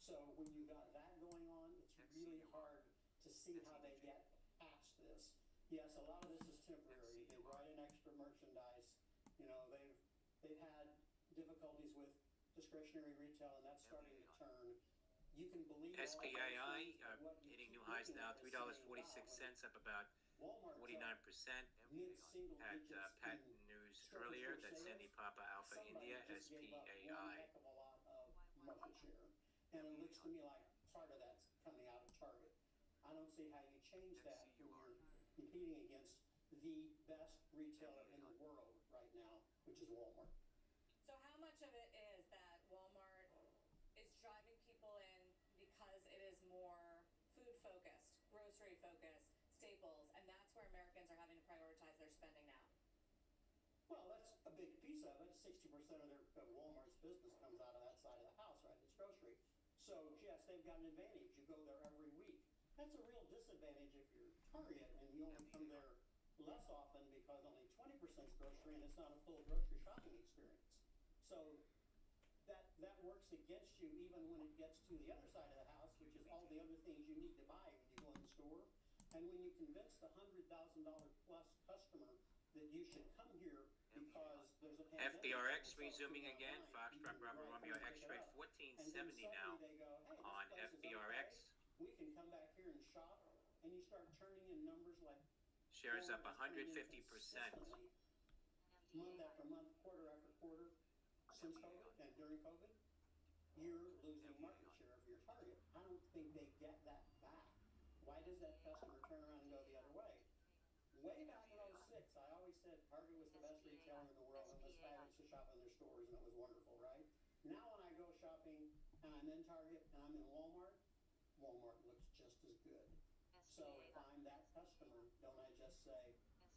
So when you got that going on, it's really hard to see how they get past this. Yes, a lot of this is temporary. They brought in extra merchandise. You know, they've had difficulties with discretionary retail, and that's starting to turn. You can believe SPAI hitting new highs now, $3.46, up about 49%. Had patent news earlier that Sandy Papa Alpha India, SPAI. Market share. And it looks to me like part of that's coming out of Target. I don't see how you change that when you're competing against the best retailer in the world right now, which is Walmart. So how much of it is that Walmart is driving people in because it is more food focused, grocery focused, staples, and that's where Americans are having to prioritize their spending now? Well, that's a big piece of it. 60% of Walmart's business comes out of that side of the house, right? It's grocery. So, yes, they've got an advantage. You go there every week. That's a real disadvantage if you're Target and you only come there less often because only 20% is grocery and it's not a full grocery shopping experience. So that works against you even when it gets to the other side of the house, which is all the other things you need to buy when you go in the store. And when you convince the $100,000 plus customer that you should come here because there's a pandemic. FBRX resuming again. Foxtrot Bravo Romeo X-ray 1470 now on FBRX. We can come back here and shop, and you start turning in numbers like shares up 150%. Month after month, quarter after quarter, since COVID and during COVID, you're losing market share of your Target. I don't think they get that back. Why does that customer turn around and go the other way? Way back in 06, I always said Target was the best retailer in the world and was fabulous to shop in their stores, and it was wonderful, right? Now when I go shopping and I'm in Target and I'm in Walmart, Walmart looks just as good. So if I'm that customer, don't I just say,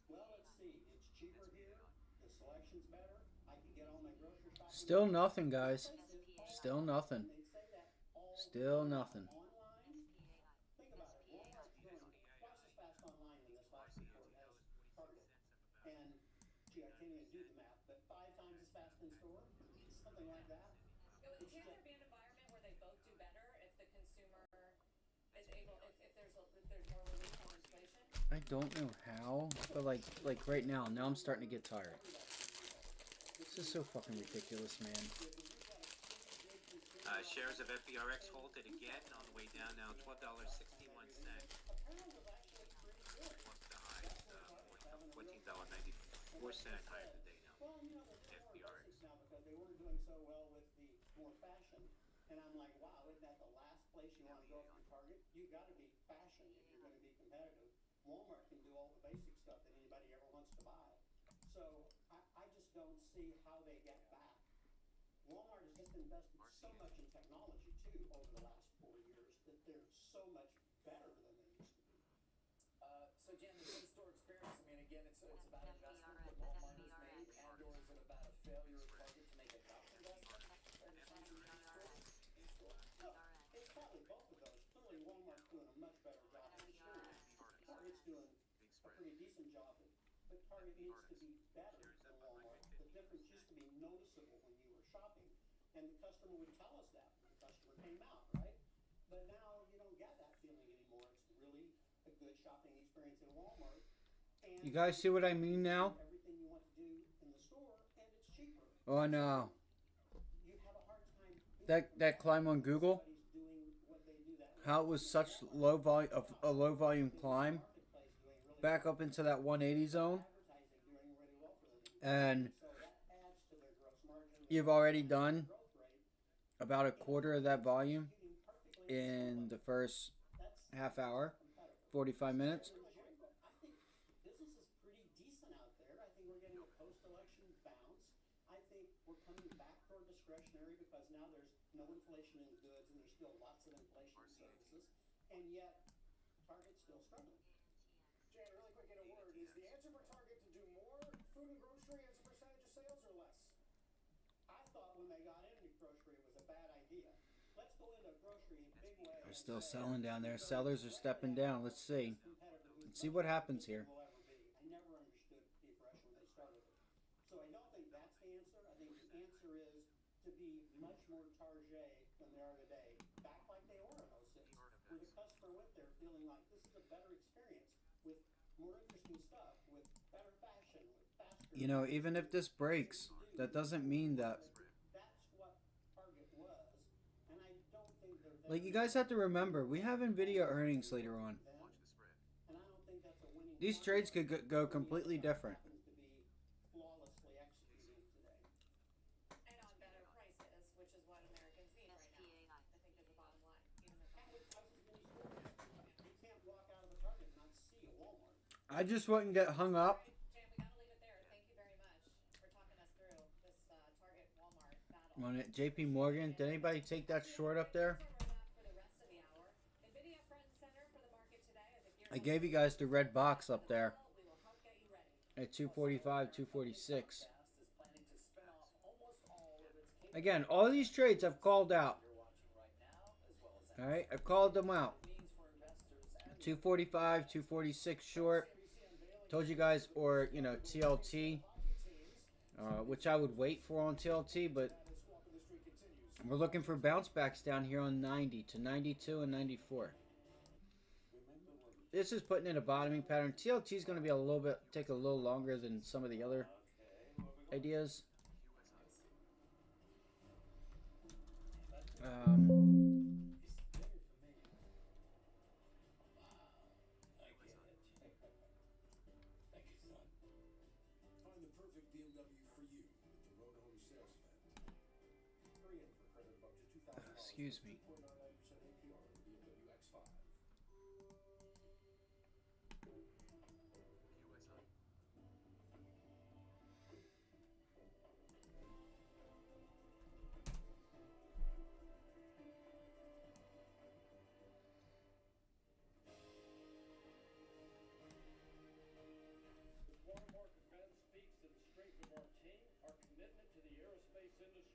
well, let's see, it's cheaper here, the selection's better, I can get all my grocery shopping. Still nothing, guys. Still nothing. Still nothing. Think about it. Walmart's growing twice as fast online in this last report as Target. And, gee, I can't even do the math, but 5 times as fast in store? Something like that. Can't there be an environment where they both do better if the consumer is able, if there's more relief on inflation? I don't know how, but like right now I'm starting to get tired. This is so fucking ridiculous, man. Shares of FBRX halted again on the way down now, $12.61. Plus the highs, $14.94 higher today now. FBRX. Now because they weren't doing so well with the more fashion, and I'm like, wow, isn't that the last place you want to go for Target? You got to be fashion if you're going to be competitive. Walmart can do all the basic stuff that anybody ever wants to buy. So I just don't see how they get back. Walmart has just invested so much in technology too over the last 4 years that they're so much better than they used to be. So Jan, the in-store experience, I mean, again, it's about investment that Walmart has made, and/or is it about a failure of Target to make enough investment in terms of in-store? No, it's probably both of those. Clearly, Walmart's doing a much better job of experience. Target's doing a pretty decent job, but Target needs to be better than Walmart. The difference used to be noticeable when you were shopping, and the customer would tell us that when the customer came out, right? But now you don't get that feeling anymore. It's really a good shopping experience in Walmart. And You guys see what I mean now? everything you want to do in the store, and it's cheaper. Oh no. You have a hard time That climb on Google, doing what they do that. how it was such low volume of a low volume climb back up into that 180 zone, and you've already done about a quarter of that volume in the first half hour, 45 minutes. I think business is pretty decent out there. I think we're getting a post-election bounce. I think we're coming back toward discretionary because now there's no inflation in goods and there's still lots of inflation in services, and yet Target's still struggling. Jan, really quick in a word, is the answer for Target to do more food and grocery as a percentage of sales or less? I thought when they got into grocery it was a bad idea. Let's go into grocery in big way. They're still selling down there. Sellers are stepping down. Let's see. Let's see what happens here. I never understood P-Fresh when they started it. So I don't think that's the answer. I think the answer is to be much more chargé than they are today. Back like they were in 06, where the customer went there feeling like this is a better experience with more interesting stuff, with better fashion, with faster. You know, even if this breaks, that doesn't mean that. That's what Target was, and I don't think they're there. Like, you guys have to remember, we have NVIDIA earnings later on. And I don't think that's a winning. These trades could go completely different. To be flawlessly executed today. And on better prices, which is what Americans need right now. I think is the bottom line. Even the And with prices in these stores, you can't walk out of a Target and not see a Walmart. I just wouldn't get hung up Jan, we gotta leave it there. Thank you very much for talking us through this Target Walmart battle. on it. JP Morgan. Did anybody take that short up there? For the rest of the hour, NVIDIA front and center for the market today as it gears I gave you guys the red box up there we will help get you ready. at 245, 246. Is planning to spin off almost all of its Again, all these trades I've called out. you're watching right now, as well as All right, I've called them out. means for investors and 245, 246 short. Told you guys, or you know, TLT, which I would wait for on TLT, but we're looking for bounce backs down here on 90 to 92 and 94. This is putting in a bottoming pattern. TLT is going to be take a little longer than some of the other ideas. Find the perfect BMW for you with the Road Home Sales Event. hurry in for credit of up to $2,000. Excuse me. 2.99% APR on the BMW X5.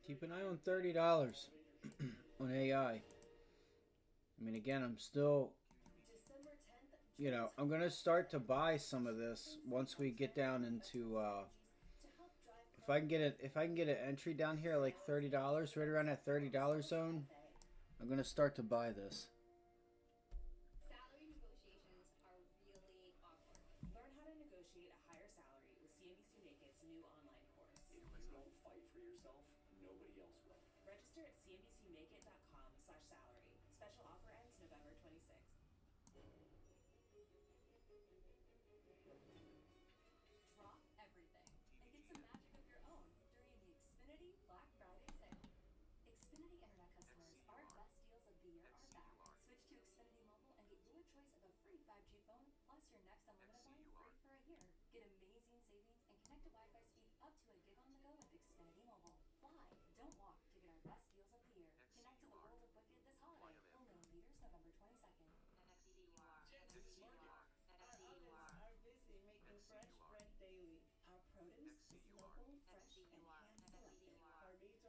Keep an eye on $30 on AI. I mean, again, I'm still, you know, I'm gonna start to buy some of this once we get down into. If I can get an entry down here like $30, right around that $30 zone, I'm gonna start to buy this. Salary negotiations are really awkward. Learn how to negotiate a higher salary with CNBC Naked's new online course. If you don't fight for yourself, nobody else will. Register at cnbcnaked.com/salary. Special offer ends November 26th. Drop everything and get some magic of your own during the Xfinity Black Friday sale. Xfinity Internet customers, our best deals of the year are back. Switch to Xfinity Mobile and get your choice of a free 5G phone plus your next unlimited line free for a year. Get amazing savings and connect to Wi-Fi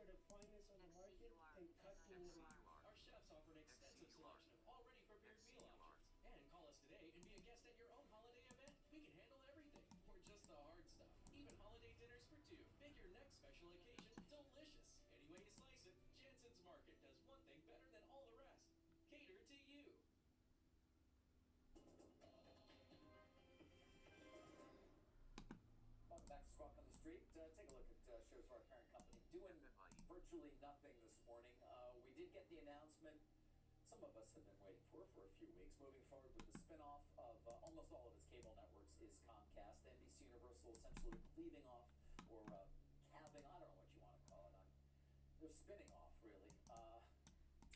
are the finest on the market and cut delivery. Our chefs offer an extensive selection of already prepared meal options. And call us today and be a guest at your own holiday event. We can handle everything, or just the hard stuff. Even holiday dinners for two. Make your next special occasion delicious. Any way you slice it, Jensen's Market does one thing better than all the rest. Cater to you. Welcome back to Squawk on the Street. Take a look at shares for our parent company doing virtually nothing this morning. We did get the announcement some of us have been waiting for a few weeks. Moving forward with the spinoff of almost all of its cable networks is Comcast. NBC Universal essentially leaving off or calving, I don't know what you want to call it. They're spinning off, really.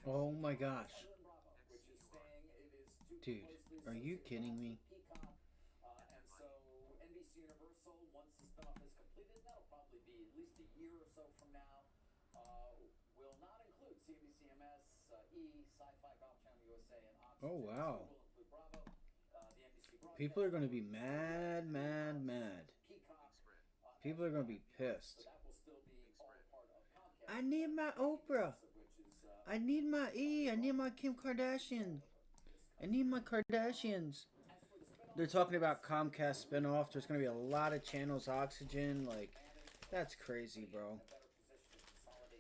Oh my gosh. Bravo, which is staying, it is too Dude, closely are you kidding me? Peacock. And so NBC Universal, once the spinoff is completed, that'll probably be at least a year or so from now, will not include CNBC-MS, E, Sci-Fi, Golf Channel USA, and Oxygen. Oh, wow. So will include Bravo, the NBC broadcast. People are going to be mad. Peacock. People are going to be pissed. So that will still be all part of Comcast. I need my Oprah. I need my E. I need my Kim Kardashian. I need my Kardashians. They're talking about Comcast spinoff. There's going to be a lot of channels, Oxygen. Like, that's crazy, bro.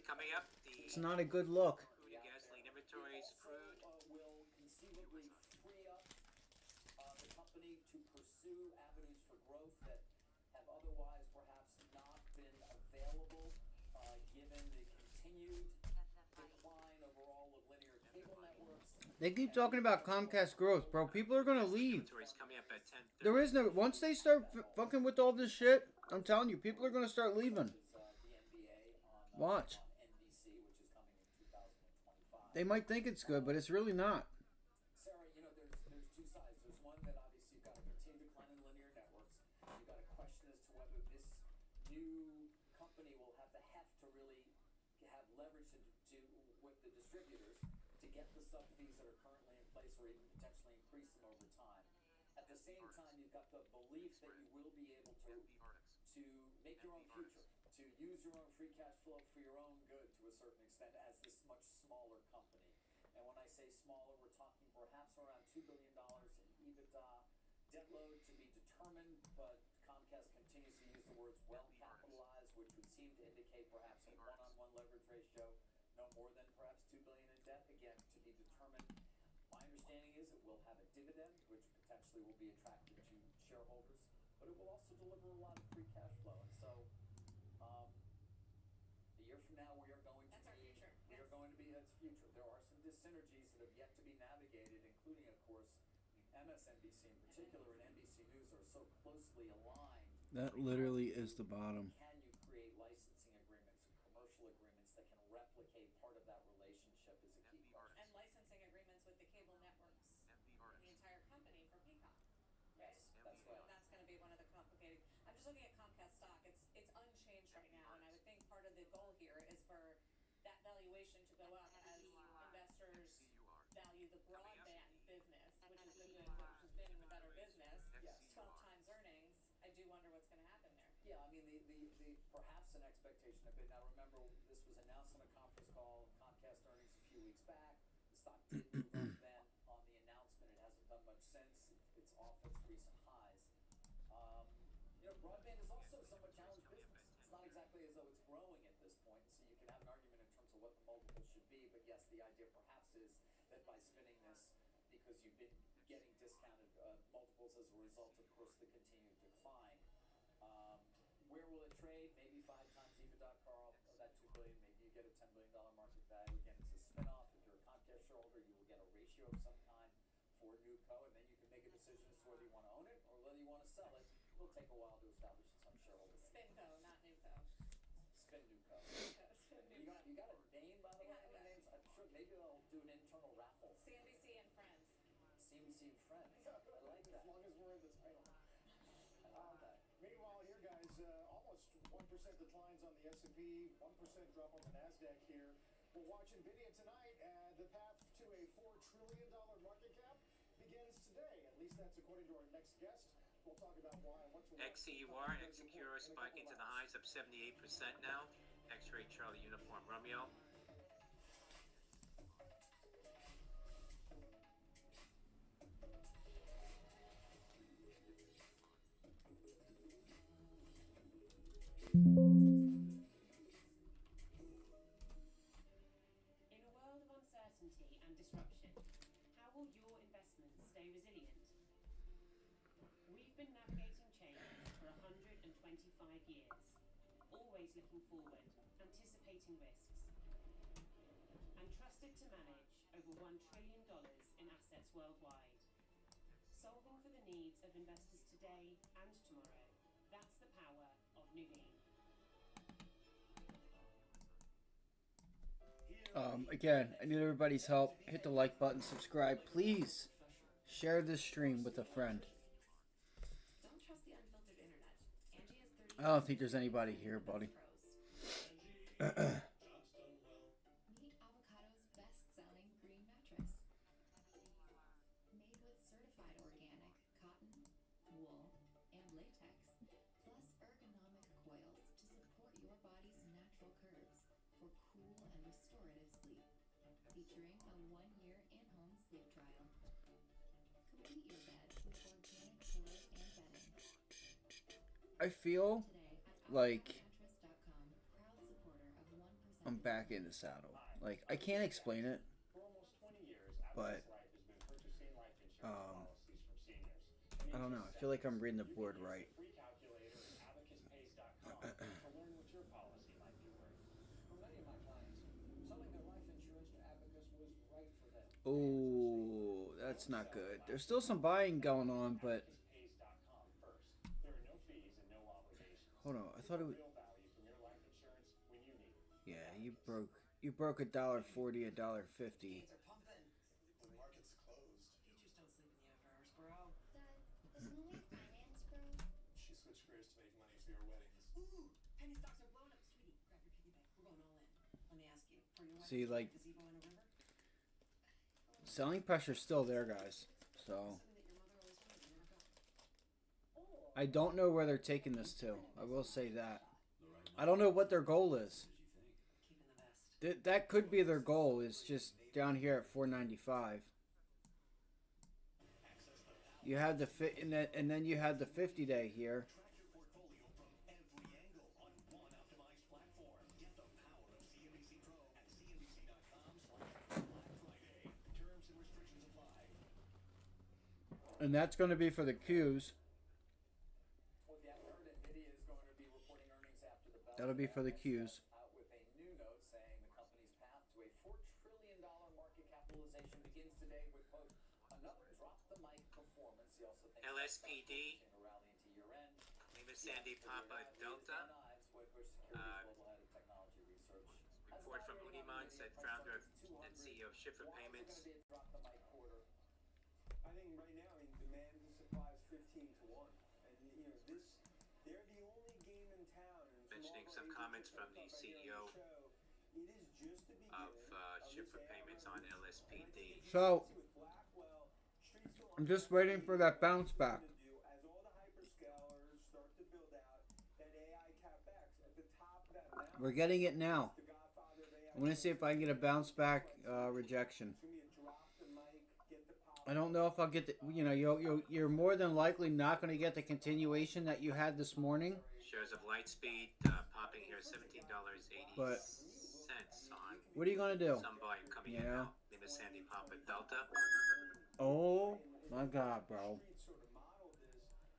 Coming up, It's not a good look. crude and gasoline inventories, crude. Will conceivably free up the company to pursue avenues for growth that have otherwise perhaps not been available given the continued decline overall of linear cable networks. They keep talking about Comcast growth, bro. People are going to leave. Inventories coming up at 10:30. There is no... Once they start fucking with all this shit, I'm telling you, people are going to start leaving. Watch. They might think it's good, but it's really not. Sarah, you know, there's two sides. There's one that obviously you've got a continued decline in linear networks. You've got a question as to whether this new company will have the heft to really have leverage to with the distributors to get the sub fees that are currently in place or even potentially increase them over time. At the same time, you've got the belief that you will be able to make your own future, to use your own free cash flow for your own good to a certain extent as this much smaller company. And when I say smaller, we're talking perhaps around $2 billion in EBITDA, debt load to be determined, but Comcast continues to use the words well capitalized, which would seem to indicate perhaps a one-on-one leverage ratio, no more than perhaps $2 billion in debt, again, to be determined. My understanding is it will have a dividend, which potentially will be attractive to shareholders, but it will also deliver a lot of free cash flow. And so, a year from now, we are going to be its future. There are some dyssynergies that have yet to be navigated, including, of course, MSNBC in particular and NBC News are so closely aligned. That literally is the bottom. Can you create licensing agreements and commercial agreements that can replicate part of that relationship is a key question. And licensing agreements with the cable networks and the entire company for Peacock. Yes, that's right. That's going to be one of the complicated. I'm just looking at Comcast stock. It's unchanged right now, and I would think part of the goal here is for that valuation to go up as investors value the broadband business, which has been the better business. Yes. 12 times earnings. I do wonder what's going to happen there. Yeah, I mean, the perhaps an expectation of it. Now, remember, this was announced on a conference call, Comcast earnings a few weeks back. The stock did move up then on the announcement. It hasn't done much since. It's off its recent highs. You know, broadband is also a somewhat challenged business. It's not exactly as though it's growing at this point, so you can have an argument in terms of what the multiple should be. But yes, the idea perhaps is that by spinning this, because you've been getting discounted multiples as a result, of course, the continued decline. Where will it trade? Maybe 5 times EBITDA, Carl, that $2 billion. Maybe you get a $10 billion market value. Again, it's a spinoff. If you're a Comcast shareholder, you will get a ratio of some kind for NewCo, and then you can make a decision as to whether you want to own it or whether you want to sell it. It'll take a while to establish some shareholder. Spinco, not NewCo. Spin NewCo. You got a name, by the way? Any names? I'm sure maybe they'll do an internal raffle. CNBC and Friends. CNBC and Friends. I like that. As long as we're in the title. I like that. Meanwhile, here, guys, almost 1% declines on the S&P, 1% drop on the NASDAQ here. We'll watch NVIDIA tonight, and the path to a $4 trillion market cap begins today. At least that's according to our next guest. We'll talk about why and what's XCUR and XSecure spiking to the highs, up 78% now. X-ray Charlie Uniform Romeo. In a world of uncertainty and disruption, how will your investments stay resilient? We've been navigating change for 125 years, always looking forward, anticipating risks, and trusted to manage over $1 trillion in assets worldwide. Solving for the needs of investors today and tomorrow. That's the power of Nuveen. Again, I need everybody's help. Hit the like button, subscribe, please. Share this stream with a friend. Don't trust the unfiltered internet. Angie has 30 I don't think there's anybody here, buddy. Meet Avocado's best-selling green mattress. Made with certified organic cotton, wool, and latex, plus ergonomic coils to support your body's natural curves for cool and restorative sleep. Featuring a 1-year in-home sleep trial. Complete your bed with organic pillows and bedding. I feel like Mattress.com, proud supporter of 1%. I'm back in the saddle. Like, I can't explain it, but I don't know. I feel like I'm reading the board right. Oh, that's not good. There's still some buying going on, but hold on. I thought it was. Yeah, you broke $1.40, $1.50. The market's closed. You just don't sleep in the universe, bro. Dad, is Lily finance, bro? She switched careers to make money for your weddings. Ooh, penny stocks are blowing up, sweetie. Grab your piggy bank. We're going all in. Let me ask you, for your wedding, See, like, gazebo in a river? selling pressure's still there, guys. So I don't know where they're taking this to. I will say that. I don't know what their goal is. That could be their goal, is just down here at 495. You had the and then you had the 50-day here. And that's going to be for the Qs. Well, if you haven't heard, NVIDIA is going to be reporting earnings after the bell. That'll be for the Qs. Out with a new note saying the company's path to a $4 trillion market capitalization begins today with, quote, another drop-the-mic performance. He also thinks LSPD, in a rally into year-end. Lima Sandy Papa Delta. Report from Uniman said founder and CEO of Shipper Payments. I think right now, I mean, demand to supply is 15 to 1. And, you know, they're the only game in town. And Mentioning some comments from the CEO of Shipper Payments on LSPD. So, I'm just waiting for that bounce back. As all the hyperscalers start to build out that AI CapEx at the top of that mountain. We're getting it now. I'm going to see if I can get a bounce back rejection. I don't know if I'll get the, you know, you're more than likely not going to get the continuation that you had this morning. Shares of Lightspeed popping here, $17.80 But on. What are you going to do? Some volume coming in now. Lima Sandy Papa Delta. Oh my God, bro.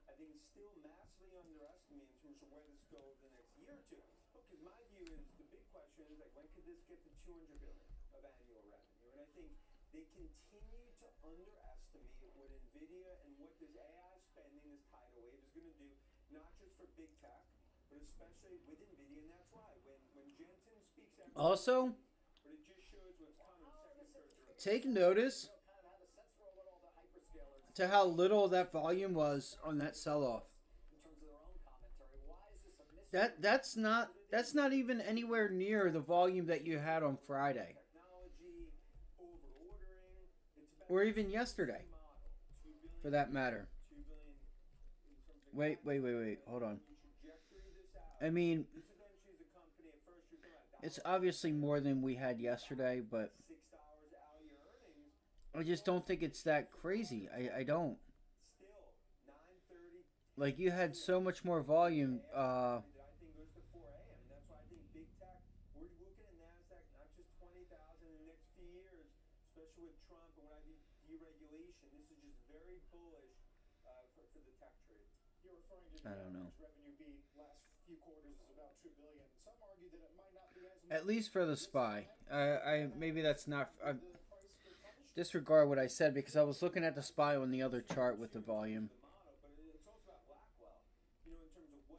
I think still massively underestimated in terms of where this goes the next year or two. Because my view is the big question is like, when could this get to 200 billion of annual revenue? And I think they continue to underestimate what NVIDIA and what this AI spending, this tidal wave, is going to do, not just for big tech, but especially with NVIDIA. And that's why when Jensen speaks, Also, but it just shows what's coming second, third, take notice to how little that volume was on that sell-off. That's not even anywhere near the volume that you had on Friday, or even yesterday, for that matter. Wait. Hold on. I mean, It's obviously more than we had yesterday, but I just don't think it's that crazy. I don't. Like, you had so much more volume. Especially with Trump and what I do deregulation, this is just very bullish for the tech trade. You're referring to I the don't know. average revenue beat last few quarters is about $2 billion. Some argue that it might not be as much. At least for the SPY. I maybe that's not. Disregard what I said because I was looking at the SPY on the other chart with the volume.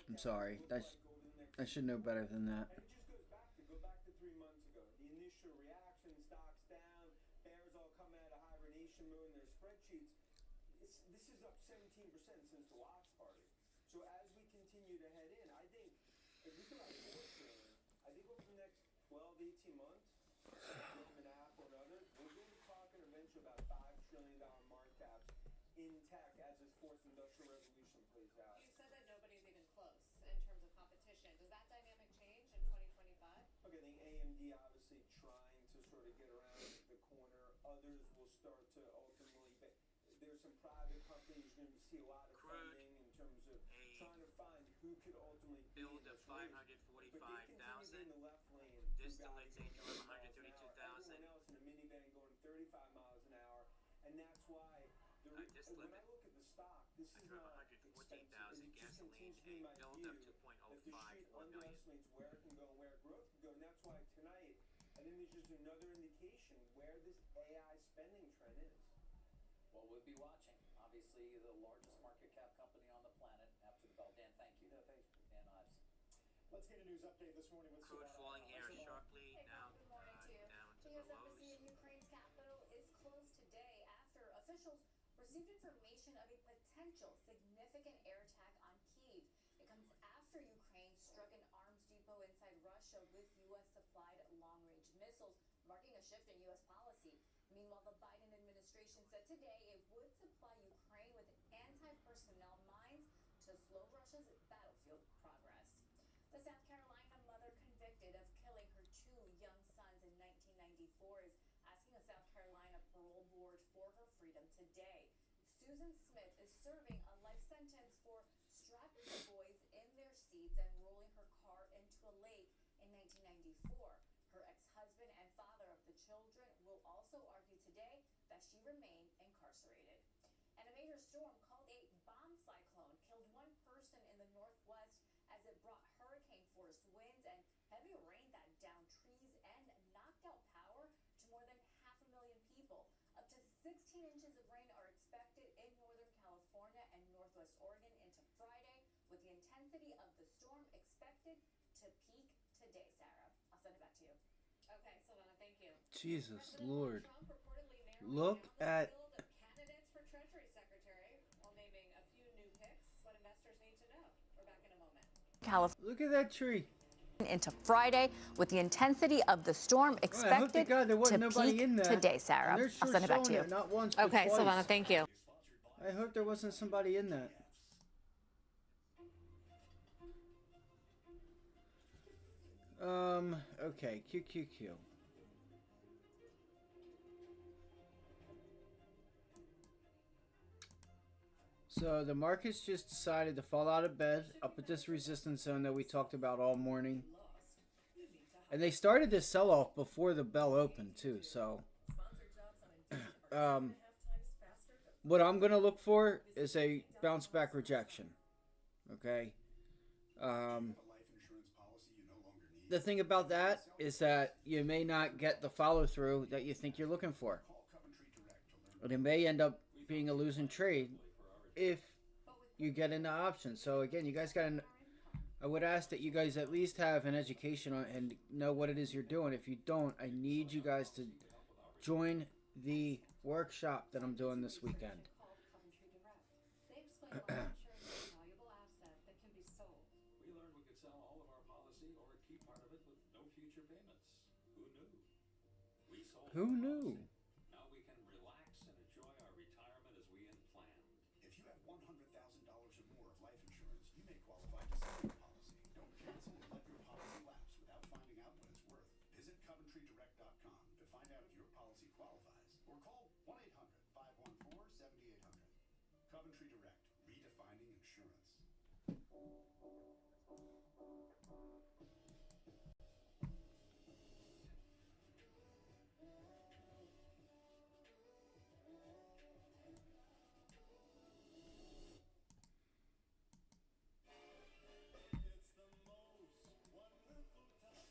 I'm sorry. I should know better than that. Go back to 3 months ago. The initial reaction, stocks down, bears all come out of hibernation mode in their spreadsheets. This is up 17% since the watch party. So as we continue to head in, I think if we come out $4 trillion, I think over the next 12 to 18 months, Goldman, Apple, and others, we're going to be talking eventually about $5 trillion market caps in tech as this fourth industrial revolution plays out. You said that nobody's even close in terms of competition. Does that dynamic change in 2025? Look, I think AMD obviously trying to sort of get around the corner. Others will start to ultimately, but there's some private companies you're going to see a lot of funding in terms of trying to find who could ultimately build a 545,000. Distillates AQM 132,000. Everyone else in a minivan going 35 miles an hour, and that's why when I look at the stock, this is not expensive. It just continues to be my view that the street underestimates where it can go and where growth can go, and that's why tonight I think there's just another indication where this AI spending trend is. Well, we'll be watching. Obviously, the largest market cap company on the planet after the bell. Dan, thank you. Yeah, thanks. Dan Ives. Let's get a news update this morning with Crude Savannah. falling here sharply Hey, now good morning to you. down to The the U.S. lows. Embassy in Ukraine's capital is closed today after officials received information of a potential significant air attack on Kyiv. It comes after Ukraine struck an arms depot inside Russia with U.S.-supplied long-range missiles, marking a shift in U.S. policy. Meanwhile, the Biden administration said today it would supply Ukraine with anti-personnel mines to slow Russia's battlefield progress. The South Carolina mother convicted of killing her 2 young sons in 1994 is asking a South Carolina parole board for her freedom today. Susan Smith is serving a life sentence for strapping the boys in their seats and rolling her car into a lake in 1994. Her ex-husband and father of the children will also argue today that she remain incarcerated. And a major storm called a bomb cyclone killed 1 person in the northwest as it brought hurricane-force winds and heavy rain that downed trees and knocked out power to more than 500,000 people. Up to 16 inches of rain are expected in Northern California and Northwest Oregon into Friday, with the intensity of the storm expected to peak today, Sarah. I'll send it back to you. Okay, Savannah, thank you. Jesus Lord. Trump reportedly narrowing Look down the at. field of candidates for Treasury Secretary while naming a few new picks. What investors need to know. We're back in a moment. Look at that tree. Into Friday with the intensity of the storm expected there wasn't to nobody peak in there. today, Sarah. And they're I'll send it back to showing you. it, not once, but Okay, twice. Savannah, thank you. I hope there wasn't somebody in that. Okay, QQQ. So the market's just decided to fall out of bed up at this resistance zone that we talked about all morning. And they started this sell-off before the bell opened too, so what I'm going to look for is a bounce back rejection. Okay? The thing about that is that you may not get the follow-through that you think you're looking for. And it may end up being a losing trade if you get into options. So again, you guys got to... I would ask that you guys at least have an education on and know what it is you're doing. If you don't, I need you guys to join the workshop that I'm doing this weekend. They explain why insurance is a valuable asset that can be sold. We learned we could sell all of our policy or a key part of it with no future payments. Who knew? We sold Who knew? Now we can relax and enjoy our retirement as we had planned. If you have $100,000 or more of life insurance, you may qualify to sell your policy. Don't cancel and let your policy lapse without finding out what it's worth. qualifies. Or call 1-800-514-7800. Coventry Direct, redefining insurance. It's the most wonderful time.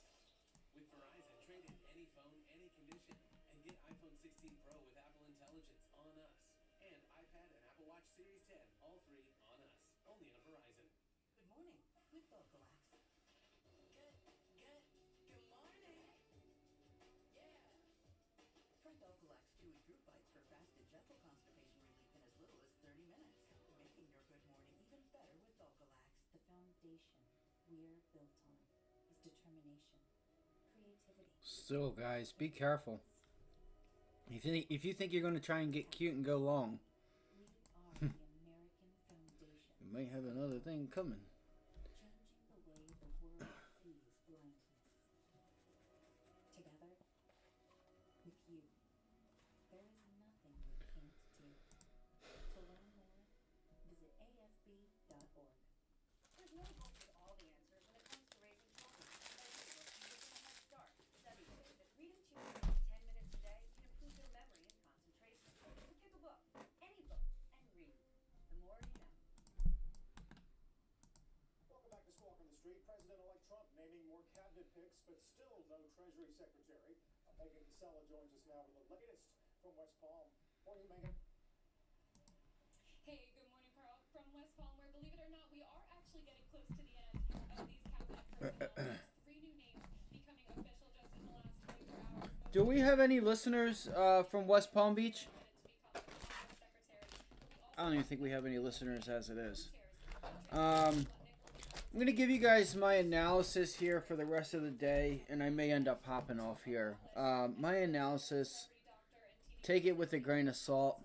With Verizon, trade in any phone, any condition, and get iPhone 16 Pro with Apple Intelligence on us. And iPad and Apple Watch Series 10, all three on us. Only on Verizon. Good morning with Vocalax. Good morning. Yeah. Try Vocalax Chewy Fruit Bites for fast and gentle constipation relief in as little as 30 minutes. Making your good morning even better with Vocalax. The foundation we're built on is determination, creativity. Still, guys, be careful. If you think you're going to try and get cute and go long, We are the American foundation. you might have another thing coming. Changing the way the world sees blindness. Together, with you, there is nothing we can't do. To learn more, visit afb.org. There's no book with all the answers when it comes to raising children. But if you give them a head start. Studies say that reading children 10 minutes a day can improve their memory and concentration. So pick a book, any book, and read. The more you know. Welcome back to Squawk on the Street. President-elect Trump naming more cabinet picks, but still no Treasury Secretary. Megan Casella joins us now with the latest from West Palm. Morning, Megan. Hey, good morning, Carl. From West Palm, where, believe it or not, we are actually getting close to the end of these cabinet personnel. There's 3 new names becoming official just in the last 24 hours. Do we have any listeners from West Palm Beach? I don't even think we have any listeners as it is. I'm going to give you guys my analysis here for the rest of the day, and I may end up hopping off here. My analysis, take it with a grain of salt.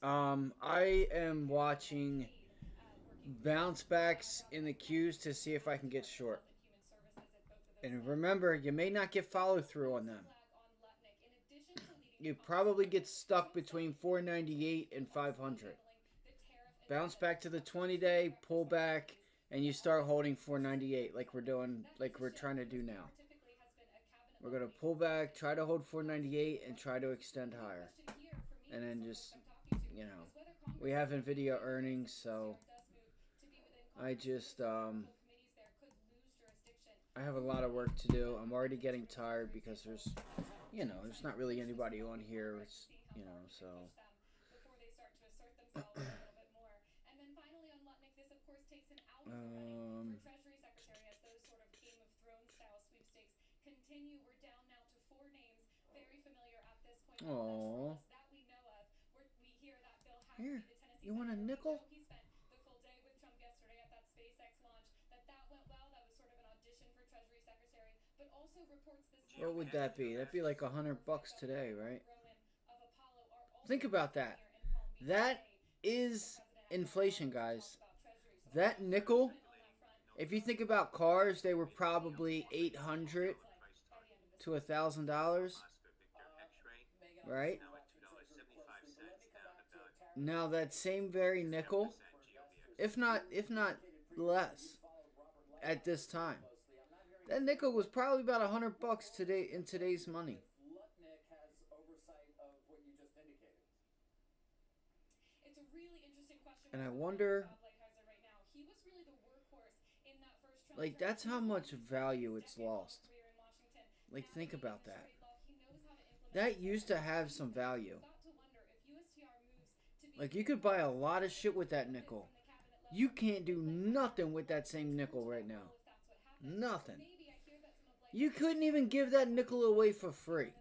I am watching bounce backs in the queues to see if I can get short. And remember, you may not get follow through on them. You probably get stuck between 498 and 500. Bounce back to the 20-day, pull back, and you start holding 498 like we're doing, like we're trying to do now. We're going to pull back, try to hold 498, and try to extend higher. And then just, you know, we have NVIDIA earnings, so I just, I have a lot of work to do. I'm already getting tired because there's, you know, there's not really anybody on here. It's, you know, so. Continue. We're down now to 4 names, very familiar at this point. Aww. That we know of. We hear that Bill Here, Hagerty, the Tennessee you want a senator, nickel? he spent the full day with Trump yesterday at that SpaceX launch. That went well. That was sort of an audition for Treasury Secretary, but also reports this. What would that be? That'd be like $100 today, right? Think about that. That is inflation, guys. That nickel, if you think about cars, they were probably $800 to $1,000, right? Now that same very nickel, if not less, at this time, that nickel was probably about $100 today in today's money. It's a really interesting question. And I wonder, like, that's how much value it's lost. Like, think about that. That used to have some value. Like, you could buy a lot of shit with that nickel. You can't do nothing with that same nickel right now. Nothing. You couldn't even give that nickel away for free.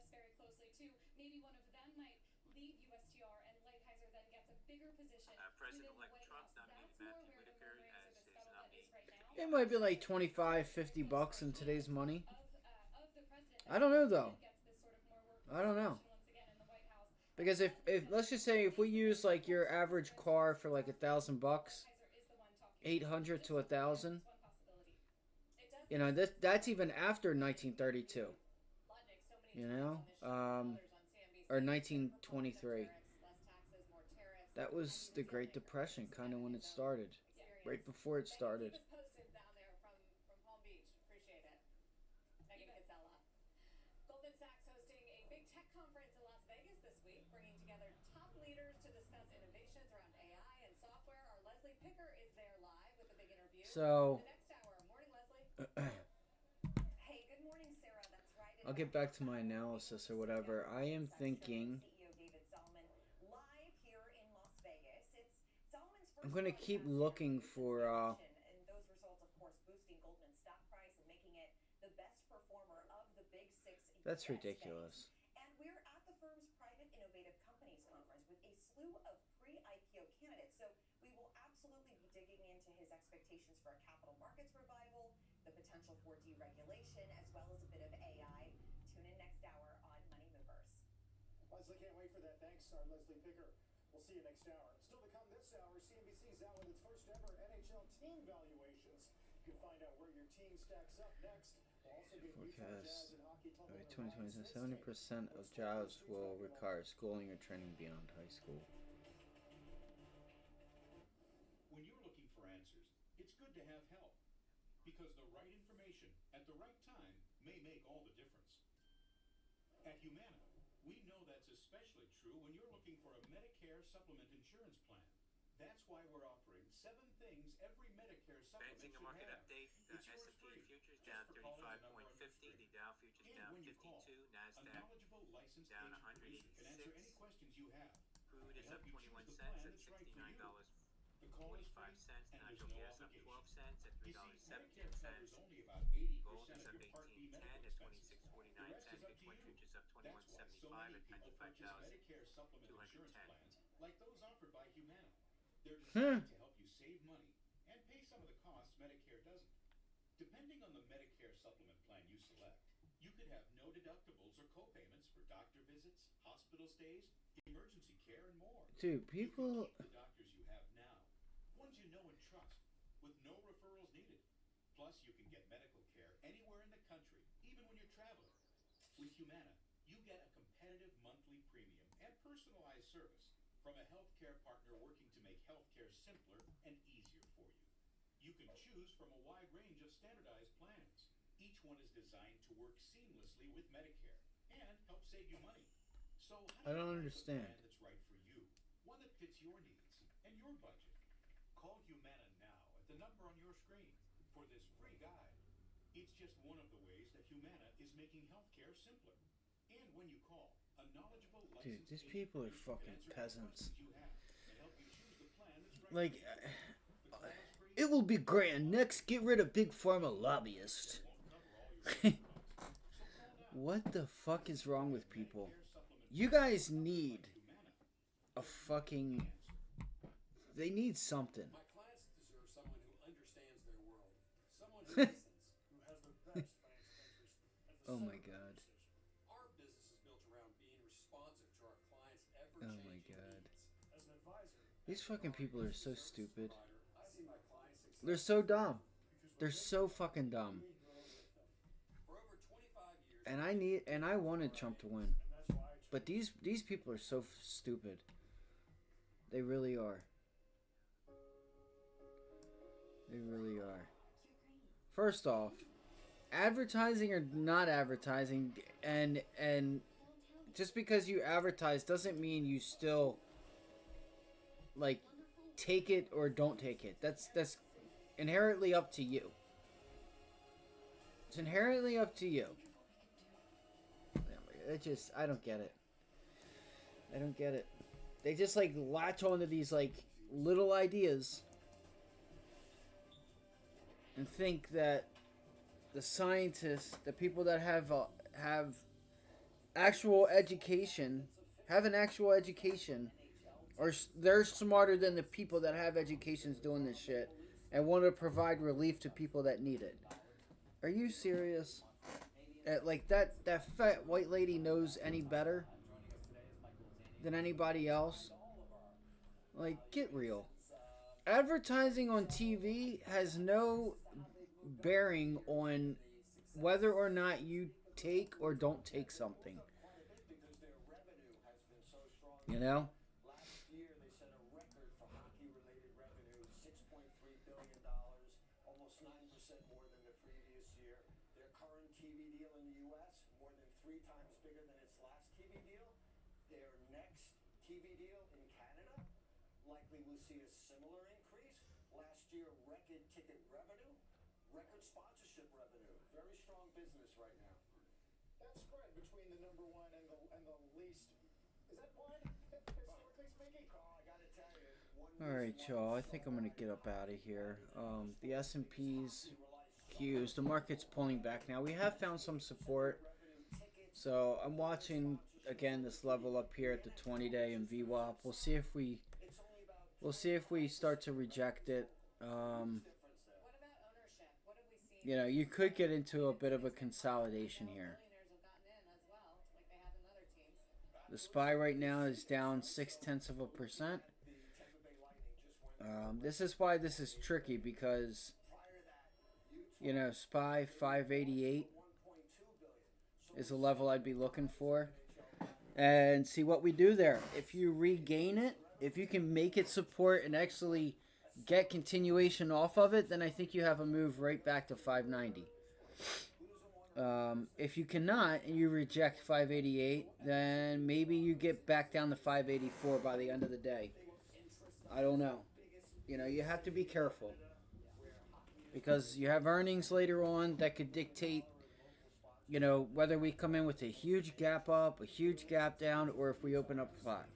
President-elect Trump nominated Matthew Whitaker as his nominee. It might be like $25-50 in today's money. I don't know though. I don't know. Because if let's just say if we use like your average car for like $1,000, $800 to $1,000. You know, that's even after 1932. You know, or 1923. That was the Great Depression, kind of when it started, right before it started. Keep us posted down there from Palm Beach. Appreciate it. Megan Casella. Goldman Sachs hosting a big tech conference in Las Vegas this week, bringing together top leaders to discuss innovations around AI and software. Our Leslie Picker is there live with a big interview. So, the next hour. Morning, Leslie. Hey, good morning, Sarah. That's right. I'll get back to my analysis or whatever. I am thinking I'm going to keep looking for and those results, of course, boosting Goldman's stock price and making it the best performer of the big six. That's ridiculous. And we're at the firm's private innovative companies conference with a slew of pre-IPO candidates. So we will absolutely be digging into his expectations for a capital markets revival, the potential for deregulation, as well as a bit of AI. Tune in next hour on Money Movers. Leslie, can't wait for that. Thanks, our Leslie Picker. We'll see you next hour. Still to come this hour, CNBC's out with its first ever NHL team valuations. You can find out where your team stacks up next. We'll also get Utah Jazz and hockey talk about 2020, 70% of jobs will require schooling or training beyond high school. When you're looking for answers, it's good to have help, because the right information at the right time may make all the difference. At Humana, we know that's especially true when you're looking for a Medicare supplement insurance plan. That's why we're offering 7 things every Medicare supplement Banking should market have. update. It's yours S&P free, futures just down for calling the number on your 35.50. screen. The Dow futures And down when you 52. call, a Nasdaq knowledgeable licensed down agent producer can answer any 186. questions you have. Crude and is help up you 21 choose the cents plan at that's right for you. The call is free, $69.45. and there's Natural no gas up obligation. 12 cents at You see, Medicare covers $3.17. only about 80% Gold is of up your Part B 18.10 medical at expenses. 26.49. The rest is up to Bitcoin you. futures up That's why so 21.75 many at people purchase Medicare supplement insurance 95,210. plans like those offered by Humana. They're designed to help you save money and pay some of the costs Medicare doesn't. Depending on the Medicare supplement plan you select, you could have no deductibles or co-payments for doctor visits, hospital stays, emergency care, and more. Dude, people... You can keep the doctors you have now, ones you know and trust, with no referrals needed. Plus, you can get medical care anywhere in the country, even when you're traveling. With Humana, you get a competitive monthly premium and personalized service from a healthcare partner working to make healthcare simpler and easier for you. You can choose from a wide range of standardized plans. Each one is designed to work seamlessly with Medicare and help save you money. So how I do you don't find understand. the plan that's right for you, one that fits your needs and your budget? Call Humana now at the number on your screen for this free guide. It's just one of the ways that Humana is making healthcare simpler. And when you call, a knowledgeable Dude, licensed these agent people are can fucking answer any peasants. questions you have and help you choose the plan that's right Like, for you. The call is free. it will be grand. Next, get rid of big pharma lobbyists. What the fuck is wrong with people? You guys need a fucking... They need something. My clients deserve someone who understands their world. Someone who listens. Who has the best financial interest at the Oh center my of their God. decision. Our business is built around being responsive to our clients' Oh ever-changing my God. needs. As an advisor, These fucking people are so stupid. I see my clients' success They're so dumb. They're so fucking dumb. for over 25 years. And I wanted Trump to win. But these people are so stupid. They really are. They really are. First off, advertising or not advertising, and just because you advertise doesn't mean you still like take it or don't take it. That's inherently up to you. It's inherently up to you. I don't get it. I don't get it. They just like latch onto these like little ideas and think that the scientists, the people that have actual education, have an actual education, or they're smarter than the people that have educations doing this shit and want to provide relief to people that need it. Are you serious? Like that fat white lady knows any better than anybody else? Like, get real. Advertising on TV has no bearing on whether or not you take or don't take something. You know? Last year, they set a record for hockey-related revenue, $6.3 billion, almost 9% more than the previous year. Their current TV deal in the U.S., more than 3 times bigger than its last TV deal. Their next TV deal in Canada likely will see a similar increase. Last year, record ticket revenue, record sponsorship revenue. Very strong business right now. That spread between the number one and the least, is that wide, historically speaking? Carl, I gotta tell you, All right, y'all. I think I'm gonna get up out of here. The S&P's Q's. The market's pulling back now. We have found some support. So I'm watching again this level up here at the 20-day in VWAP. We'll see if we start to reject it. You know, you could get into a bit of a consolidation here. The SPY right now is down 0.6%. This is why this is tricky, because, you know, SPY 588 is a level I'd be looking for. And see what we do there. If you regain it, if you can make it support and actually get continuation off of it, then I think you have a move right back to 590. If you cannot and you reject 588, then maybe you get back down to 584 by the end of the day. I don't know. You know, you have to be careful, because you have earnings later on that could dictate, you know, whether we come in with a huge gap up, a huge gap down, or if we open up flat.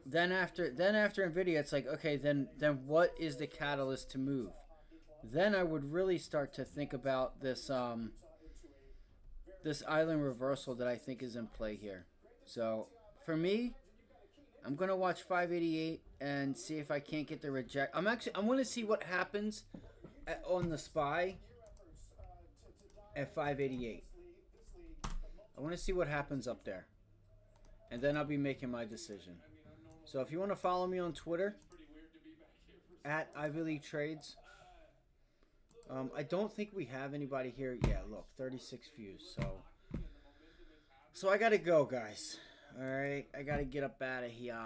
Then after NVIDIA, it's like, okay, then what is the catalyst to move? Then I would really start to think about this this island reversal that I think is in play here. So for me, I'm gonna watch 588 and see if I can't get the reject. I want to see what happens on the SPY at 588. I want to see what happens up there, and then I'll be making my decision. So if you want to follow me on Twitter at Ivy League Trades. I don't think we have anybody here. Yeah, look, 36 views. So I gotta go, guys. All right, I gotta get up out of here.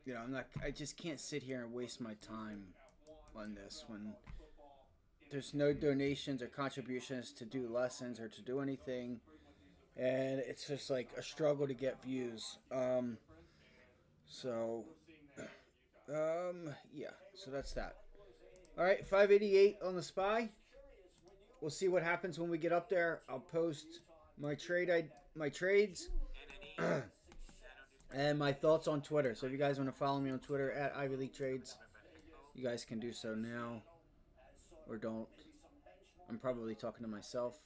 You know, I just can't sit here and waste my time on this when there's no donations or contributions to do lessons or to do anything, and it's just like a struggle to get views. Yeah, so that's that. All right, 588 on the SPY. We'll see what happens when we get up there. I'll post my trades and my thoughts on Twitter. So if you guys want to follow me on Twitter at Ivy League Trades, you guys can do so now, or don't. I'm probably talking to myself.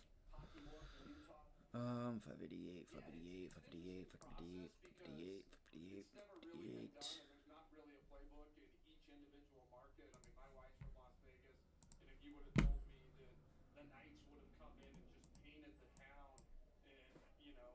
588, 588, 588, 588, 588, 588.